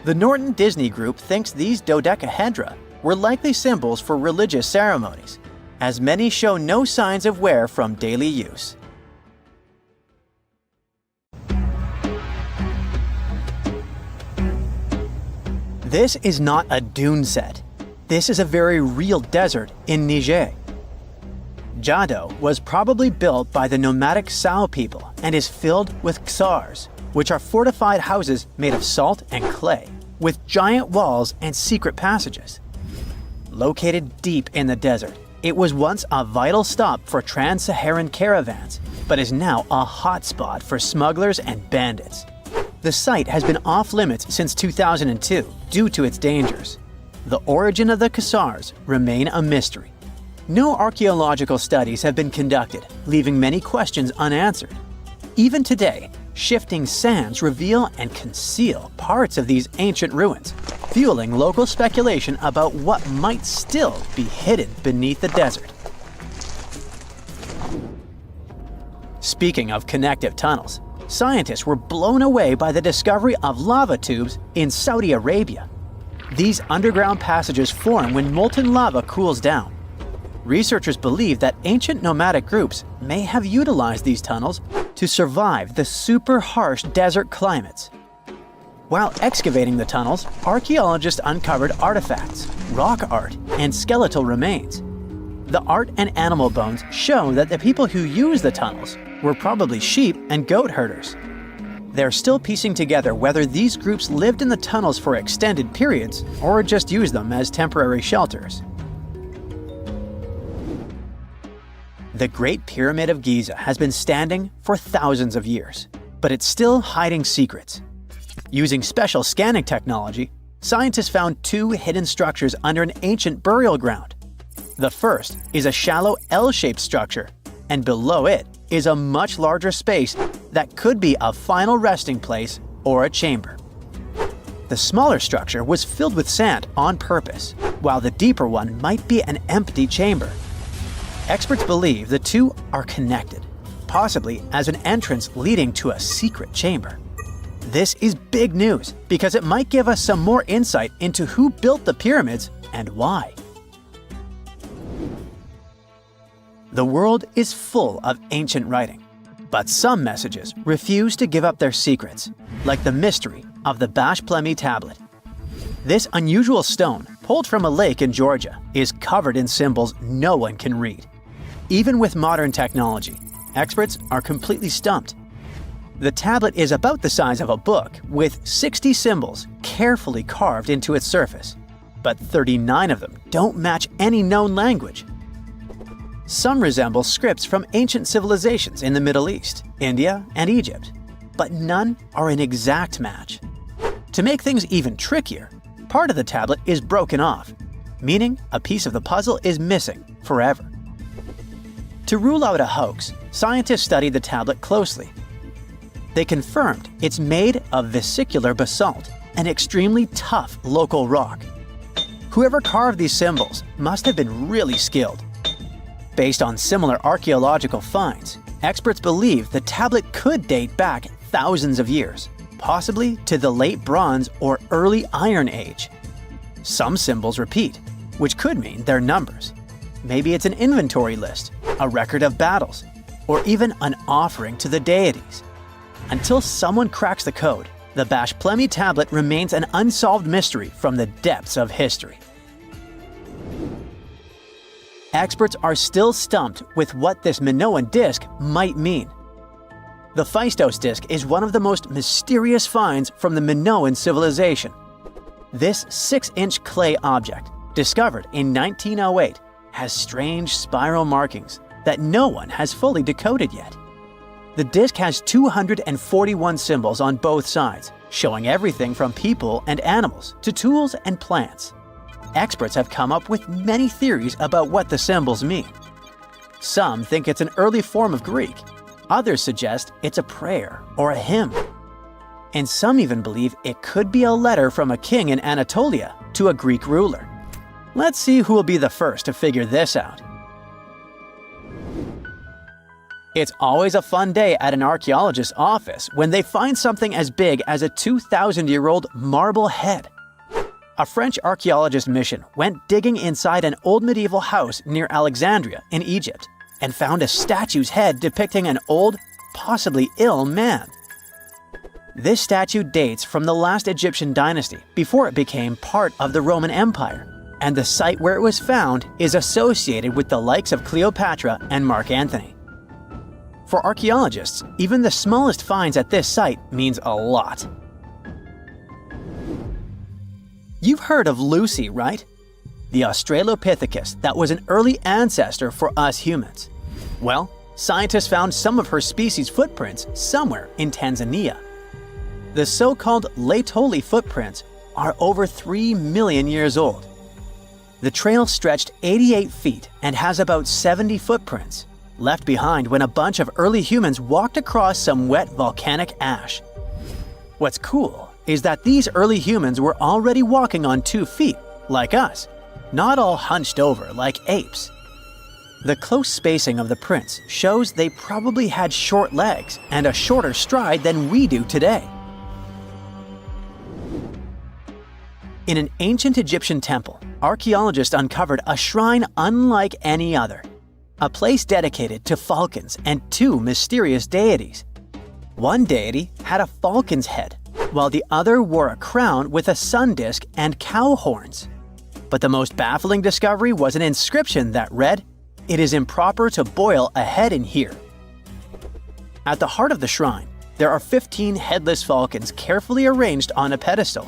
The Norton Disney Group thinks these dodecahedra were likely symbols for religious ceremonies, as many show no signs of wear from daily use. This is not a dune set. This is a very real desert in Niger. Jado was probably built by the nomadic Sao people and is filled with ksars, which are fortified houses made of salt and clay, with giant walls and secret passages. Located deep in the desert, it was once a vital stop for trans-Saharan caravans, but is now a hotspot for smugglers and bandits. The site has been off-limits since 2002 due to its dangers. The origin of the ksars remain a mystery. No archaeological studies have been conducted, leaving many questions unanswered. Even today, shifting sands reveal and conceal parts of these ancient ruins, fueling local speculation about what might still be hidden beneath the desert. Speaking of connective tunnels, scientists were blown away by the discovery of lava tubes in Saudi Arabia. These underground passages form when molten lava cools down. Researchers believe that ancient nomadic groups may have utilized these tunnels to survive the super harsh desert climates. While excavating the tunnels, archaeologists uncovered artifacts, rock art, and skeletal remains. The art and animal bones show that the people who used the tunnels were probably sheep and goat herders. They're still piecing together whether these groups lived in the tunnels for extended periods or just used them as temporary shelters. The Great Pyramid of Giza has been standing for thousands of years, but it's still hiding secrets. Using special scanning technology, scientists found two hidden structures under an ancient burial ground. The first is a shallow L-shaped structure, and below it is a much larger space that could be a final resting place or a chamber. The smaller structure was filled with sand on purpose, while the deeper one might be an empty chamber. Experts believe the two are connected, possibly as an entrance leading to a secret chamber. This is big news because it might give us some more insight into who built the pyramids and why. The world is full of ancient writing, but some messages refuse to give up their secrets, like the mystery of the Bashplemi tablet. This unusual stone, pulled from a lake in Georgia, is covered in symbols no one can read. Even with modern technology, experts are completely stumped. The tablet is about the size of a book, with 60 symbols carefully carved into its surface, but 39 of them don't match any known language. Some resemble scripts from ancient civilizations in the Middle East, India, and Egypt, but none are an exact match. To make things even trickier, part of the tablet is broken off, meaning a piece of the puzzle is missing forever. To rule out a hoax, scientists studied the tablet closely. They confirmed it's made of vesicular basalt, an extremely tough local rock. Whoever carved these symbols must have been really skilled. Based on similar archaeological finds, experts believe the tablet could date back thousands of years, possibly to the late Bronze or early Iron Age. Some symbols repeat, which could mean they're numbers. Maybe it's an inventory list, a record of battles, or even an offering to the deities. Until someone cracks the code, the Bashplemi tablet remains an unsolved mystery from the depths of history. Experts are still stumped with what this Minoan disc might mean. The Phaistos disc is one of the most mysterious finds from the Minoan civilization. This 6-inch clay object, discovered in 1908, has strange spiral markings that no one has fully decoded yet. The disc has 241 symbols on both sides, showing everything from people and animals to tools and plants. Experts have come up with many theories about what the symbols mean. Some think it's an early form of Greek. Others suggest it's a prayer or a hymn. And some even believe it could be a letter from a king in Anatolia to a Greek ruler. Let's see who will be the first to figure this out. It's always a fun day at an archaeologist's office when they find something as big as a 2,000-year-old marble head. A French archaeologist mission went digging inside an old medieval house near Alexandria in Egypt and found a statue's head depicting an old, possibly ill man. This statue dates from the last Egyptian dynasty before it became part of the Roman Empire, and the site where it was found is associated with the likes of Cleopatra and Mark Antony. For archaeologists, even the smallest finds at this site means a lot. You've heard of Lucy, right? The Australopithecus that was an early ancestor for us humans. Well, scientists found some of her species' footprints somewhere in Tanzania. The so-called Laetoli footprints are over 3 million years old. The trail stretched 88 feet and has about 70 footprints, left behind when a bunch of early humans walked across some wet volcanic ash. What's cool is that these early humans were already walking on 2 feet, like us, not all hunched over like apes. The close spacing of the prints shows they probably had short legs and a shorter stride than we do today. In an ancient Egyptian temple, archaeologists uncovered a shrine unlike any other, a place dedicated to falcons and 2 mysterious deities. One deity had a falcon's head, while the other wore a crown with a sun disk and cow horns. But the most baffling discovery was an inscription that read, "It is improper to boil a head in here." At the heart of the shrine, there are 15 headless falcons carefully arranged on a pedestal,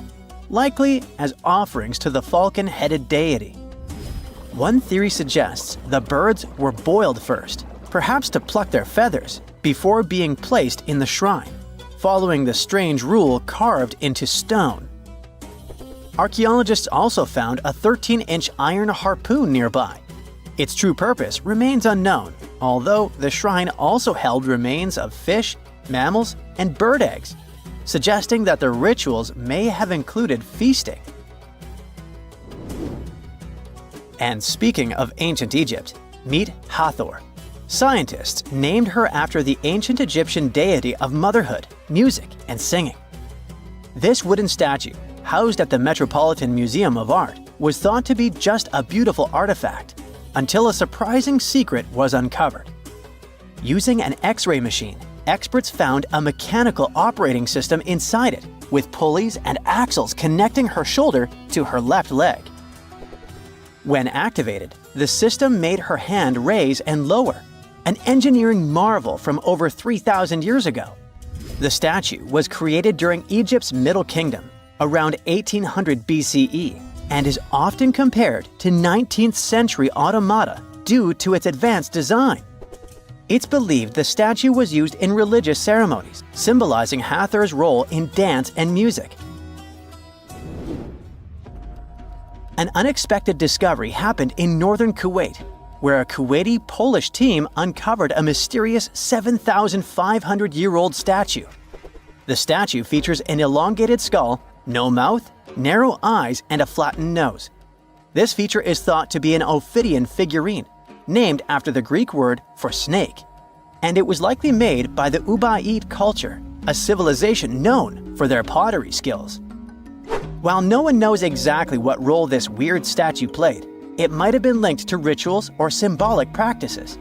likely as offerings to the falcon-headed deity. One theory suggests the birds were boiled first, perhaps to pluck their feathers, before being placed in the shrine, following the strange rule carved into stone. Archaeologists also found a 13-inch iron harpoon nearby. Its true purpose remains unknown, although the shrine also held remains of fish, mammals, and bird eggs, suggesting that the rituals may have included feasting. And speaking of ancient Egypt, meet Hathor. Scientists named her after the ancient Egyptian deity of motherhood, music, and singing. This wooden statue, housed at the Metropolitan Museum of Art, was thought to be just a beautiful artifact, until a surprising secret was uncovered. Using an X-ray machine, experts found a mechanical operating system inside it, with pulleys and axles connecting her shoulder to her left leg. When activated, the system made her hand raise and lower, an engineering marvel from over 3,000 years ago. The statue was created during Egypt's Middle Kingdom, around 1800 BCE, and is often compared to 19th century automata due to its advanced design. It's believed the statue was used in religious ceremonies, symbolizing Hathor's role in dance and music. An unexpected discovery happened in northern Kuwait, where a Kuwaiti-Polish team uncovered a mysterious 7,500-year-old statue. The statue features an elongated skull, no mouth, narrow eyes, and a flattened nose. This feature is thought to be an Ophidian figurine, named after the Greek word for snake, and it was likely made by the Ubaid culture, a civilization known for their pottery skills. While no one knows exactly what role this weird statue played, it might have been linked to rituals or symbolic practices.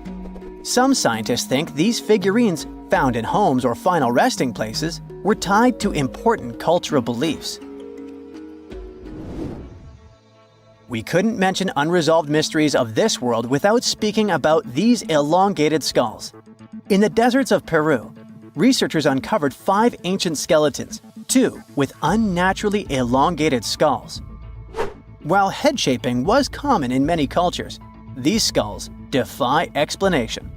Some scientists think these figurines, found in homes or final resting places, were tied to important cultural beliefs. We couldn't mention unresolved mysteries of this world without speaking about these elongated skulls. In the deserts of Peru, researchers uncovered 5 ancient skeletons, 2 with unnaturally elongated skulls. While head shaping was common in many cultures, these skulls defy explanation.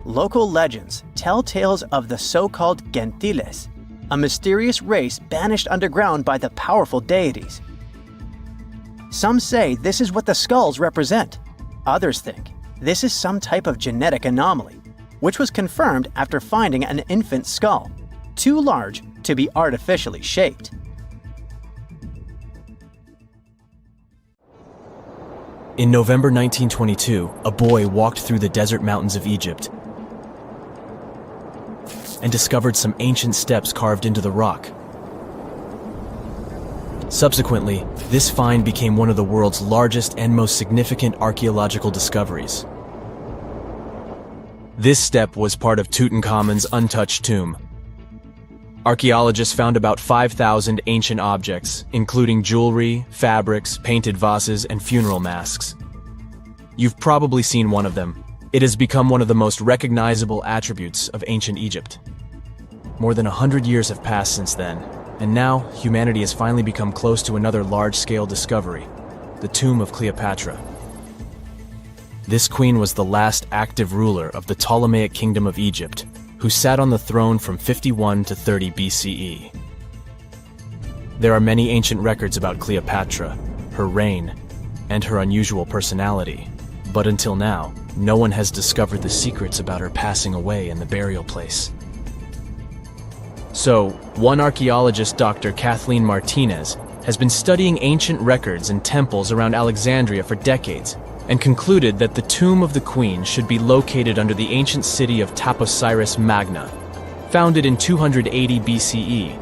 Local legends tell tales of the so-called gentiles, a mysterious race banished underground by the powerful deities. Some say this is what the skulls represent. Others think this is some type of genetic anomaly, which was confirmed after finding an infant skull, too large to be artificially shaped. In November 1922, a boy walked through the desert mountains of Egypt and discovered some ancient steps carved into the rock. Subsequently, this find became one of the world's largest and most significant archaeological discoveries. This step was part of Tutankhamun's untouched tomb. Archaeologists found about 5,000 ancient objects, including jewelry, fabrics, painted vases, and funeral masks. You've probably seen one of them. It has become one of the most recognizable attributes of ancient Egypt. More than 100 years have passed since then, and now humanity has finally become close to another large-scale discovery, the tomb of Cleopatra. This queen was the last active ruler of the Ptolemaic Kingdom of Egypt, who sat on the throne from 51 to 30 BCE. There are many ancient records about Cleopatra, her reign, and her unusual personality, but until now, no one has discovered the secrets about her passing away in the burial place. So, one archaeologist, Dr. Kathleen Martinez, has been studying ancient records and temples around Alexandria for decades, and concluded that the tomb of the queen should be located under the ancient city of Taposiris Magna, founded in 280 BCE.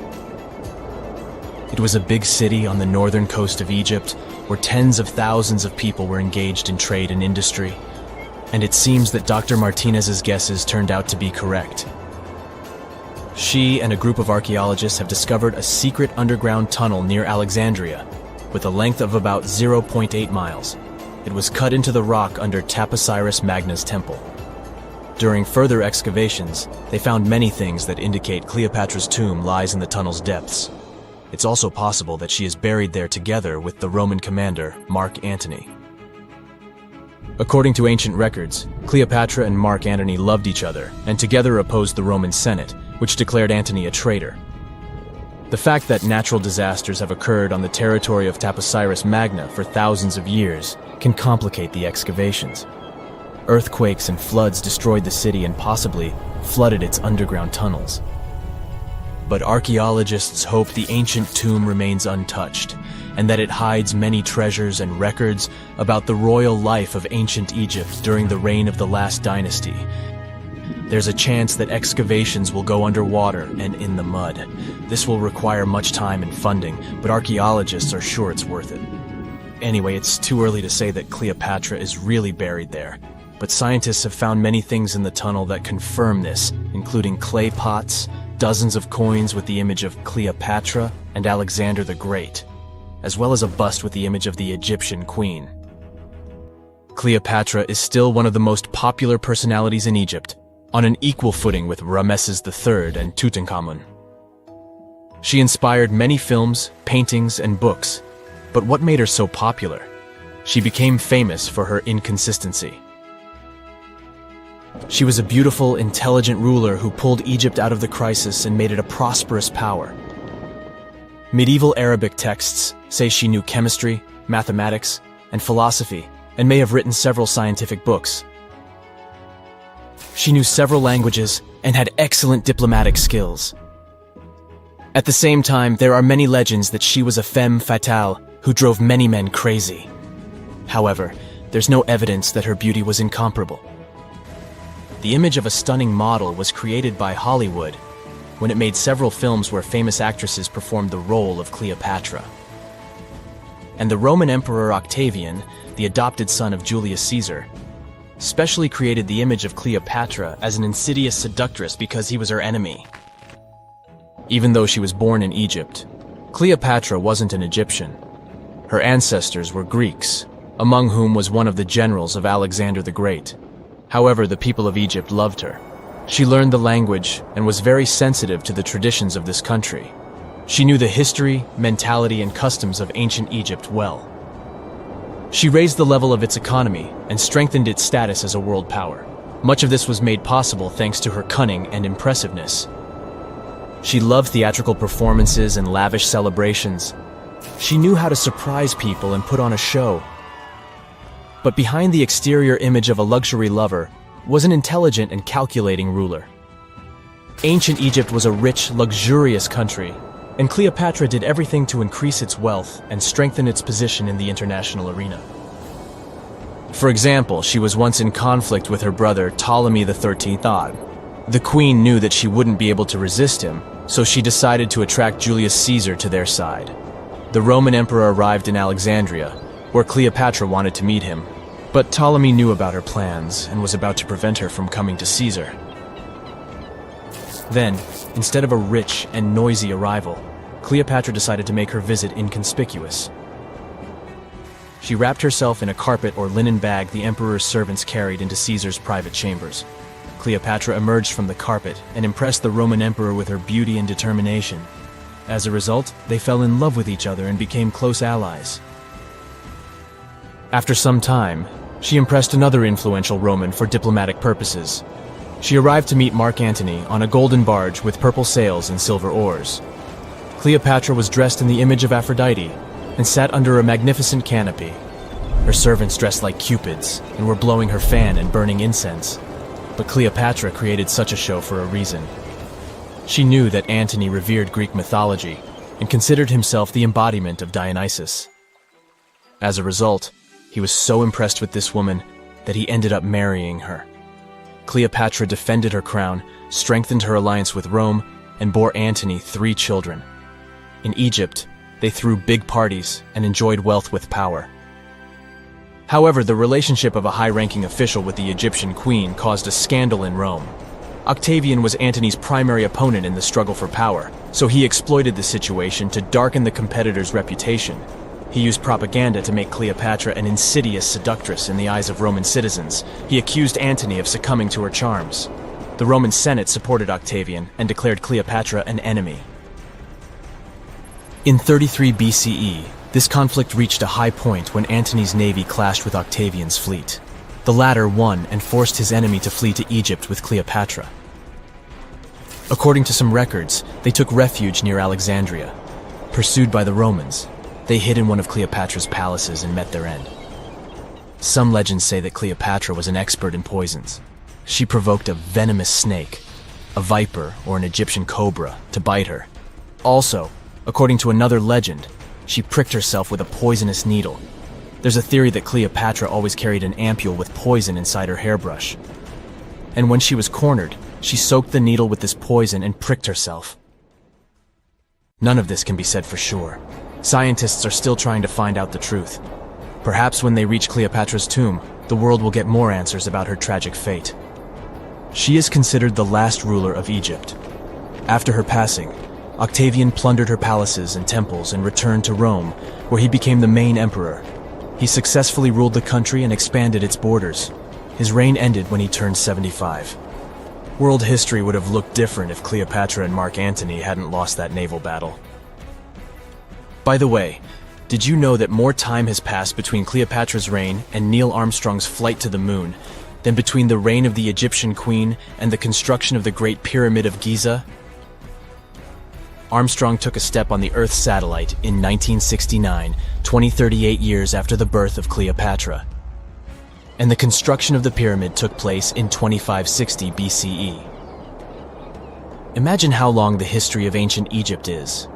It was a big city on the northern coast of Egypt, where tens of thousands of people were engaged in trade and industry, and it seems that Dr. Martinez's guesses turned out to be correct. She and a group of archaeologists have discovered a secret underground tunnel near Alexandria, with a length of about 0.8 miles. It was cut into the rock under Taposiris Magna's temple. During further excavations, they found many things that indicate Cleopatra's tomb lies in the tunnel's depths. It's also possible that she is buried there together with the Roman commander, Mark Antony. According to ancient records, Cleopatra and Mark Antony loved each other and together opposed the Roman Senate, which declared Antony a traitor. The fact that natural disasters have occurred on the territory of Taposiris Magna for thousands of years can complicate the excavations. Earthquakes and floods destroyed the city and possibly flooded its underground tunnels. But archaeologists hope the ancient tomb remains untouched, and that it hides many treasures and records about the royal life of ancient Egypt during the reign of the last dynasty. There's a chance that excavations will go underwater and in the mud. This will require much time and funding, but archaeologists are sure it's worth it. Anyway, it's too early to say that Cleopatra is really buried there, but scientists have found many things in the tunnel that confirm this, including clay pots, dozens of coins with the image of Cleopatra and Alexander the Great, as well as a bust with the image of the Egyptian queen. Cleopatra is still one of the most popular personalities in Egypt, on an equal footing with Ramesses II and Tutankhamun. She inspired many films, paintings, and books, but what made her so popular? She became famous for her inconsistency. She was a beautiful, intelligent ruler who pulled Egypt out of the crisis and made it a prosperous power. Medieval Arabic texts say she knew chemistry, mathematics, and philosophy, and may have written several scientific books. She knew several languages and had excellent diplomatic skills. At the same time, there are many legends that she was a femme fatale who drove many men crazy. However, there's no evidence that her beauty was incomparable. The image of a stunning model was created by Hollywood when it made several films where famous actresses performed the role of Cleopatra. And the Roman Emperor Octavian, the adopted son of Julius Caesar, specially created the image of Cleopatra as an insidious seductress because he was her enemy. Even though she was born in Egypt, Cleopatra wasn't an Egyptian. Her ancestors were Greeks, among whom was one of the generals of Alexander the Great. However, the people of Egypt loved her. She learned the language and was very sensitive to the traditions of this country. She knew the history, mentality, and customs of ancient Egypt well. She raised the level of its economy and strengthened its status as a world power. Much of this was made possible thanks to her cunning and impressiveness. She loved theatrical performances and lavish celebrations. She knew how to surprise people and put on a show. But behind the exterior image of a luxury lover was an intelligent and calculating ruler. Ancient Egypt was a rich, luxurious country, and Cleopatra did everything to increase its wealth and strengthen its position in the international arena. For example, she was once in conflict with her brother Ptolemy XIII. The queen knew that she wouldn't be able to resist him, so she decided to attract Julius Caesar to their side. The Roman emperor arrived in Alexandria, where Cleopatra wanted to meet him, but Ptolemy knew about her plans and was about to prevent her from coming to Caesar. Then, instead of a rich and noisy arrival, Cleopatra decided to make her visit inconspicuous. She wrapped herself in a carpet or linen bag the emperor's servants carried into Caesar's private chambers. Cleopatra emerged from the carpet and impressed the Roman emperor with her beauty and determination. As a result, they fell in love with each other and became close allies. After some time, she impressed another influential Roman for diplomatic purposes. She arrived to meet Mark Antony on a golden barge with purple sails and silver oars. Cleopatra was dressed in the image of Aphrodite and sat under a magnificent canopy. Her servants dressed like cupids and were blowing her fan and burning incense. But Cleopatra created such a show for a reason. She knew that Antony revered Greek mythology and considered himself the embodiment of Dionysus. As a result, he was so impressed with this woman that he ended up marrying her. Cleopatra defended her crown, strengthened her alliance with Rome, and bore Antony 3 children. In Egypt, they threw big parties and enjoyed wealth with power. However, the relationship of a high-ranking official with the Egyptian queen caused a scandal in Rome. Octavian was Antony's primary opponent in the struggle for power, so he exploited the situation to darken the competitor's reputation. He used propaganda to make Cleopatra an insidious seductress in the eyes of Roman citizens. He accused Antony of succumbing to her charms. The Roman Senate supported Octavian and declared Cleopatra an enemy. In 33 BCE, this conflict reached a high point when Antony's navy clashed with Octavian's fleet. The latter won and forced his enemy to flee to Egypt with Cleopatra. According to some records, they took refuge near Alexandria. Pursued by the Romans, they hid in one of Cleopatra's palaces and met their end. Some legends say that Cleopatra was an expert in poisons. She provoked a venomous snake, a viper or an Egyptian cobra, to bite her. Also, according to another legend, she pricked herself with a poisonous needle. There's a theory that Cleopatra always carried an ampule with poison inside her hairbrush. And when she was cornered, she soaked the needle with this poison and pricked herself. None of this can be said for sure. Scientists are still trying to find out the truth. Perhaps when they reach Cleopatra's tomb, the world will get more answers about her tragic fate. She is considered the last ruler of Egypt. After her passing, Octavian plundered her palaces and temples and returned to Rome, where he became the main emperor. He successfully ruled the country and expanded its borders. His reign ended when he turned 75. World history would have looked different if Cleopatra and Mark Antony hadn't lost that naval battle. By the way, did you know that more time has passed between Cleopatra's reign and Neil Armstrong's flight to the moon than between the reign of the Egyptian queen and the construction of the Great Pyramid of Giza? Armstrong took a step on the Earth's satellite in 1969, 38 years after the birth of Cleopatra. And the construction of the pyramid took place in 2560 BCE. Imagine how long the history of ancient Egypt is.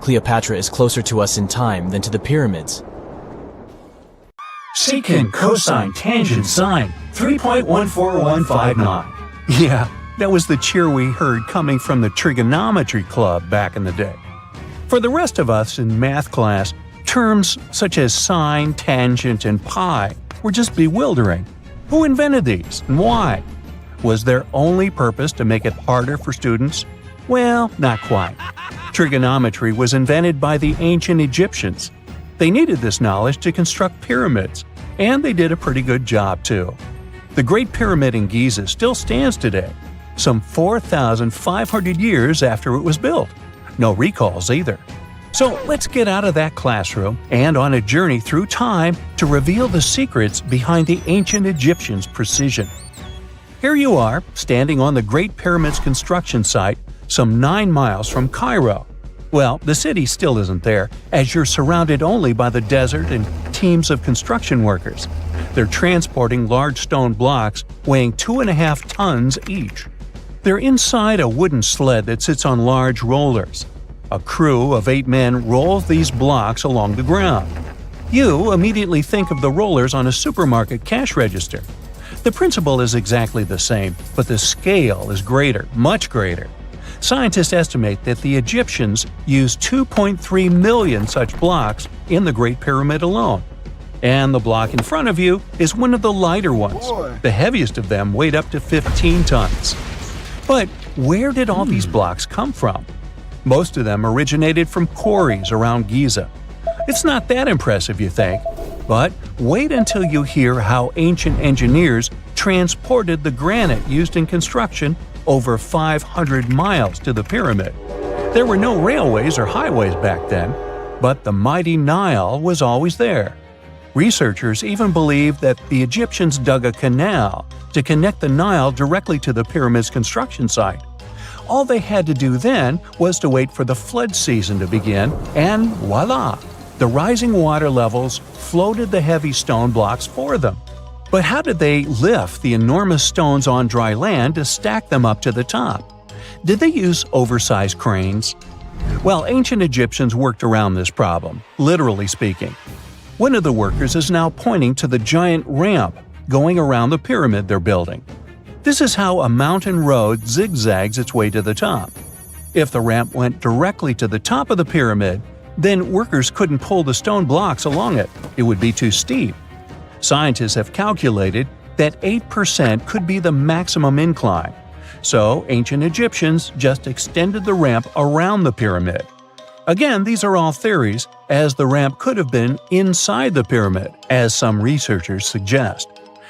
Cleopatra is closer to us in time than to the pyramids. Secant, cosine, tangent, sine, 3.14159. Yeah, that was the cheer we heard coming from the trigonometry club back in the day. For the rest of us in math class, terms such as sine, tangent, and pi were just bewildering. Who invented these and why? Was their only purpose to make it harder for students? Well, not quite. Trigonometry was invented by the ancient Egyptians. They needed this knowledge to construct pyramids, and they did a pretty good job too. The Great Pyramid in Giza still stands today, some 4,500 years after it was built. No recalls either. So let's get out of that classroom and on a journey through time to reveal the secrets behind the ancient Egyptians' precision. Here you are, standing on the Great Pyramid's construction site, some 9 miles from Cairo. Well, the city still isn't there, as you're surrounded only by the desert and teams of construction workers. They're transporting large stone blocks weighing 2.5 tons each. They're inside a wooden sled that sits on large rollers. A crew of 8 men rolls these blocks along the ground. You immediately think of the rollers on a supermarket cash register. The principle is exactly the same, but the scale is greater, much greater. Scientists estimate that the Egyptians used 2.3 million such blocks in the Great Pyramid alone. And the block in front of you is one of the lighter ones. The heaviest of them weighed up to 15 tons. But where did all these blocks come from? Most of them originated from quarries around Giza. It's not that impressive, you think, but wait until you hear how ancient engineers transported the granite used in construction over 500 miles to the pyramid. There were no railways or highways back then, but the mighty Nile was always there. Researchers even believe that the Egyptians dug a canal to connect the Nile directly to the pyramid's construction site. All they had to do then was to wait for the flood season to begin, and voila! The rising water levels floated the heavy stone blocks for them. But how did they lift the enormous stones on dry land to stack them up to the top? Did they use oversized cranes? Well, ancient Egyptians worked around this problem, literally speaking. One of the workers is now pointing to the giant ramp going around the pyramid they're building. This is how a mountain road zigzags its way to the top. If the ramp went directly to the top of the pyramid, then workers couldn't pull the stone blocks along it. It would be too steep. Scientists have calculated that 8% could be the maximum incline. So ancient Egyptians just extended the ramp around the pyramid. Again, these are all theories, as the ramp could have been inside the pyramid, as some researchers suggest.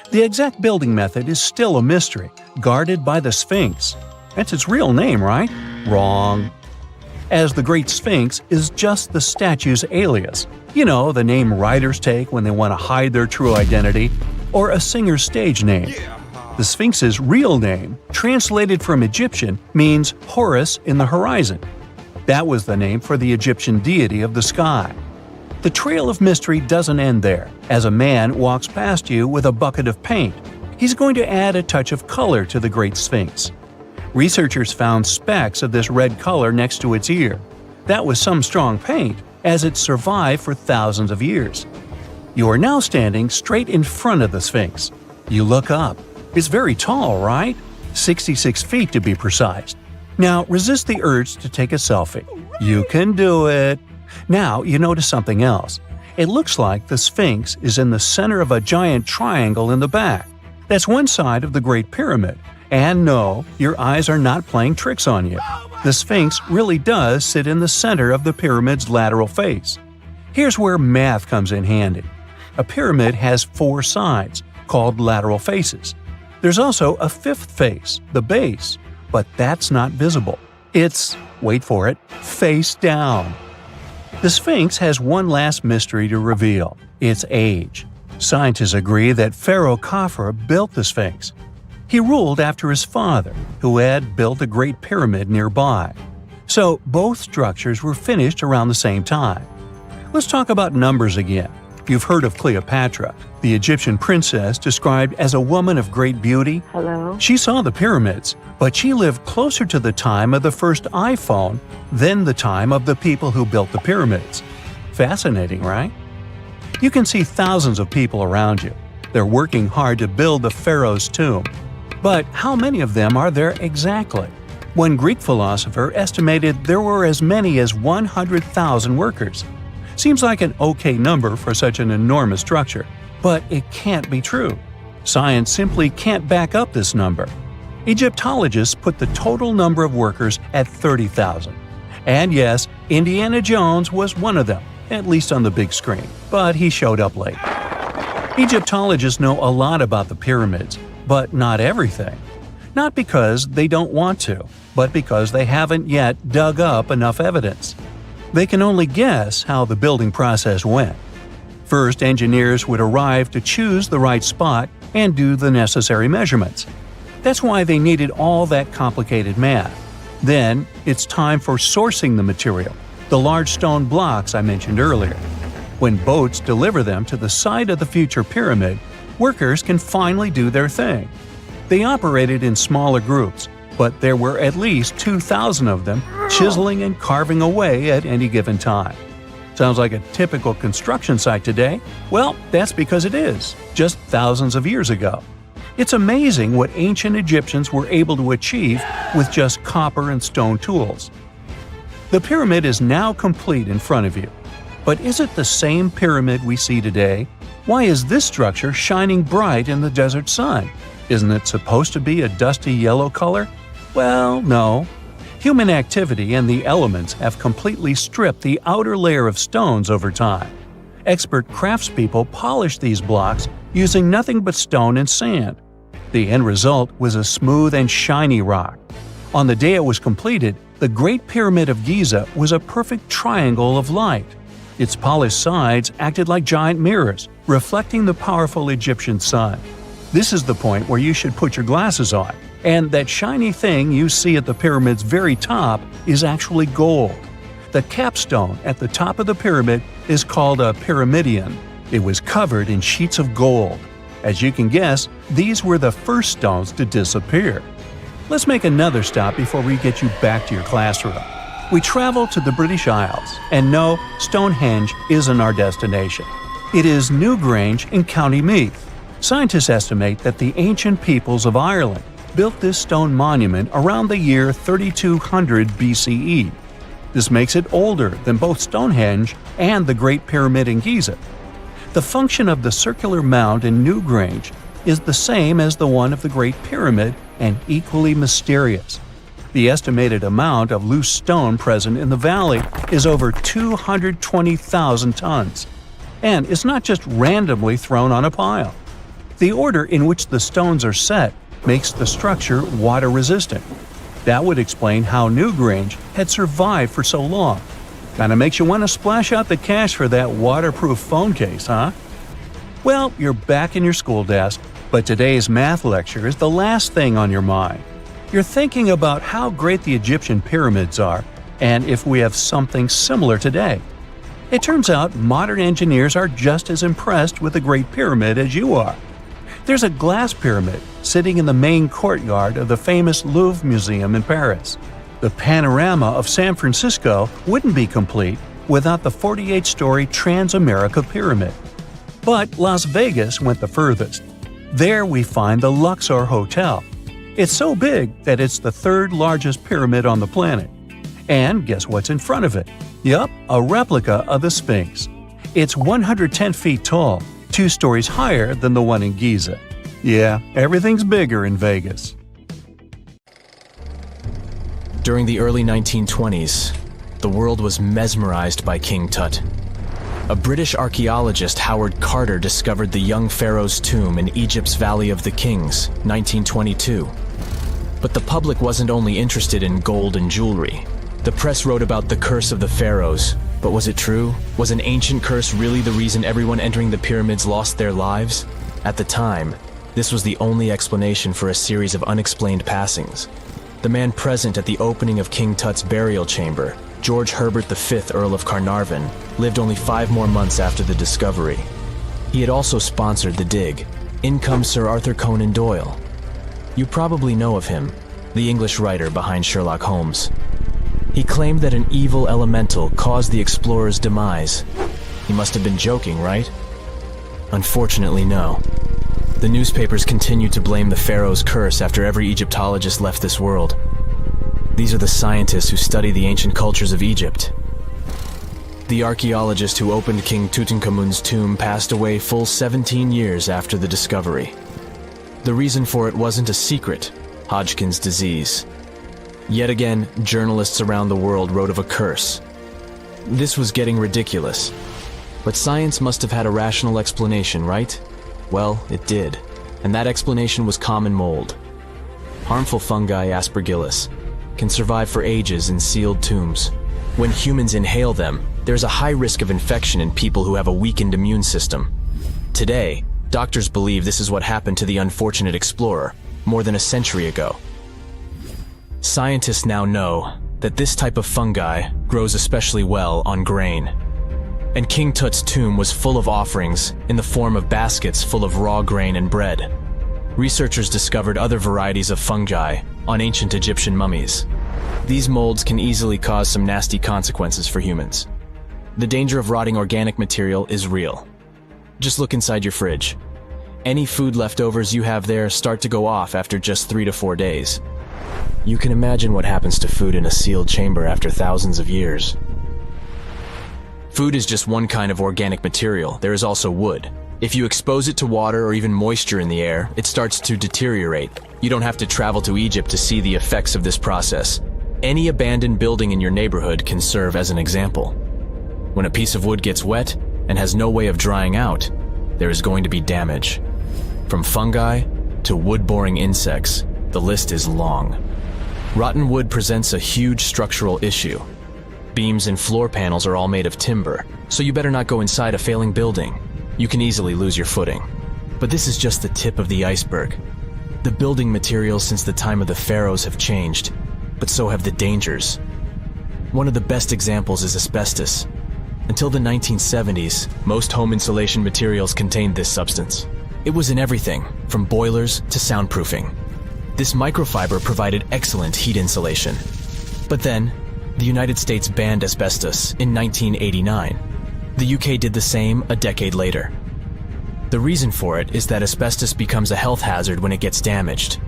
The exact building method is still a mystery, guarded by the Sphinx. That's its real name, right? Wrong. As the Great Sphinx is just the statue's alias. You know, the name writers take when they want to hide their true identity, or a singer's stage name. The Sphinx's real name, translated from Egyptian, means Horus in the horizon. That was the name for the Egyptian deity of the sky. The trail of mystery doesn't end there. As a man walks past you with a bucket of paint, he's going to add a touch of color to the Great Sphinx. Researchers found specks of this red color next to its ear. That was some strong paint, as it survived for thousands of years. You are now standing straight in front of the Sphinx. You look up. It's very tall, right? 66 feet to be precise. Now resist the urge to take a selfie. You can do it. Now you notice something else. It looks like the Sphinx is in the center of a giant triangle in the back. That's one side of the Great Pyramid. And no, your eyes are not playing tricks on you. The Sphinx really does sit in the center of the pyramid's lateral face. Here's where math comes in handy. A pyramid has 4 sides, called lateral faces. There's also a 5th face, the base, but that's not visible. It's, wait for it, face down. The Sphinx has one last mystery to reveal: its age. Scientists agree that Pharaoh Khafre built the Sphinx. He ruled after his father, who had built a great pyramid nearby. So both structures were finished around the same time. Let's talk about numbers again. You've heard of Cleopatra, the Egyptian princess described as a woman of great beauty. Hello? She saw the pyramids, but she lived closer to the time of the first iPhone than the time of the people who built the pyramids. Fascinating, right? You can see thousands of people around you. They're working hard to build the pharaoh's tomb. But how many of them are there exactly? One Greek philosopher estimated there were as many as 100,000 workers. Seems like an okay number for such an enormous structure, but it can't be true. Science simply can't back up this number. Egyptologists put the total number of workers at 30,000. And yes, Indiana Jones was one of them, at least on the big screen, but he showed up late. Egyptologists know a lot about the pyramids, but not everything. Not because they don't want to, but because they haven't yet dug up enough evidence. They can only guess how the building process went. First, engineers would arrive to choose the right spot and do the necessary measurements. That's why they needed all that complicated math. Then, it's time for sourcing the material, the large stone blocks I mentioned earlier. When boats deliver them to the site of the future pyramid, workers can finally do their thing. They operated in smaller groups, but there were at least 2,000 of them chiseling and carving away at any given time. Sounds like a typical construction site today? Well, that's because it is, just thousands of years ago. It's amazing what ancient Egyptians were able to achieve with just copper and stone tools. The pyramid is now complete in front of you. But is it the same pyramid we see today? Why is this structure shining bright in the desert sun? Isn't it supposed to be a dusty yellow color? Well, no. Human activity and the elements have completely stripped the outer layer of stones over time. Expert craftspeople polished these blocks using nothing but stone and sand. The end result was a smooth and shiny rock. On the day it was completed, the Great Pyramid of Giza was a perfect triangle of light. Its polished sides acted like giant mirrors, reflecting the powerful Egyptian sun. This is the point where you should put your glasses on, and that shiny thing you see at the pyramid's very top is actually gold. The capstone at the top of the pyramid is called a pyramidion. It was covered in sheets of gold. As you can guess, these were the first stones to disappear. Let's make another stop before we get you back to your classroom. We travel to the British Isles, and no, Stonehenge isn't our destination. It is Newgrange in County Meath. Scientists estimate that the ancient peoples of Ireland built this stone monument around the year 3200 BCE. This makes it older than both Stonehenge and the Great Pyramid in Giza. The function of the circular mound in Newgrange is the same as the one of the Great Pyramid and equally mysterious. The estimated amount of loose stone present in the valley is over 220,000 tons. And it's not just randomly thrown on a pile. The order in which the stones are set makes the structure water-resistant. That would explain how Newgrange had survived for so long. Kinda makes you want to splash out the cash for that waterproof phone case, huh? Well, you're back in your school desk, but today's math lecture is the last thing on your mind. You're thinking about how great the Egyptian pyramids are, and if we have something similar today. It turns out modern engineers are just as impressed with the Great Pyramid as you are. There's a glass pyramid sitting in the main courtyard of the famous Louvre Museum in Paris. The panorama of San Francisco wouldn't be complete without the 48-story Transamerica Pyramid. But Las Vegas went the furthest. There we find the Luxor Hotel. It's so big that it's the third largest pyramid on the planet. And guess what's in front of it? Yup, a replica of the Sphinx. It's 110 feet tall, 2 stories higher than the one in Giza. Yeah, everything's bigger in Vegas. During the early 1920s, the world was mesmerized by King Tut. A British archaeologist, Howard Carter, discovered the young pharaoh's tomb in Egypt's Valley of the Kings, 1922. But the public wasn't only interested in gold and jewelry. The press wrote about the curse of the pharaohs. But was it true? Was an ancient curse really the reason everyone entering the pyramids lost their lives? At the time, this was the only explanation for a series of unexplained passings. the man present at the opening of King Tut's burial chamber, George Herbert V, Earl of Carnarvon, lived only 5 more months after the discovery. He had also sponsored the dig. In comes Sir Arthur Conan Doyle. You probably know of him, the English writer behind Sherlock Holmes. He claimed that an evil elemental caused the explorer's demise. He must have been joking, right? Unfortunately, no. The newspapers continued to blame the pharaoh's curse after every Egyptologist left this world. These are the scientists who study the ancient cultures of Egypt. The archaeologist who opened King Tutankhamun's tomb passed away full 17 years after the discovery. The reason for it wasn't a secret: Hodgkin's disease. Yet again, journalists around the world wrote of a curse. This was getting ridiculous. But science must have had a rational explanation, right? Well, it did. And that explanation was common mold. Harmful fungi, Aspergillus, can survive for ages in sealed tombs. When humans inhale them, there's a high risk of infection in people who have a weakened immune system. Today, doctors believe this is what happened to the unfortunate explorer more than a century ago. Scientists now know that this type of fungi grows especially well on grain. And King Tut's tomb was full of offerings in the form of baskets full of raw grain and bread. Researchers discovered other varieties of fungi on ancient Egyptian mummies. These molds can easily cause some nasty consequences for humans. The danger of rotting organic material is real. Just look inside your fridge. Any food leftovers you have there start to go off after just 3 to 4 days. You can imagine what happens to food in a sealed chamber after thousands of years. Food is just one kind of organic material. There is also wood. If you expose it to water or even moisture in the air, it starts to deteriorate. You don't have to travel to Egypt to see the effects of this process. Any abandoned building in your neighborhood can serve as an example. When a piece of wood gets wet and has no way of drying out, there is going to be damage. From fungi to wood-boring insects, the list is long. Rotten wood presents a huge structural issue. Beams and floor panels are all made of timber, so you better not go inside a failing building. You can easily lose your footing. But this is just the tip of the iceberg. The building materials since the time of the pharaohs have changed, but so have the dangers. One of the best examples is asbestos. Until the 1970s, most home insulation materials contained this substance. It was in everything, from boilers to soundproofing. This microfiber provided excellent heat insulation. But then, the United States banned asbestos in 1989. The UK did the same a decade later. The reason for it is that asbestos becomes a health hazard when it gets damaged.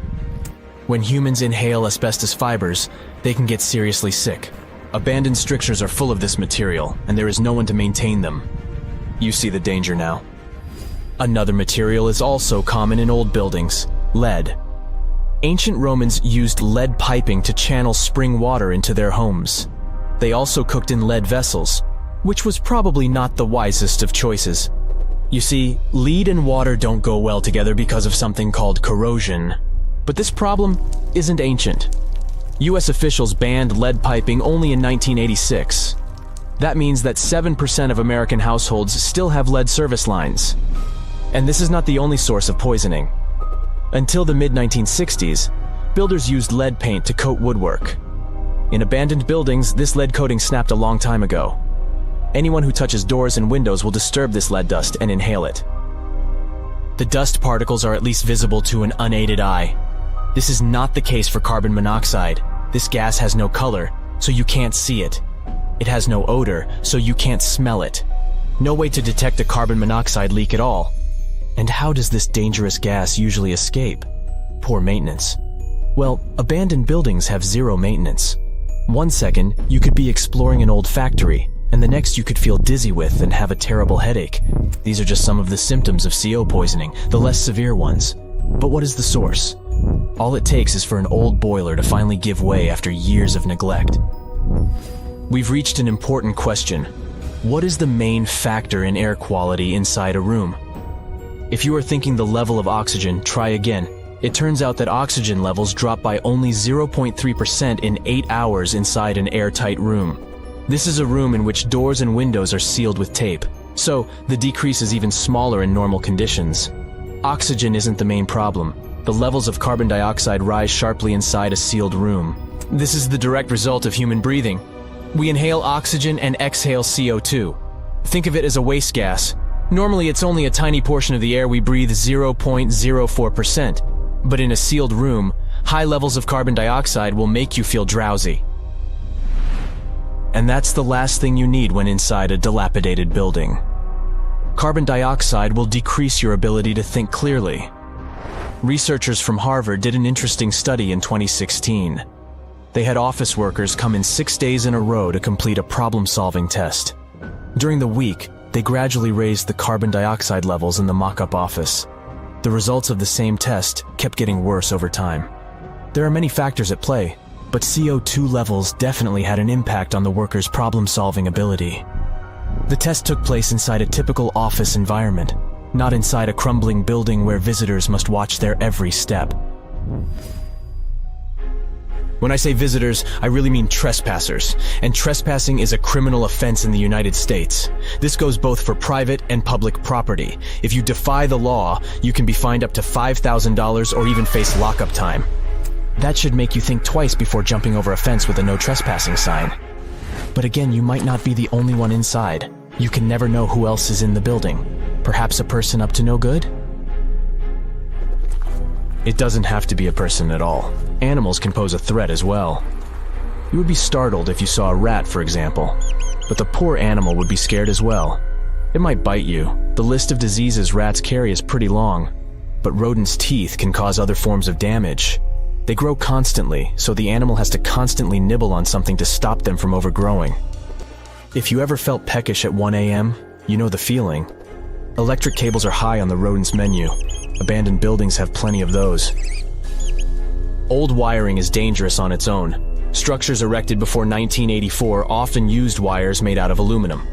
When humans inhale asbestos fibers, they can get seriously sick. Abandoned strictures are full of this material, and there is no one to maintain them. You see the danger now. Another material is also common in old buildings: lead. Ancient Romans used lead piping to channel spring water into their homes. They also cooked in lead vessels, which was probably not the wisest of choices. You see, lead and water don't go well together because of something called corrosion. But this problem isn't ancient. US officials banned lead piping only in 1986. That means that 7% of American households still have lead service lines. And this is not the only source of poisoning. Until the mid-1960s, builders used lead paint to coat woodwork. In abandoned buildings, this lead coating snapped a long time ago. Anyone who touches doors and windows will disturb this lead dust and inhale it. The dust particles are at least visible to an unaided eye. This is not the case for carbon monoxide. This gas has no color, so you can't see it. It has no odor, so you can't smell it. No way to detect a carbon monoxide leak at all. And how does this dangerous gas usually escape? Poor maintenance. Well, abandoned buildings have zero maintenance. 1 second, you could be exploring an old factory, and the next you could feel dizzy with and have a terrible headache. These are just some of the symptoms of CO poisoning, the less severe ones. But what is the source? All it takes is for an old boiler to finally give way after years of neglect. We've reached an important question. What is the main factor in air quality inside a room? If you are thinking the level of oxygen, try again. It turns out that oxygen levels drop by only 0.3% in 8 hours inside an airtight room. This is a room in which doors and windows are sealed with tape, so the decrease is even smaller in normal conditions. Oxygen isn't the main problem. the levels of carbon dioxide rise sharply inside a sealed room. This is the direct result of human breathing. We inhale oxygen and exhale CO2. Think of it as a waste gas. Normally, it's only a tiny portion of the air we breathe, 0.04%. But in a sealed room, high levels of carbon dioxide will make you feel drowsy. And that's the last thing you need when inside a dilapidated building. Carbon dioxide will decrease your ability to think clearly. Researchers from Harvard did an interesting study in 2016. They had office workers come in 6 days in a row to complete a problem-solving test. During the week, they gradually raised the carbon dioxide levels in the mock-up office. The results of the same test kept getting worse over time. There are many factors at play, but CO2 levels definitely had an impact on the workers' problem-solving ability. The test took place inside a typical office environment, not inside a crumbling building where visitors must watch their every step. When I say visitors, I really mean trespassers, and trespassing is a criminal offense in the United States. This goes both for private and public property. If you defy the law, you can be fined up to $5,000 or even face lockup time. That should make you think twice before jumping over a fence with a no trespassing sign. But again, you might not be the only one inside. You can never know who else is in the building. Perhaps a person up to no good? It doesn't have to be a person at all. Animals can pose a threat as well. You would be startled if you saw a rat, for example. But the poor animal would be scared as well. It might bite you. The list of diseases rats carry is pretty long. But rodents' teeth can cause other forms of damage. They grow constantly, so the animal has to constantly nibble on something to stop them from overgrowing. If you ever felt peckish at 1 a.m., you know the feeling. Electric cables are high on the rodents' menu. Abandoned buildings have plenty of those. Old wiring is dangerous on its own. Structures erected before 1984 often used wires made out of aluminum.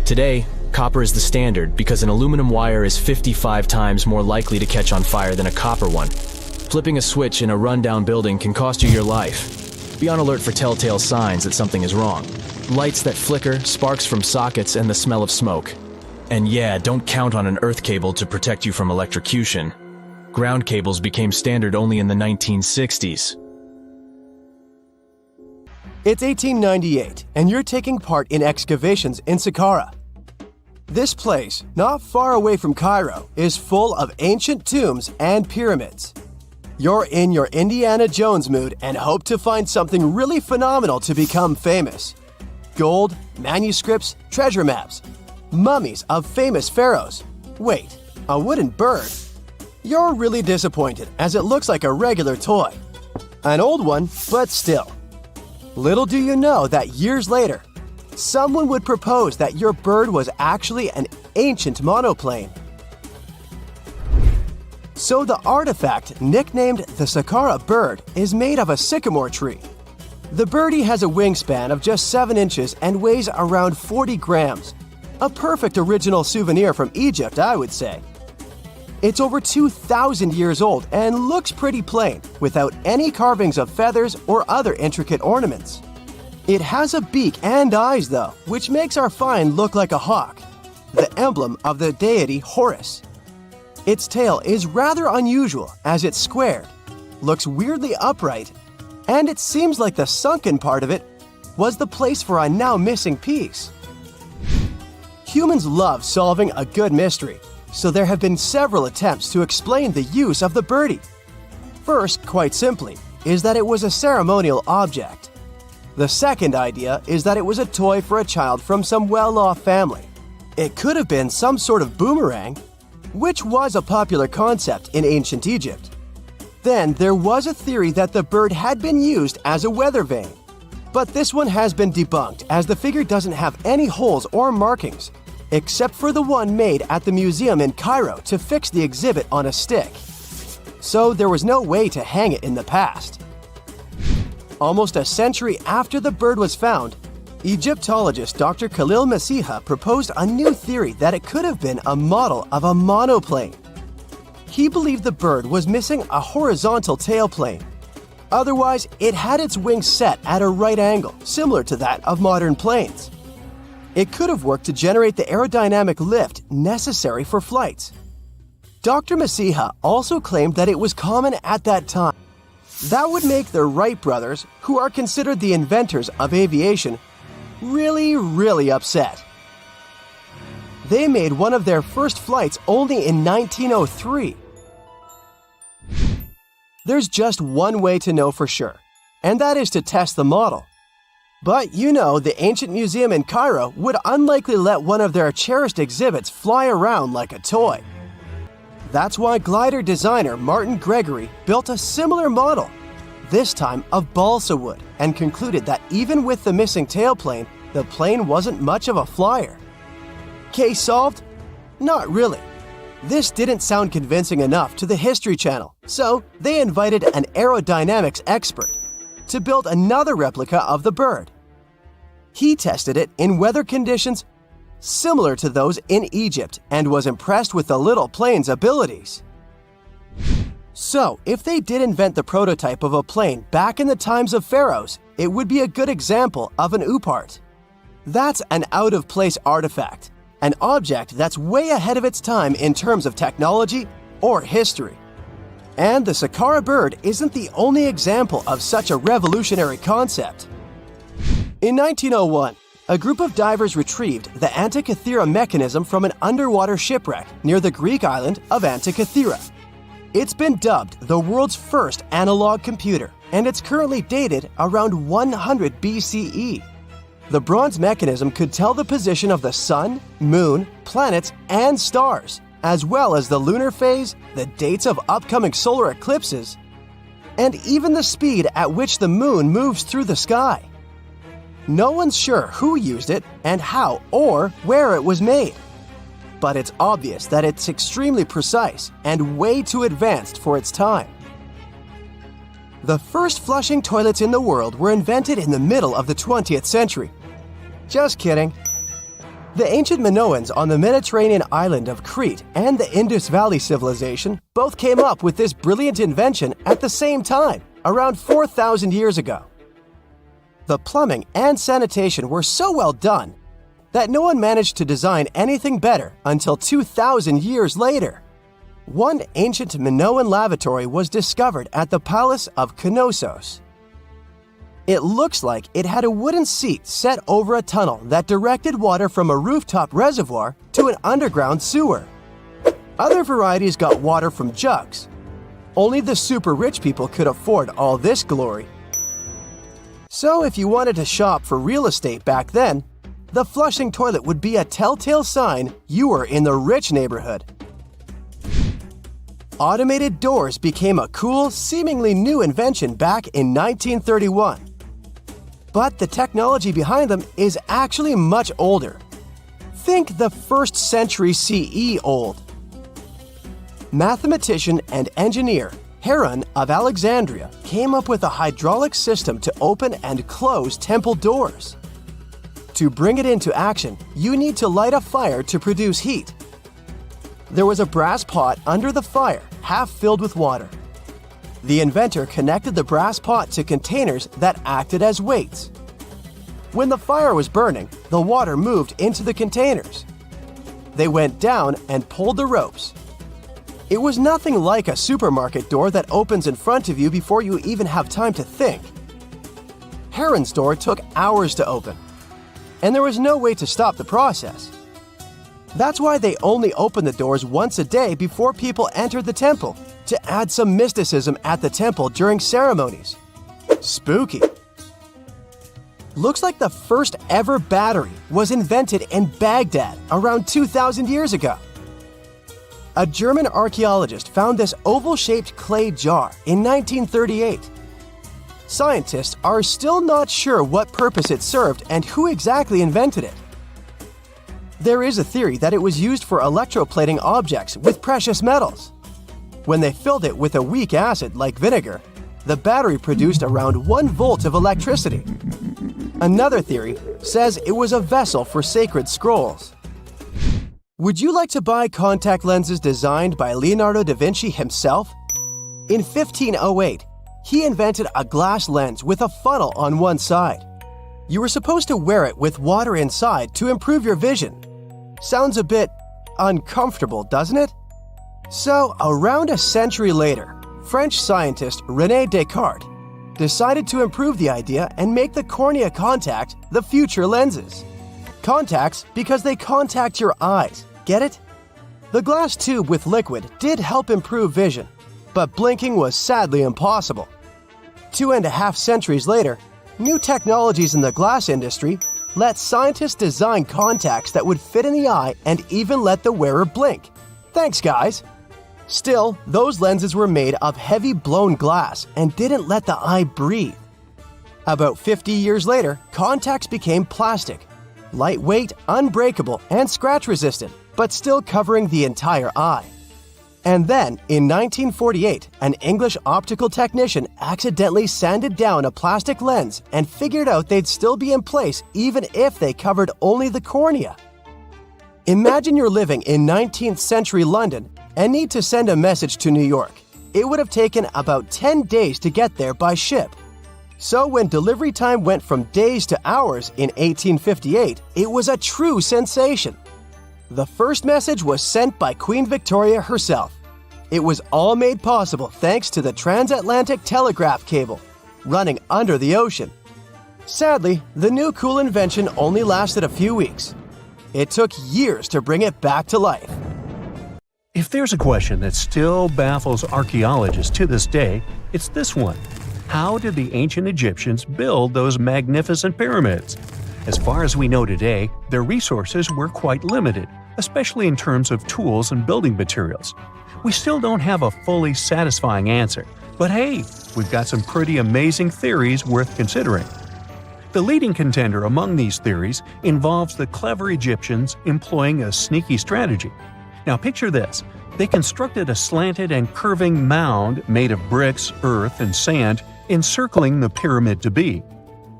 Today, copper is the standard because an aluminum wire is 55 times more likely to catch on fire than a copper one. Flipping a switch in a rundown building can cost you your life. Be on alert for telltale signs that something is wrong. Lights that flicker, sparks from sockets, and the smell of smoke. And yeah, don't count on an earth cable to protect you from electrocution. Ground cables became standard only in the 1960s. It's 1898, and you're taking part in excavations in Sakara. This place, not far away from Cairo, is full of ancient tombs and pyramids. You're in your Indiana Jones mood and hope to find something really phenomenal to become famous. Gold, manuscripts, treasure maps, mummies of famous pharaohs. Wait, a wooden bird? You're really disappointed as it looks like a regular toy. An old one, but still. Little do you know that years later, someone would propose that your bird was actually an ancient monoplane. So the artifact, nicknamed the Sakara bird, is made of a sycamore tree. The birdie has a wingspan of just 7 inches and weighs around 40 grams. A perfect original souvenir from Egypt, I would say. It's over 2,000 years old and looks pretty plain, without any carvings of feathers or other intricate ornaments. It has a beak and eyes though, which makes our find look like a hawk, the emblem of the deity Horus. Its tail is rather unusual as it's squared, looks weirdly upright, and it seems like the sunken part of it was the place for a now missing piece. Humans love solving a good mystery, so there have been several attempts to explain the use of the birdie. First, quite simply, is that it was a ceremonial object. The second idea is that it was a toy for a child from some well-off family. It could have been some sort of boomerang, which was a popular concept in ancient Egypt. Then there was a theory that the bird had been used as a weather vane. But this one has been debunked as the figure doesn't have any holes or markings, except for the one made at the museum in Cairo to fix the exhibit on a stick. So there was no way to hang it in the past. Almost a century after the bird was found, Egyptologist Dr. Khalil Masiha proposed a new theory that it could have been a model of a monoplane. He believed the bird was missing a horizontal tailplane. Otherwise, it had its wings set at a right angle, similar to that of modern planes. It could have worked to generate the aerodynamic lift necessary for flights. Dr. Masiha also claimed that it was common at that time. That would make the Wright brothers, who are considered the inventors of aviation, really upset. They made one of their first flights only in 1903. There's just one way to know for sure, and that is to test the model. But you know, the ancient museum in Cairo would unlikely let one of their cherished exhibits fly around like a toy. That's why glider designer Martin Gregory built a similar model, this time of balsa wood, and concluded that even with the missing tailplane, the plane wasn't much of a flyer. Case solved? Not really. This didn't sound convincing enough to the History Channel, so they invited an aerodynamics expert to build another replica of the bird. He tested it in weather conditions similar to those in Egypt and was impressed with the little plane's abilities. So, if they did invent the prototype of a plane back in the times of pharaohs, it would be a good example of an oopart. That's an out-of-place artifact, an object that's way ahead of its time in terms of technology or history. And the Sakara bird isn't the only example of such a revolutionary concept. In 1901, a group of divers retrieved the Antikythera mechanism from an underwater shipwreck near the Greek island of Antikythera. It's been dubbed the world's first analog computer, and it's currently dated around 100 BCE. The bronze mechanism could tell the position of the sun, moon, planets, and stars, as well as the lunar phase, the dates of upcoming solar eclipses, and even the speed at which the moon moves through the sky. No one's sure who used it and how or where it was made. But it's obvious that it's extremely precise and way too advanced for its time. The first flushing toilets in the world were invented in the middle of the 20th century. Just kidding. The ancient Minoans on the Mediterranean island of Crete and the Indus Valley civilization both came up with this brilliant invention at the same time, around 4,000 years ago. The plumbing and sanitation were so well done that no one managed to design anything better until 2,000 years later. One ancient Minoan lavatory was discovered at the Palace of Knossos. It looks like it had a wooden seat set over a tunnel that directed water from a rooftop reservoir to an underground sewer. Other varieties got water from jugs. Only the super rich people could afford all this glory. So if you wanted to shop for real estate back then, the flushing toilet would be a telltale sign you were in the rich neighborhood. Automated doors became a cool, seemingly new invention back in 1931. But the technology behind them is actually much older. Think the 1st century CE old. Mathematician and engineer Heron of Alexandria came up with a hydraulic system to open and close temple doors. To bring it into action, you need to light a fire to produce heat. There was a brass pot under the fire, half filled with water. The inventor connected the brass pot to containers that acted as weights. When the fire was burning, the water moved into the containers. They went down and pulled the ropes. It was nothing like a supermarket door that opens in front of you before you even have time to think. Heron's door took hours to open, and there was no way to stop the process. That's why they only opened the doors once a day before people entered the temple, to add some mysticism at the temple during ceremonies. Spooky. Looks like the first ever battery was invented in Baghdad around 2,000 years ago. A German archaeologist found this oval-shaped clay jar in 1938. Scientists are still not sure what purpose it served and who exactly invented it. There is a theory that it was used for electroplating objects with precious metals. When they filled it with a weak acid like vinegar, the battery produced around 1 volt of electricity. Another theory says it was a vessel for sacred scrolls. Would you like to buy contact lenses designed by Leonardo da Vinci himself? In 1508, he invented a glass lens with a funnel on one side. You were supposed to wear it with water inside to improve your vision. Sounds a bit uncomfortable, doesn't it? So, around a century later, French scientist René Descartes decided to improve the idea and make the cornea contact the future lenses. Contacts because they contact your eyes, get it? The glass tube with liquid did help improve vision, but blinking was sadly impossible. 2.5 centuries later, new technologies in the glass industry let scientists design contacts that would fit in the eye and even let the wearer blink. Thanks, guys! Still, those lenses were made of heavy blown glass and didn't let the eye breathe. About 50 years later, contacts became plastic, lightweight, unbreakable, and scratch-resistant, but still covering the entire eye. And then, in 1948, an English optical technician accidentally sanded down a plastic lens and figured out they'd still be in place even if they covered only the cornea. Imagine you're living in 19th century London and need to send a message to New York. It would have taken about 10 days to get there by ship. So when delivery time went from days to hours in 1858, it was a true sensation. The first message was sent by Queen Victoria herself. It was all made possible thanks to the transatlantic telegraph cable, running under the ocean. Sadly, the new cool invention only lasted a few weeks. It took years to bring it back to life. If there's a question that still baffles archaeologists to this day, it's this one. How did the ancient Egyptians build those magnificent pyramids? As far as we know today, their resources were quite limited, especially in terms of tools and building materials. We still don't have a fully satisfying answer, but hey, we've got some pretty amazing theories worth considering. The leading contender among these theories involves the clever Egyptians employing a sneaky strategy. Now picture this. They constructed a slanted and curving mound made of bricks, earth, and sand encircling the pyramid to be.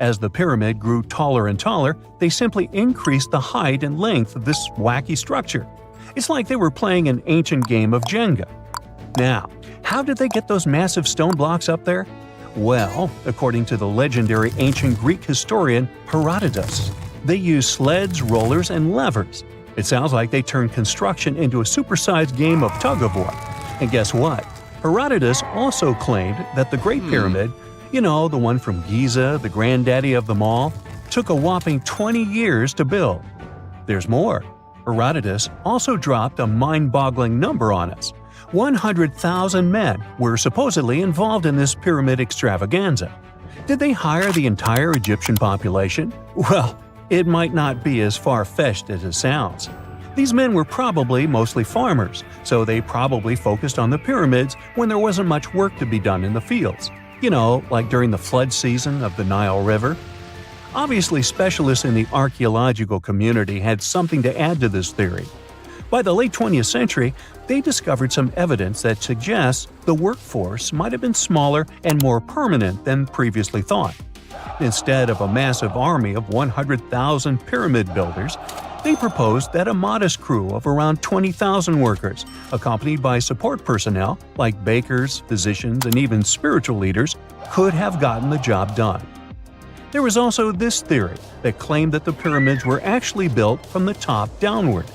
As the pyramid grew taller and taller, they simply increased the height and length of this wacky structure. It's like they were playing an ancient game of Jenga. Now, how did they get those massive stone blocks up there? Well, according to the legendary ancient Greek historian Herodotus, they used sleds, rollers, and levers. It sounds like they turned construction into a supersized game of tug-of-war. And guess what? Herodotus also claimed that the Great Pyramid, the one from Giza, the granddaddy of them all, took a whopping 20 years to build. There's more. Herodotus also dropped a mind-boggling number on us. 100,000 men were supposedly involved in this pyramid extravaganza. Did they hire the entire Egyptian population? Well, it might not be as far-fetched as it sounds. These men were probably mostly farmers, so they probably focused on the pyramids when there wasn't much work to be done in the fields. Like during the flood season of the Nile River. Obviously, specialists in the archaeological community had something to add to this theory. By the late 20th century, they discovered some evidence that suggests the workforce might have been smaller and more permanent than previously thought. Instead of a massive army of 100,000 pyramid builders, they proposed that a modest crew of around 20,000 workers, accompanied by support personnel like bakers, physicians, and even spiritual leaders, could have gotten the job done. There was also this theory that claimed that the pyramids were actually built from the top downward.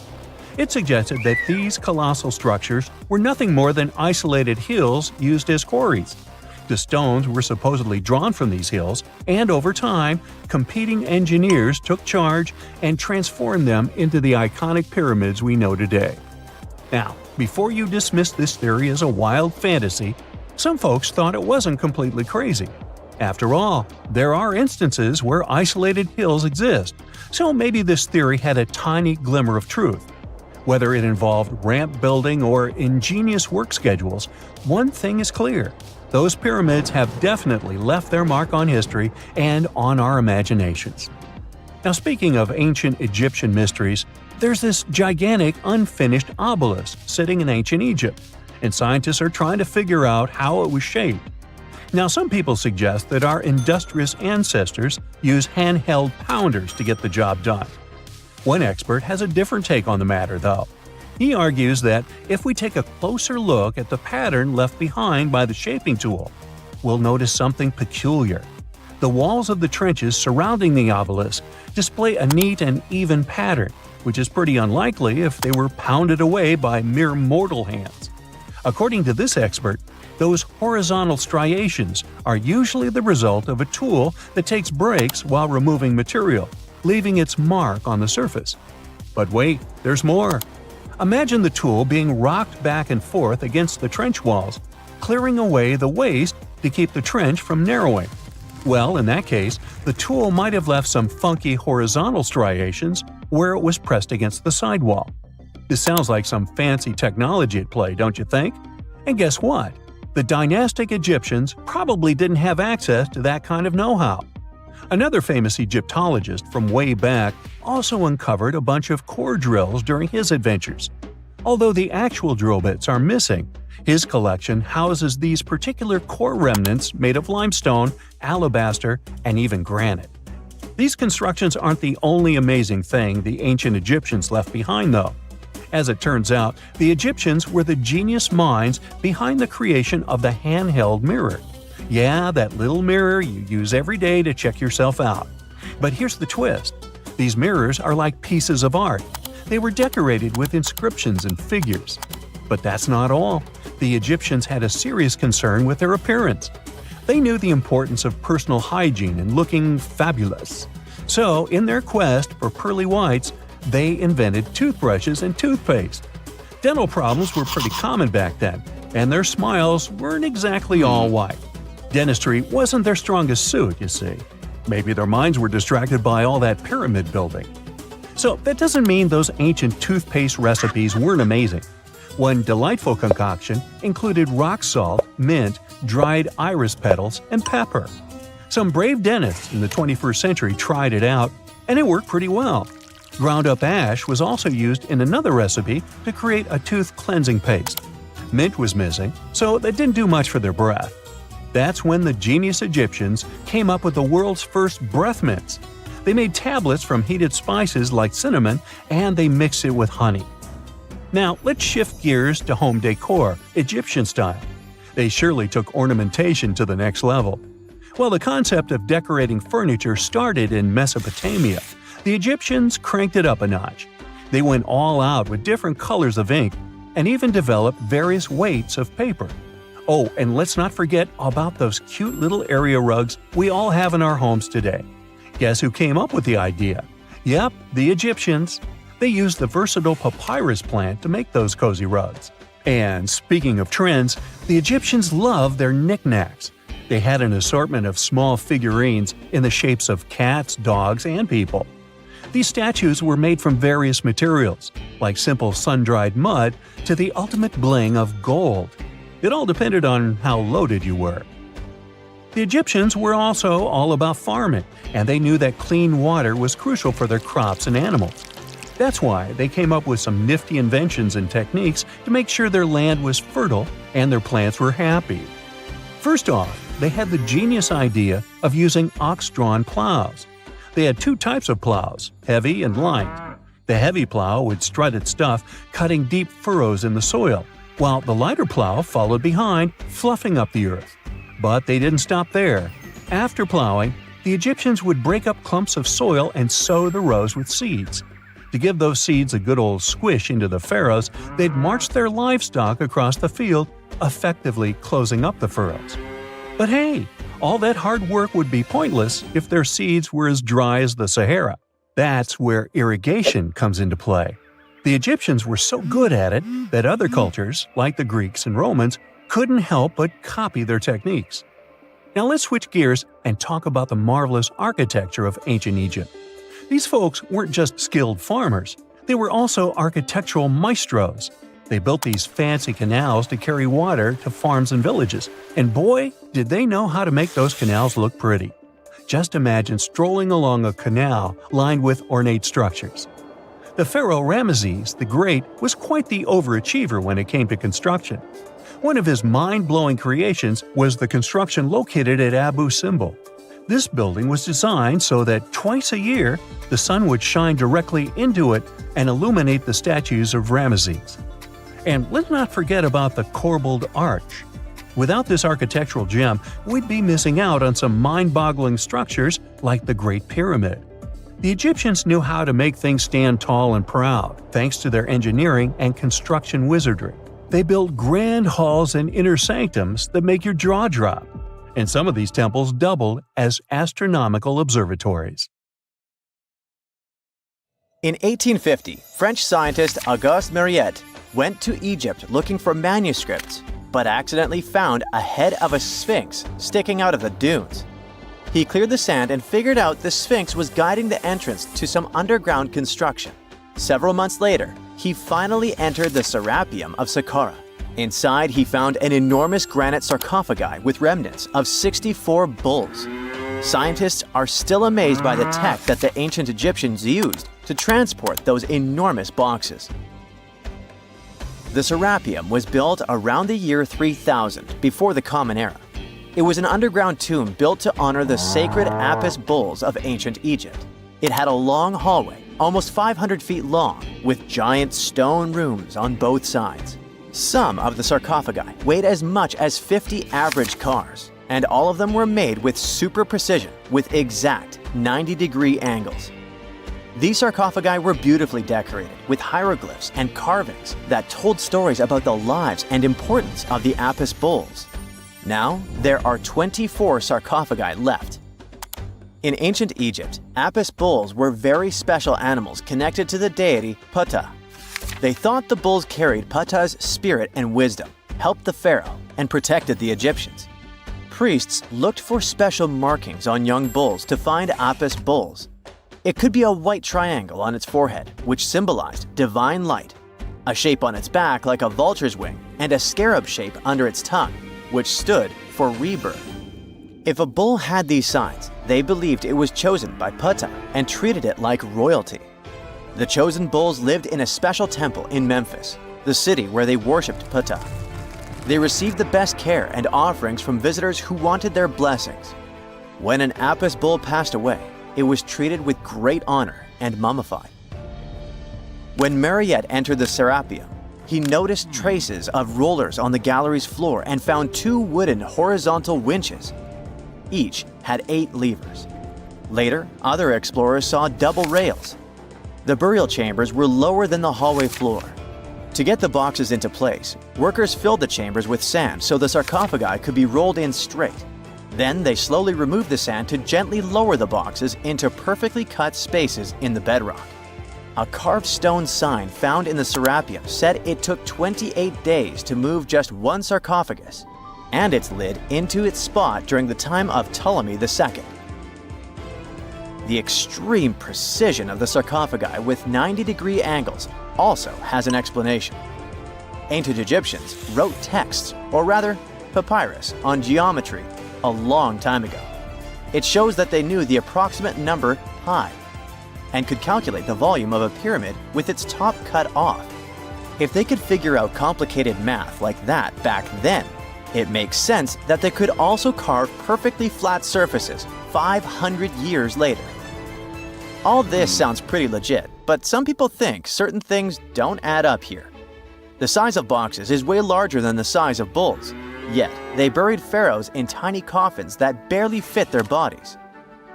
It suggested that these colossal structures were nothing more than isolated hills used as quarries. The stones were supposedly drawn from these hills, and over time, competing engineers took charge and transformed them into the iconic pyramids we know today. Now, before you dismiss this theory as a wild fantasy, some folks thought it wasn't completely crazy. After all, there are instances where isolated hills exist, so maybe this theory had a tiny glimmer of truth. Whether it involved ramp building or ingenious work schedules, one thing is clear. Those pyramids have definitely left their mark on history and on our imaginations. Now, speaking of ancient Egyptian mysteries, there's this gigantic unfinished obelisk sitting in ancient Egypt, and scientists are trying to figure out how it was shaped. Now, some people suggest that our industrious ancestors used handheld pounders to get the job done. One expert has a different take on the matter, though. He argues that if we take a closer look at the pattern left behind by the shaping tool, we'll notice something peculiar. The walls of the trenches surrounding the obelisk display a neat and even pattern, which is pretty unlikely if they were pounded away by mere mortal hands. According to this expert, those horizontal striations are usually the result of a tool that takes breaks while removing material, leaving its mark on the surface. But wait, there's more. Imagine the tool being rocked back and forth against the trench walls, clearing away the waste to keep the trench from narrowing. Well, in that case, the tool might have left some funky horizontal striations where it was pressed against the sidewall. This sounds like some fancy technology at play, don't you think? And guess what? The dynastic Egyptians probably didn't have access to that kind of know-how. Another famous Egyptologist from way back also uncovered a bunch of core drills during his adventures. Although the actual drill bits are missing, his collection houses these particular core remnants made of limestone, alabaster, and even granite. These constructions aren't the only amazing thing the ancient Egyptians left behind, though. As it turns out, the Egyptians were the genius minds behind the creation of the handheld mirror. Yeah, that little mirror you use every day to check yourself out. But here's the twist. These mirrors are like pieces of art. They were decorated with inscriptions and figures. But that's not all. The Egyptians had a serious concern with their appearance. They knew the importance of personal hygiene and looking fabulous. So, in their quest for pearly whites, they invented toothbrushes and toothpaste. Dental problems were pretty common back then, and their smiles weren't exactly all white. Dentistry wasn't their strongest suit, you see. Maybe their minds were distracted by all that pyramid building. So that doesn't mean those ancient toothpaste recipes weren't amazing. One delightful concoction included rock salt, mint, dried iris petals, and pepper. Some brave dentists in the 21st century tried it out, and it worked pretty well. Ground-up ash was also used in another recipe to create a tooth cleansing paste. Mint was missing, so that didn't do much for their breath. That's when the genius Egyptians came up with the world's first breath mints. They made tablets from heated spices like cinnamon, and they mixed it with honey. Now, let's shift gears to home decor, Egyptian style. They surely took ornamentation to the next level. While the concept of decorating furniture started in Mesopotamia, the Egyptians cranked it up a notch. They went all out with different colors of ink and even developed various weights of paper. Oh, and let's not forget about those cute little area rugs we all have in our homes today. Guess who came up with the idea? Yep, the Egyptians. They used the versatile papyrus plant to make those cozy rugs. And speaking of trends, the Egyptians loved their knickknacks. They had an assortment of small figurines in the shapes of cats, dogs, and people. These statues were made from various materials, like simple sun-dried mud to the ultimate bling of gold. It all depended on how loaded you were. The Egyptians were also all about farming, and they knew that clean water was crucial for their crops and animals. That's why they came up with some nifty inventions and techniques to make sure their land was fertile and their plants were happy. First off, they had the genius idea of using ox-drawn plows. They had two types of plows, heavy and light. The heavy plow would strut its stuff, cutting deep furrows in the soil, while the lighter plow followed behind, fluffing up the earth. But they didn't stop there. After plowing, the Egyptians would break up clumps of soil and sow the rows with seeds. To give those seeds a good old squish into the furrows, they'd march their livestock across the field, effectively closing up the furrows. But hey, all that hard work would be pointless if their seeds were as dry as the Sahara. That's where irrigation comes into play. The Egyptians were so good at it that other cultures, like the Greeks and Romans, couldn't help but copy their techniques. Now let's switch gears and talk about the marvelous architecture of ancient Egypt. These folks weren't just skilled farmers, they were also architectural maestros. They built these fancy canals to carry water to farms and villages, and boy, did they know how to make those canals look pretty. Just imagine strolling along a canal lined with ornate structures. The pharaoh Ramesses the Great was quite the overachiever when it came to construction. One of his mind-blowing creations was the construction located at Abu Simbel. This building was designed so that twice a year, the sun would shine directly into it and illuminate the statues of Ramesses. And let's not forget about the corbelled arch. Without this architectural gem, we'd be missing out on some mind-boggling structures like the Great Pyramid. The Egyptians knew how to make things stand tall and proud, thanks to their engineering and construction wizardry. They built grand halls and inner sanctums that make your jaw drop, and some of these temples doubled as astronomical observatories. In 1850, French scientist Auguste Mariette went to Egypt looking for manuscripts, but accidentally found a head of a sphinx sticking out of the dunes. He cleared the sand and figured out the sphinx was guiding the entrance to some underground construction. Several months later, he finally entered the Serapium of Sakara. Inside, he found an enormous granite sarcophagi with remnants of 64 bulls. Scientists are still amazed by the tech that the ancient Egyptians used to transport those enormous boxes. The Serapium was built around the year 3000 before the Common Era. It was an underground tomb built to honor the sacred Apis bulls of ancient Egypt. It had a long hallway, almost 500 feet long, with giant stone rooms on both sides. Some of the sarcophagi weighed as much as 50 average cars, and all of them were made with super precision, with exact 90-degree angles. These sarcophagi were beautifully decorated with hieroglyphs and carvings that told stories about the lives and importance of the Apis bulls. Now, there are 24 sarcophagi left. In ancient Egypt, Apis bulls were very special animals connected to the deity Ptah. They thought the bulls carried Ptah's spirit and wisdom, helped the pharaoh, and protected the Egyptians. Priests looked for special markings on young bulls to find Apis bulls. It could be a white triangle on its forehead, which symbolized divine light, a shape on its back like a vulture's wing, and a scarab shape under its tongue, which stood for rebirth. If a bull had these signs, they believed it was chosen by Ptah and treated it like royalty. The chosen bulls lived in a special temple in Memphis, the city where they worshipped Ptah. They received the best care and offerings from visitors who wanted their blessings. When an Apis bull passed away, it was treated with great honor and mummified. When Mariette entered the Serapium, he noticed traces of rollers on the gallery's floor and found 2 wooden horizontal winches. Each had 8 levers. Later, other explorers saw double rails. The burial chambers were lower than the hallway floor. To get the boxes into place, workers filled the chambers with sand so the sarcophagi could be rolled in straight. Then they slowly removed the sand to gently lower the boxes into perfectly cut spaces in the bedrock. A carved stone sign found in the Serapium said it took 28 days to move just one sarcophagus and its lid into its spot during the time of Ptolemy II. The extreme precision of the sarcophagi with 90-degree angles also has an explanation. Ancient Egyptians wrote texts, or rather, papyrus, on geometry a long time ago. It shows that they knew the approximate number pi and could calculate the volume of a pyramid with its top cut off. If they could figure out complicated math like that back then, it makes sense that they could also carve perfectly flat surfaces 500 years later. All this sounds pretty legit, but some people think certain things don't add up here. The size of boxes is way larger than the size of bulls, yet they buried pharaohs in tiny coffins that barely fit their bodies.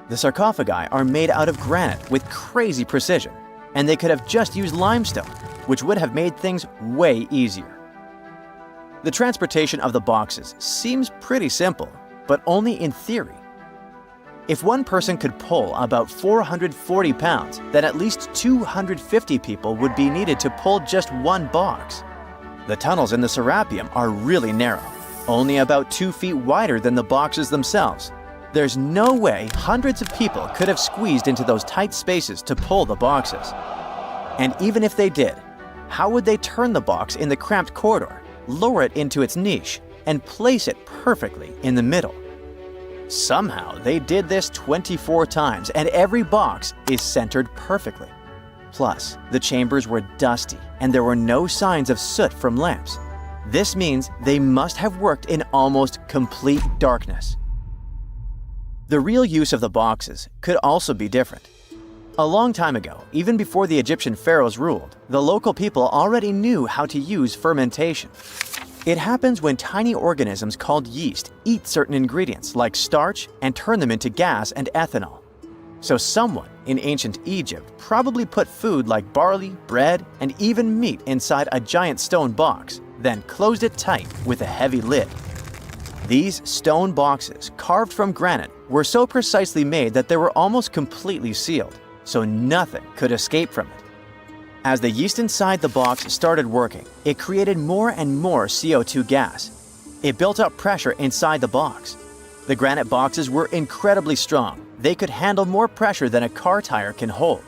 The sarcophagi are made out of granite with crazy precision, and they could have just used limestone, which would have made things way easier. The transportation of the boxes seems pretty simple, but only in theory. If one person could pull about 440 pounds, then at least 250 people would be needed to pull just one box. The tunnels in the Serapium are really narrow, only about 2 feet wider than the boxes themselves. There's no way hundreds of people could have squeezed into those tight spaces to pull the boxes. And even if they did, how would they turn the box in the cramped corridor, lower it into its niche, and place it perfectly in the middle? Somehow they did this 24 times, and every box is centered perfectly. Plus, the chambers were dusty, and there were no signs of soot from lamps. This means they must have worked in almost complete darkness. The real use of the boxes could also be different. A long time ago, even before the Egyptian pharaohs ruled, the local people already knew how to use fermentation. It happens when tiny organisms called yeast eat certain ingredients like starch and turn them into gas and ethanol. So someone in ancient Egypt probably put food like barley, bread, and even meat inside a giant stone box, then closed it tight with a heavy lid. These stone boxes, carved from granite, were so precisely made that they were almost completely sealed, so nothing could escape from it. As the yeast inside the box started working, it created more and more CO2 gas. It built up pressure inside the box. The granite boxes were incredibly strong. They could handle more pressure than a car tire can hold.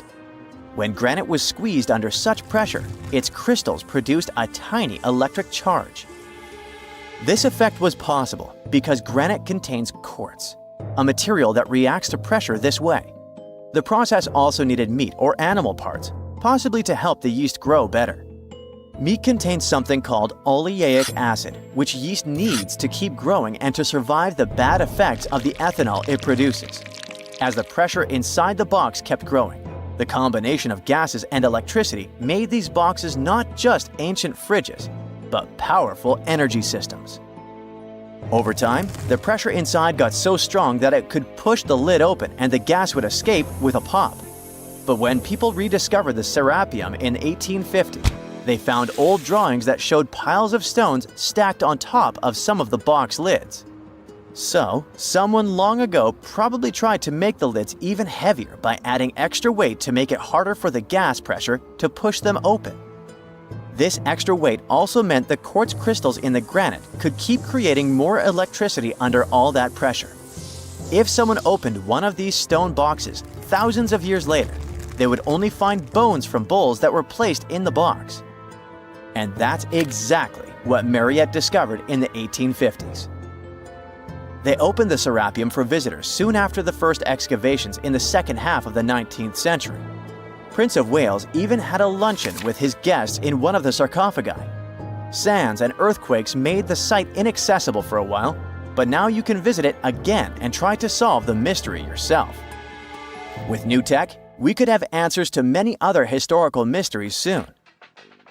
When granite was squeezed under such pressure, its crystals produced a tiny electric charge. This effect was possible because granite contains quartz, a material that reacts to pressure this way. The process also needed meat or animal parts, possibly to help the yeast grow better. Meat contains something called oleic acid, which yeast needs to keep growing and to survive the bad effects of the ethanol it produces. As the pressure inside the box kept growing, the combination of gases and electricity made these boxes not just ancient fridges, but powerful energy systems. Over time, the pressure inside got so strong that it could push the lid open and the gas would escape with a pop. But when people rediscovered the Serapium in 1850, they found old drawings that showed piles of stones stacked on top of some of the box lids. So, someone long ago probably tried to make the lids even heavier by adding extra weight to make it harder for the gas pressure to push them open. This extra weight also meant the quartz crystals in the granite could keep creating more electricity under all that pressure. If someone opened one of these stone boxes thousands of years later, they would only find bones from bulls that were placed in the box. And that's exactly what Mariette discovered in the 1850s. They opened the Serapium for visitors soon after the first excavations in the second half of the 19th century. Prince of Wales even had a luncheon with his guests in one of the sarcophagi. Sands and earthquakes made the site inaccessible for a while, but now you can visit it again and try to solve the mystery yourself. With new tech, we could have answers to many other historical mysteries soon.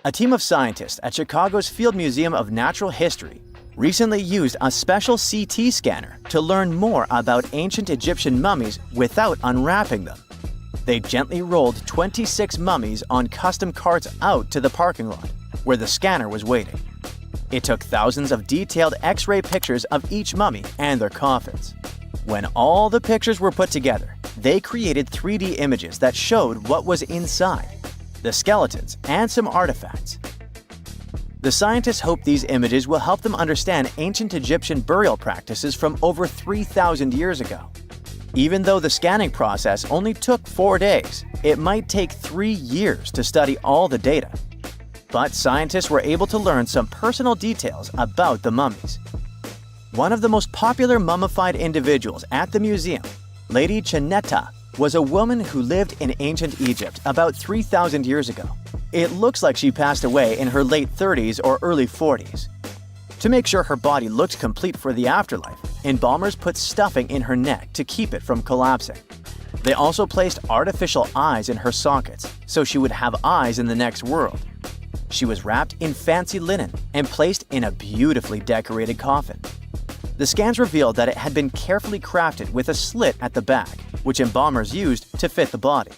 A team of scientists at Chicago's Field Museum of Natural History recently used a special CT scanner to learn more about ancient Egyptian mummies without unwrapping them. They gently rolled 26 mummies on custom carts out to the parking lot, where the scanner was waiting. It took thousands of detailed X-ray pictures of each mummy and their coffins. When all the pictures were put together, they created 3D images that showed what was inside, the skeletons, and some artifacts. The scientists hope these images will help them understand ancient Egyptian burial practices from over 3,000 years ago. Even though the scanning process only took 4 days, it might take 3 years to study all the data. But scientists were able to learn some personal details about the mummies. One of the most popular mummified individuals at the museum, Lady Chineta, was a woman who lived in ancient Egypt about 3,000 years ago. It looks like she passed away in her late 30s or early 40s. To make sure her body looked complete for the afterlife, embalmers put stuffing in her neck to keep it from collapsing. They also placed artificial eyes in her sockets, so she would have eyes in the next world. She was wrapped in fancy linen and placed in a beautifully decorated coffin. The scans revealed that it had been carefully crafted with a slit at the back, which embalmers used to fit the body.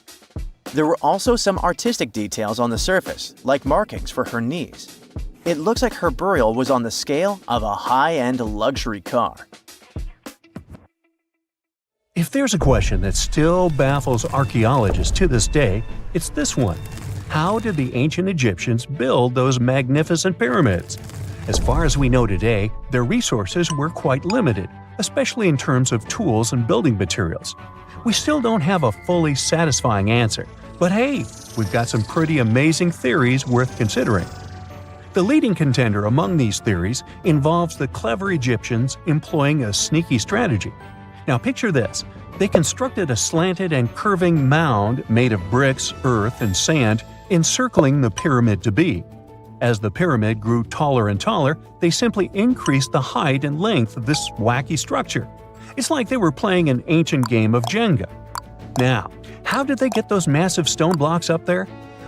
There were also some artistic details on the surface, like markings for her knees. It looks like her burial was on the scale of a high-end luxury car. If there's a question that still baffles archaeologists to this day, it's this one. How did the ancient Egyptians build those magnificent pyramids? As far as we know today, their resources were quite limited, especially in terms of tools and building materials. We still don't have a fully satisfying answer, but hey, we've got some pretty amazing theories worth considering. The leading contender among these theories involves the clever Egyptians employing a sneaky strategy. Now picture this. They constructed a slanted and curving mound made of bricks, earth, and sand encircling the pyramid to be. As the pyramid grew taller and taller, they simply increased the height and length of this wacky structure. It's like they were playing an ancient game of Jenga. Now, how did they get those massive stone blocks up there?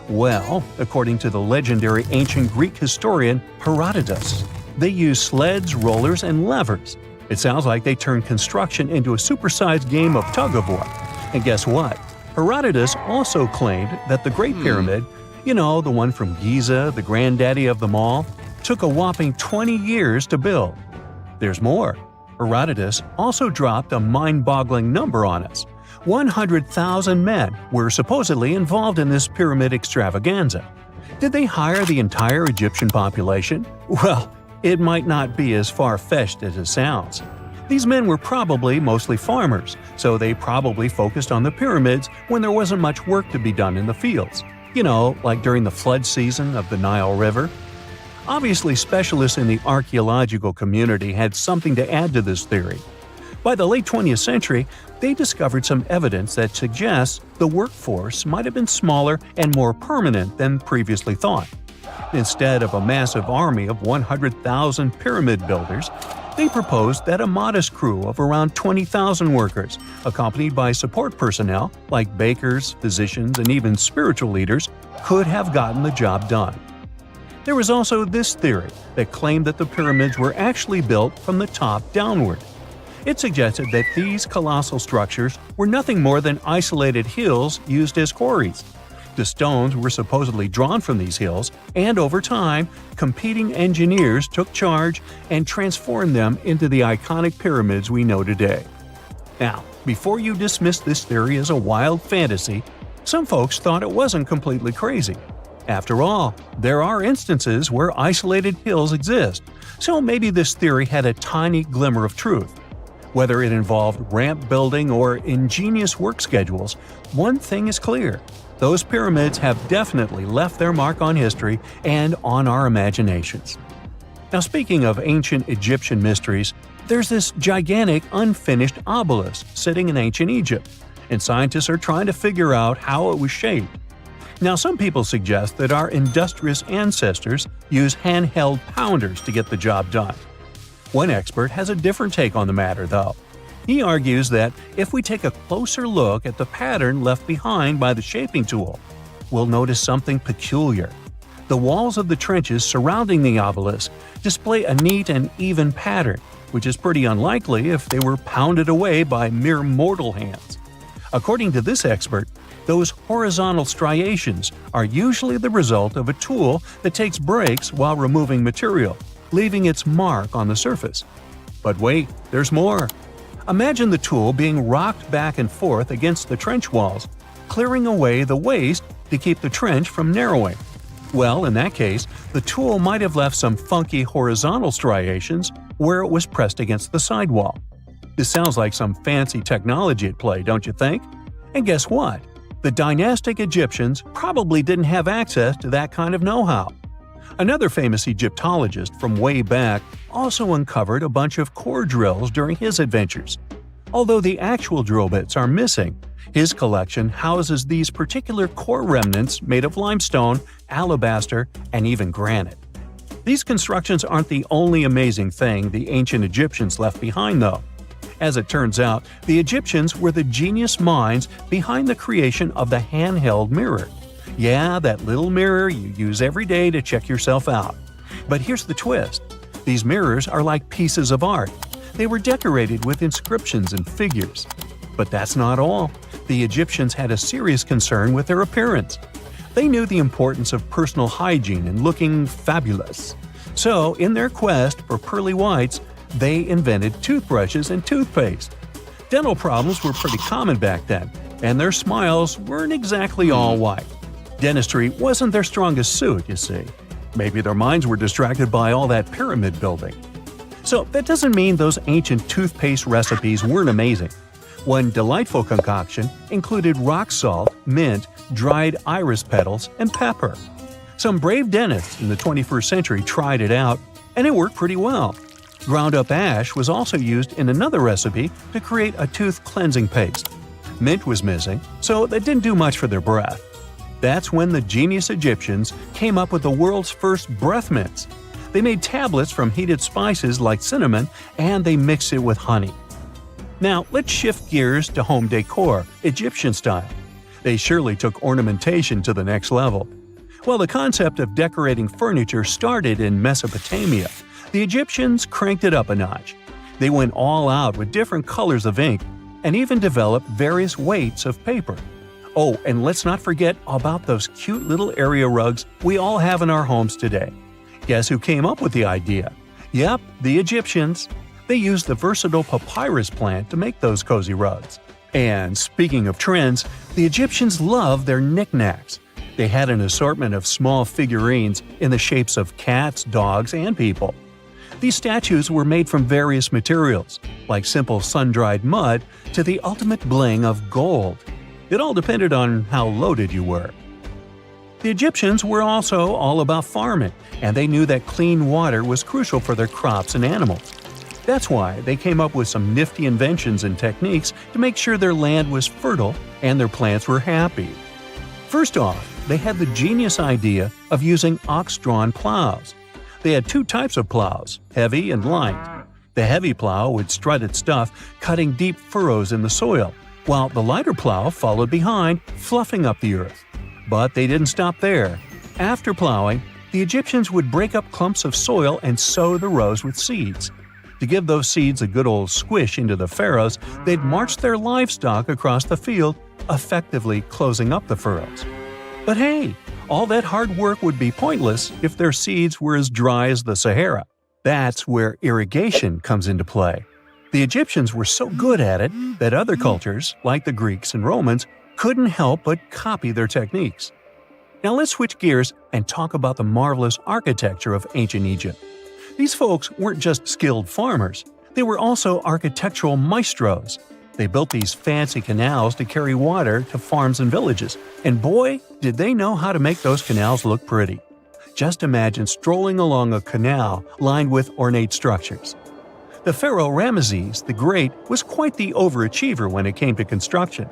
Well, according to the legendary ancient Greek historian Herodotus, they used sleds, rollers, and levers. It sounds like they turned construction into a supersized game of tug-of-war. And guess what? Herodotus also claimed that the Great Pyramid, you know, the one from Giza, the granddaddy of them all, took a whopping 20 years to build. There's more. Herodotus also dropped a mind-boggling number on us. 100,000 men were supposedly involved in this pyramid extravaganza. Did they hire the entire Egyptian population? Well, it might not be as far-fetched as it sounds. These men were probably mostly farmers, so they probably focused on the pyramids when there wasn't much work to be done in the fields. You know, like during the flood season of the Nile River. Obviously, specialists in the archaeological community had something to add to this theory. By the late 20th century, they discovered some evidence that suggests the workforce might have been smaller and more permanent than previously thought. Instead of a massive army of 100,000 pyramid builders, they proposed that a modest crew of around 20,000 workers, accompanied by support personnel like bakers, physicians, and even spiritual leaders, could have gotten the job done. There was also this theory that claimed that the pyramids were actually built from the top downward. It suggested that these colossal structures were nothing more than isolated hills used as quarries. The stones were supposedly drawn from these hills, and over time, competing engineers took charge and transformed them into the iconic pyramids we know today. Now, before you dismiss this theory as a wild fantasy, some folks thought it wasn't completely crazy. After all, there are instances where isolated hills exist, so maybe this theory had a tiny glimmer of truth. Whether it involved ramp building or ingenious work schedules, one thing is clear. Those pyramids have definitely left their mark on history and on our imaginations. Now, speaking of ancient Egyptian mysteries, there's this gigantic unfinished obelisk sitting in ancient Egypt, and scientists are trying to figure out how it was shaped. Now, some people suggest that our industrious ancestors used handheld pounders to get the job done. One expert has a different take on the matter, though. He argues that if we take a closer look at the pattern left behind by the shaping tool, we'll notice something peculiar. The walls of the trenches surrounding the obelisk display a neat and even pattern, which is pretty unlikely if they were pounded away by mere mortal hands. According to this expert, those horizontal striations are usually the result of a tool that takes breaks while removing material, leaving its mark on the surface. But wait, there's more. Imagine the tool being rocked back and forth against the trench walls, clearing away the waste to keep the trench from narrowing. Well, in that case, the tool might have left some funky horizontal striations where it was pressed against the sidewall. This sounds like some fancy technology at play, don't you think? And guess what? The dynastic Egyptians probably didn't have access to that kind of know-how. Another famous Egyptologist from way back also uncovered a bunch of core drills during his adventures. Although the actual drill bits are missing, his collection houses these particular core remnants made of limestone, alabaster, and even granite. These constructions aren't the only amazing thing the ancient Egyptians left behind, though. As it turns out, the Egyptians were the genius minds behind the creation of the handheld mirror. Yeah, that little mirror you use every day to check yourself out. But here's the twist. These mirrors are like pieces of art. They were decorated with inscriptions and figures. But that's not all. The Egyptians had a serious concern with their appearance. They knew the importance of personal hygiene and looking fabulous. So, in their quest for pearly whites, they invented toothbrushes and toothpaste. Dental problems were pretty common back then, and their smiles weren't exactly all white. Dentistry wasn't their strongest suit, you see. Maybe their minds were distracted by all that pyramid building. So that doesn't mean those ancient toothpaste recipes weren't amazing. One delightful concoction included rock salt, mint, dried iris petals, and pepper. Some brave dentists in the 21st century tried it out, and it worked pretty well. Ground-up ash was also used in another recipe to create a tooth cleansing paste. Mint was missing, so that didn't do much for their breath. That's when the genius Egyptians came up with the world's first breath mints. They made tablets from heated spices like cinnamon, and they mixed it with honey. Now, let's shift gears to home decor, Egyptian style. They surely took ornamentation to the next level. While the concept of decorating furniture started in Mesopotamia, the Egyptians cranked it up a notch. They went all out with different colors of ink and even developed various weights of paper. Oh, and let's not forget about those cute little area rugs we all have in our homes today. Guess who came up with the idea? Yep, the Egyptians. They used the versatile papyrus plant to make those cozy rugs. And speaking of trends, the Egyptians loved their knickknacks. They had an assortment of small figurines in the shapes of cats, dogs, and people. These statues were made from various materials, like simple sun-dried mud to the ultimate bling of gold. It all depended on how loaded you were. The Egyptians were also all about farming, and they knew that clean water was crucial for their crops and animals. That's why they came up with some nifty inventions and techniques to make sure their land was fertile and their plants were happy. First off, they had the genius idea of using ox-drawn plows. They had two types of plows, heavy and light. The heavy plow would strut its stuff, cutting deep furrows in the soil, while the lighter plow followed behind, fluffing up the earth. But they didn't stop there. After plowing, the Egyptians would break up clumps of soil and sow the rows with seeds. To give those seeds a good old squish into the furrows, they'd march their livestock across the field, effectively closing up the furrows. But hey, all that hard work would be pointless if their seeds were as dry as the Sahara. That's where irrigation comes into play. The Egyptians were so good at it that other cultures, like the Greeks and Romans, couldn't help but copy their techniques. Now let's switch gears and talk about the marvelous architecture of ancient Egypt. These folks weren't just skilled farmers, they were also architectural maestros. They built these fancy canals to carry water to farms and villages, and boy, did they know how to make those canals look pretty. Just imagine strolling along a canal lined with ornate structures. The pharaoh Ramesses the Great was quite the overachiever when it came to construction.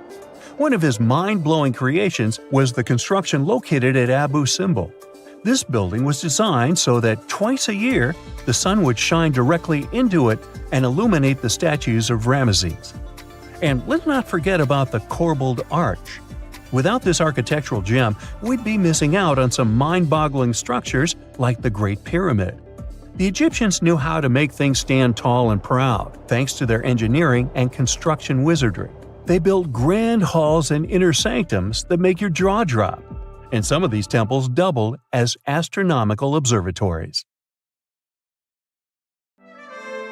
One of his mind-blowing creations was the construction located at Abu Simbel. This building was designed so that twice a year, the sun would shine directly into it and illuminate the statues of Ramesses. And let's not forget about the corbelled arch. Without this architectural gem, we'd be missing out on some mind-boggling structures like the Great Pyramid. The Egyptians knew how to make things stand tall and proud, thanks to their engineering and construction wizardry. They built grand halls and inner sanctums that make your jaw drop. And some of these temples doubled as astronomical observatories.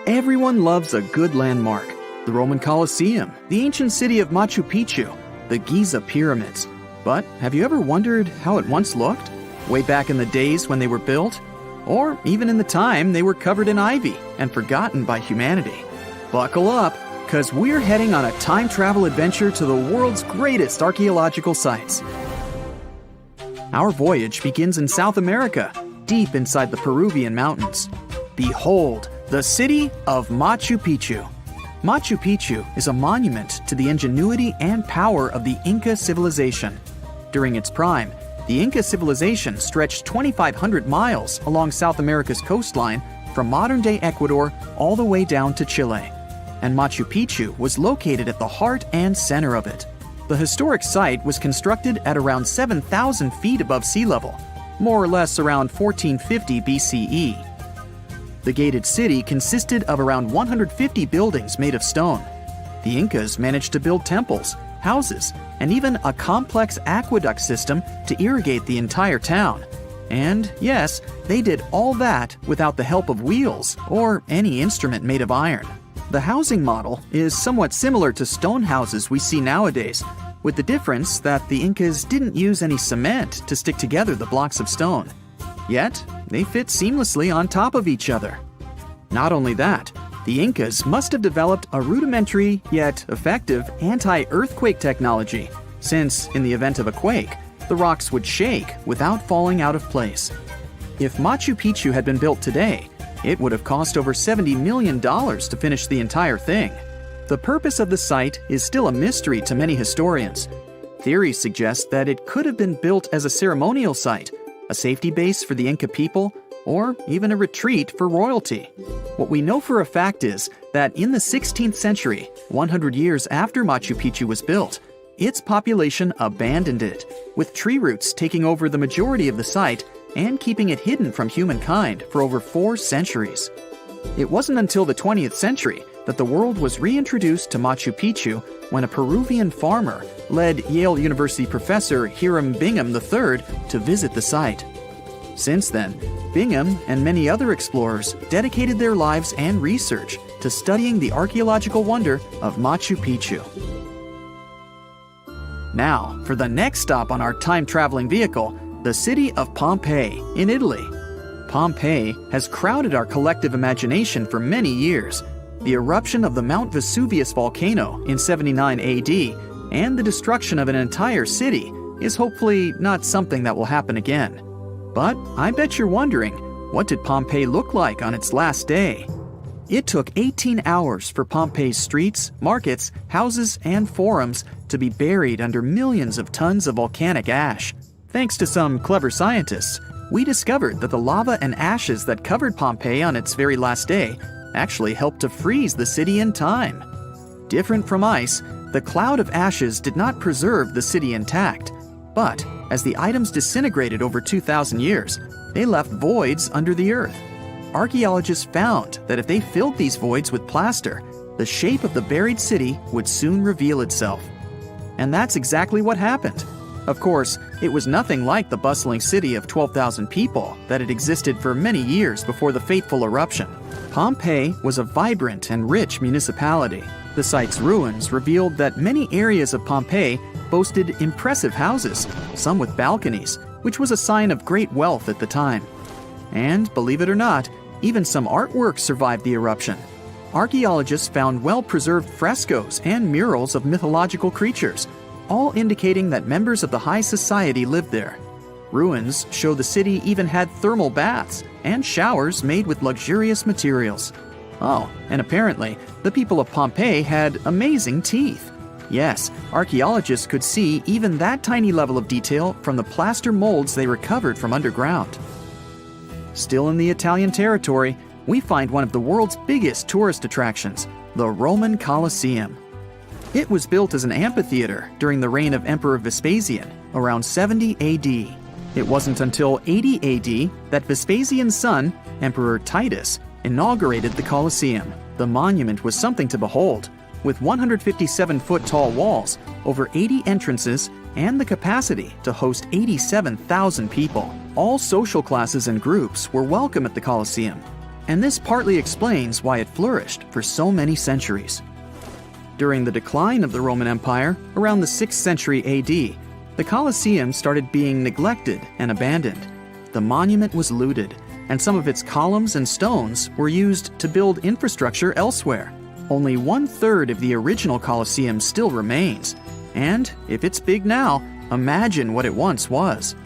Everyone loves a good landmark. The Roman Colosseum, the ancient city of Machu Picchu, the Giza pyramids. But have you ever wondered how it once looked? Way back in the days when they were built? Or even in the time they were covered in ivy and forgotten by humanity? Buckle up, because we're heading on a time travel adventure to the world's greatest archaeological sites. Our voyage begins in South America, deep inside the Peruvian mountains. Behold, the city of Machu Picchu. Machu Picchu is a monument to the ingenuity and power of the Inca civilization. During its prime, the Inca civilization stretched 2,500 miles along South America's coastline from modern-day Ecuador all the way down to Chile. And Machu Picchu was located at the heart and center of it. The historic site was constructed at around 7,000 feet above sea level, more or less around 1450 BCE. The gated city consisted of around 150 buildings made of stone. The Incas managed to build temples, houses, and even a complex aqueduct system to irrigate the entire town. And yes, they did all that without the help of wheels or any instrument made of iron. The housing model is somewhat similar to stone houses we see nowadays, with the difference that the Incas didn't use any cement to stick together the blocks of stone. Yet, they fit seamlessly on top of each other. Not only that, the Incas must have developed a rudimentary yet effective anti-earthquake technology, since in the event of a quake, the rocks would shake without falling out of place. If Machu Picchu had been built today, it would have cost over $70 million to finish the entire thing. The purpose of the site is still a mystery to many historians. Theories suggest that it could have been built as a ceremonial site, a safety base for the Inca people, or even a retreat for royalty. What we know for a fact is that in the 16th century, 100 years after Machu Picchu was built, its population abandoned it, with tree roots taking over the majority of the site and keeping it hidden from humankind for over 4 centuries. It wasn't until the 20th century that the world was reintroduced to Machu Picchu when a Peruvian farmer led Yale University professor Hiram Bingham III to visit the site. Since then, Bingham and many other explorers dedicated their lives and research to studying the archaeological wonder of Machu Picchu. Now, for the next stop on our time-traveling vehicle, the city of Pompeii in Italy. Pompeii has crowded our collective imagination for many years. The eruption of the Mount Vesuvius volcano in 79 AD and the destruction of an entire city is hopefully not something that will happen again. But I bet you're wondering, what did Pompeii look like on its last day? It took 18 hours for Pompeii's streets, markets, houses, and forums to be buried under millions of tons of volcanic ash. Thanks to some clever scientists, we discovered that the lava and ashes that covered Pompeii on its very last day actually helped to freeze the city in time. Different from ice, the cloud of ashes did not preserve the city intact, but as the items disintegrated over 2,000 years, they left voids under the earth. Archaeologists found that if they filled these voids with plaster, the shape of the buried city would soon reveal itself. And that's exactly what happened. Of course, it was nothing like the bustling city of 12,000 people that had existed for many years before the fateful eruption. Pompeii was a vibrant and rich municipality. The site's ruins revealed that many areas of Pompeii boasted impressive houses, some with balconies, which was a sign of great wealth at the time. And, believe it or not, even some artwork survived the eruption. Archaeologists found well-preserved frescoes and murals of mythological creatures, all indicating that members of the high society lived there. Ruins show the city even had thermal baths and showers made with luxurious materials. Oh, and apparently, the people of Pompeii had amazing teeth. Yes, archaeologists could see even that tiny level of detail from the plaster molds they recovered from underground. Still in the Italian territory, we find one of the world's biggest tourist attractions, the Roman Colosseum. It was built as an amphitheater during the reign of Emperor Vespasian, around 70 AD. It wasn't until 80 AD that Vespasian's son, Emperor Titus, inaugurated the Colosseum. The monument was something to behold, with 157-foot-tall walls, over 80 entrances, and the capacity to host 87,000 people. All social classes and groups were welcome at the Colosseum, and this partly explains why it flourished for so many centuries. During the decline of the Roman Empire, around the 6th century AD, the Colosseum started being neglected and abandoned. The monument was looted, and some of its columns and stones were used to build infrastructure elsewhere. Only 1/3 of the original Colosseum still remains, and if it's big now, imagine what it once was.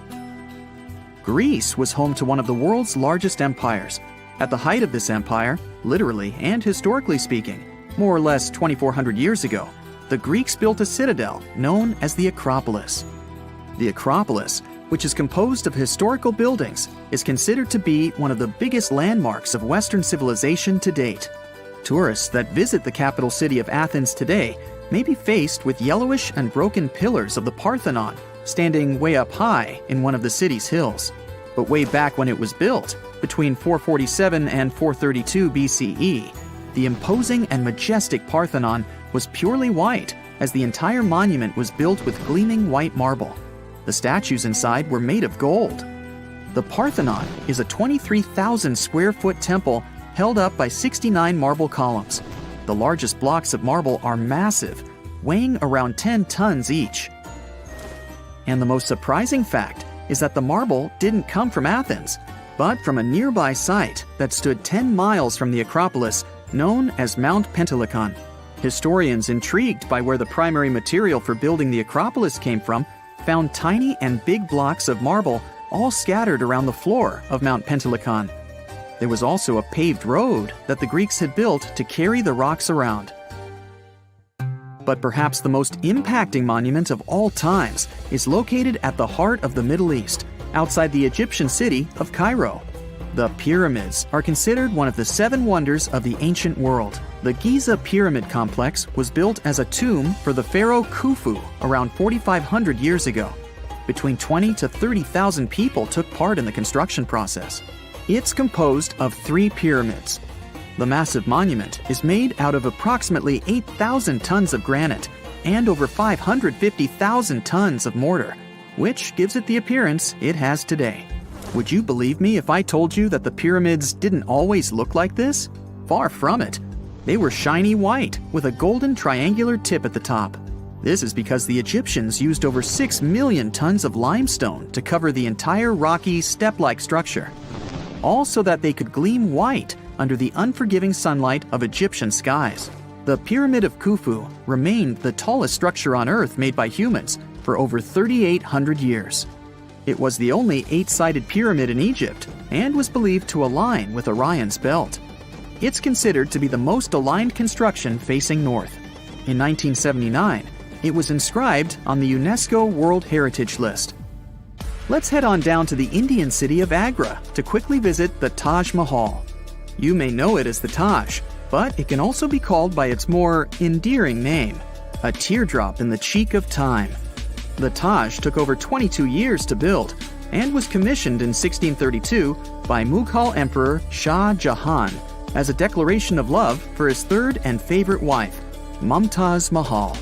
Greece was home to one of the world's largest empires. At the height of this empire, literally and historically speaking, more or less 2,400 years ago, the Greeks built a citadel known as the Acropolis. The Acropolis, which is composed of historical buildings, is considered to be one of the biggest landmarks of Western civilization to date. Tourists that visit the capital city of Athens today may be faced with yellowish and broken pillars of the Parthenon standing way up high in one of the city's hills. But way back when it was built, between 447 and 432 BCE, the imposing and majestic Parthenon was purely white, as the entire monument was built with gleaming white marble. The statues inside were made of gold. The Parthenon is a 23,000 square foot temple held up by 69 marble columns. The largest blocks of marble are massive, weighing around 10 tons each. And the most surprising fact is that the marble didn't come from Athens, but from a nearby site that stood 10 miles from the Acropolis, known as Mount Pentelicon. Historians intrigued by where the primary material for building the Acropolis came from found tiny and big blocks of marble all scattered around the floor of Mount Pentelicon. There was also a paved road that the Greeks had built to carry the rocks around. But perhaps the most impacting monument of all times is located at the heart of the Middle East, outside the Egyptian city of Cairo. The pyramids are considered one of the 7 wonders of the ancient world. The Giza pyramid complex was built as a tomb for the pharaoh Khufu around 4,500 years ago. Between 20 to 30,000 people took part in the construction process. It's composed of 3 pyramids. The massive monument is made out of approximately 8,000 tons of granite and over 550,000 tons of mortar, which gives it the appearance it has today. Would you believe me if I told you that the pyramids didn't always look like this? Far from it. They were shiny white with a golden triangular tip at the top. This is because the Egyptians used over 6 million tons of limestone to cover the entire rocky, step-like structure, all so that they could gleam white under the unforgiving sunlight of Egyptian skies. The Pyramid of Khufu remained the tallest structure on Earth made by humans for over 3,800 years. It was the only 8-sided pyramid in Egypt and was believed to align with Orion's belt. It's considered to be the most aligned construction facing north. In 1979, it was inscribed on the UNESCO World Heritage List. Let's head on down to the Indian city of Agra to quickly visit the Taj Mahal. You may know it as the Taj, but it can also be called by its more endearing name, a teardrop in the cheek of time. The Taj took over 22 years to build and was commissioned in 1632 by Mughal Emperor Shah Jahan as a declaration of love for his third and favorite wife, Mumtaz Mahal.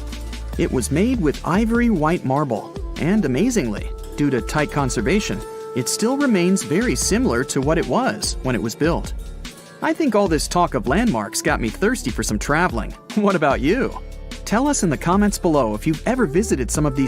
It was made with ivory white marble, and amazingly, due to tight conservation, it still remains very similar to what it was when it was built. I think all this talk of landmarks got me thirsty for some traveling. What about you? Tell us in the comments below if you've ever visited some of these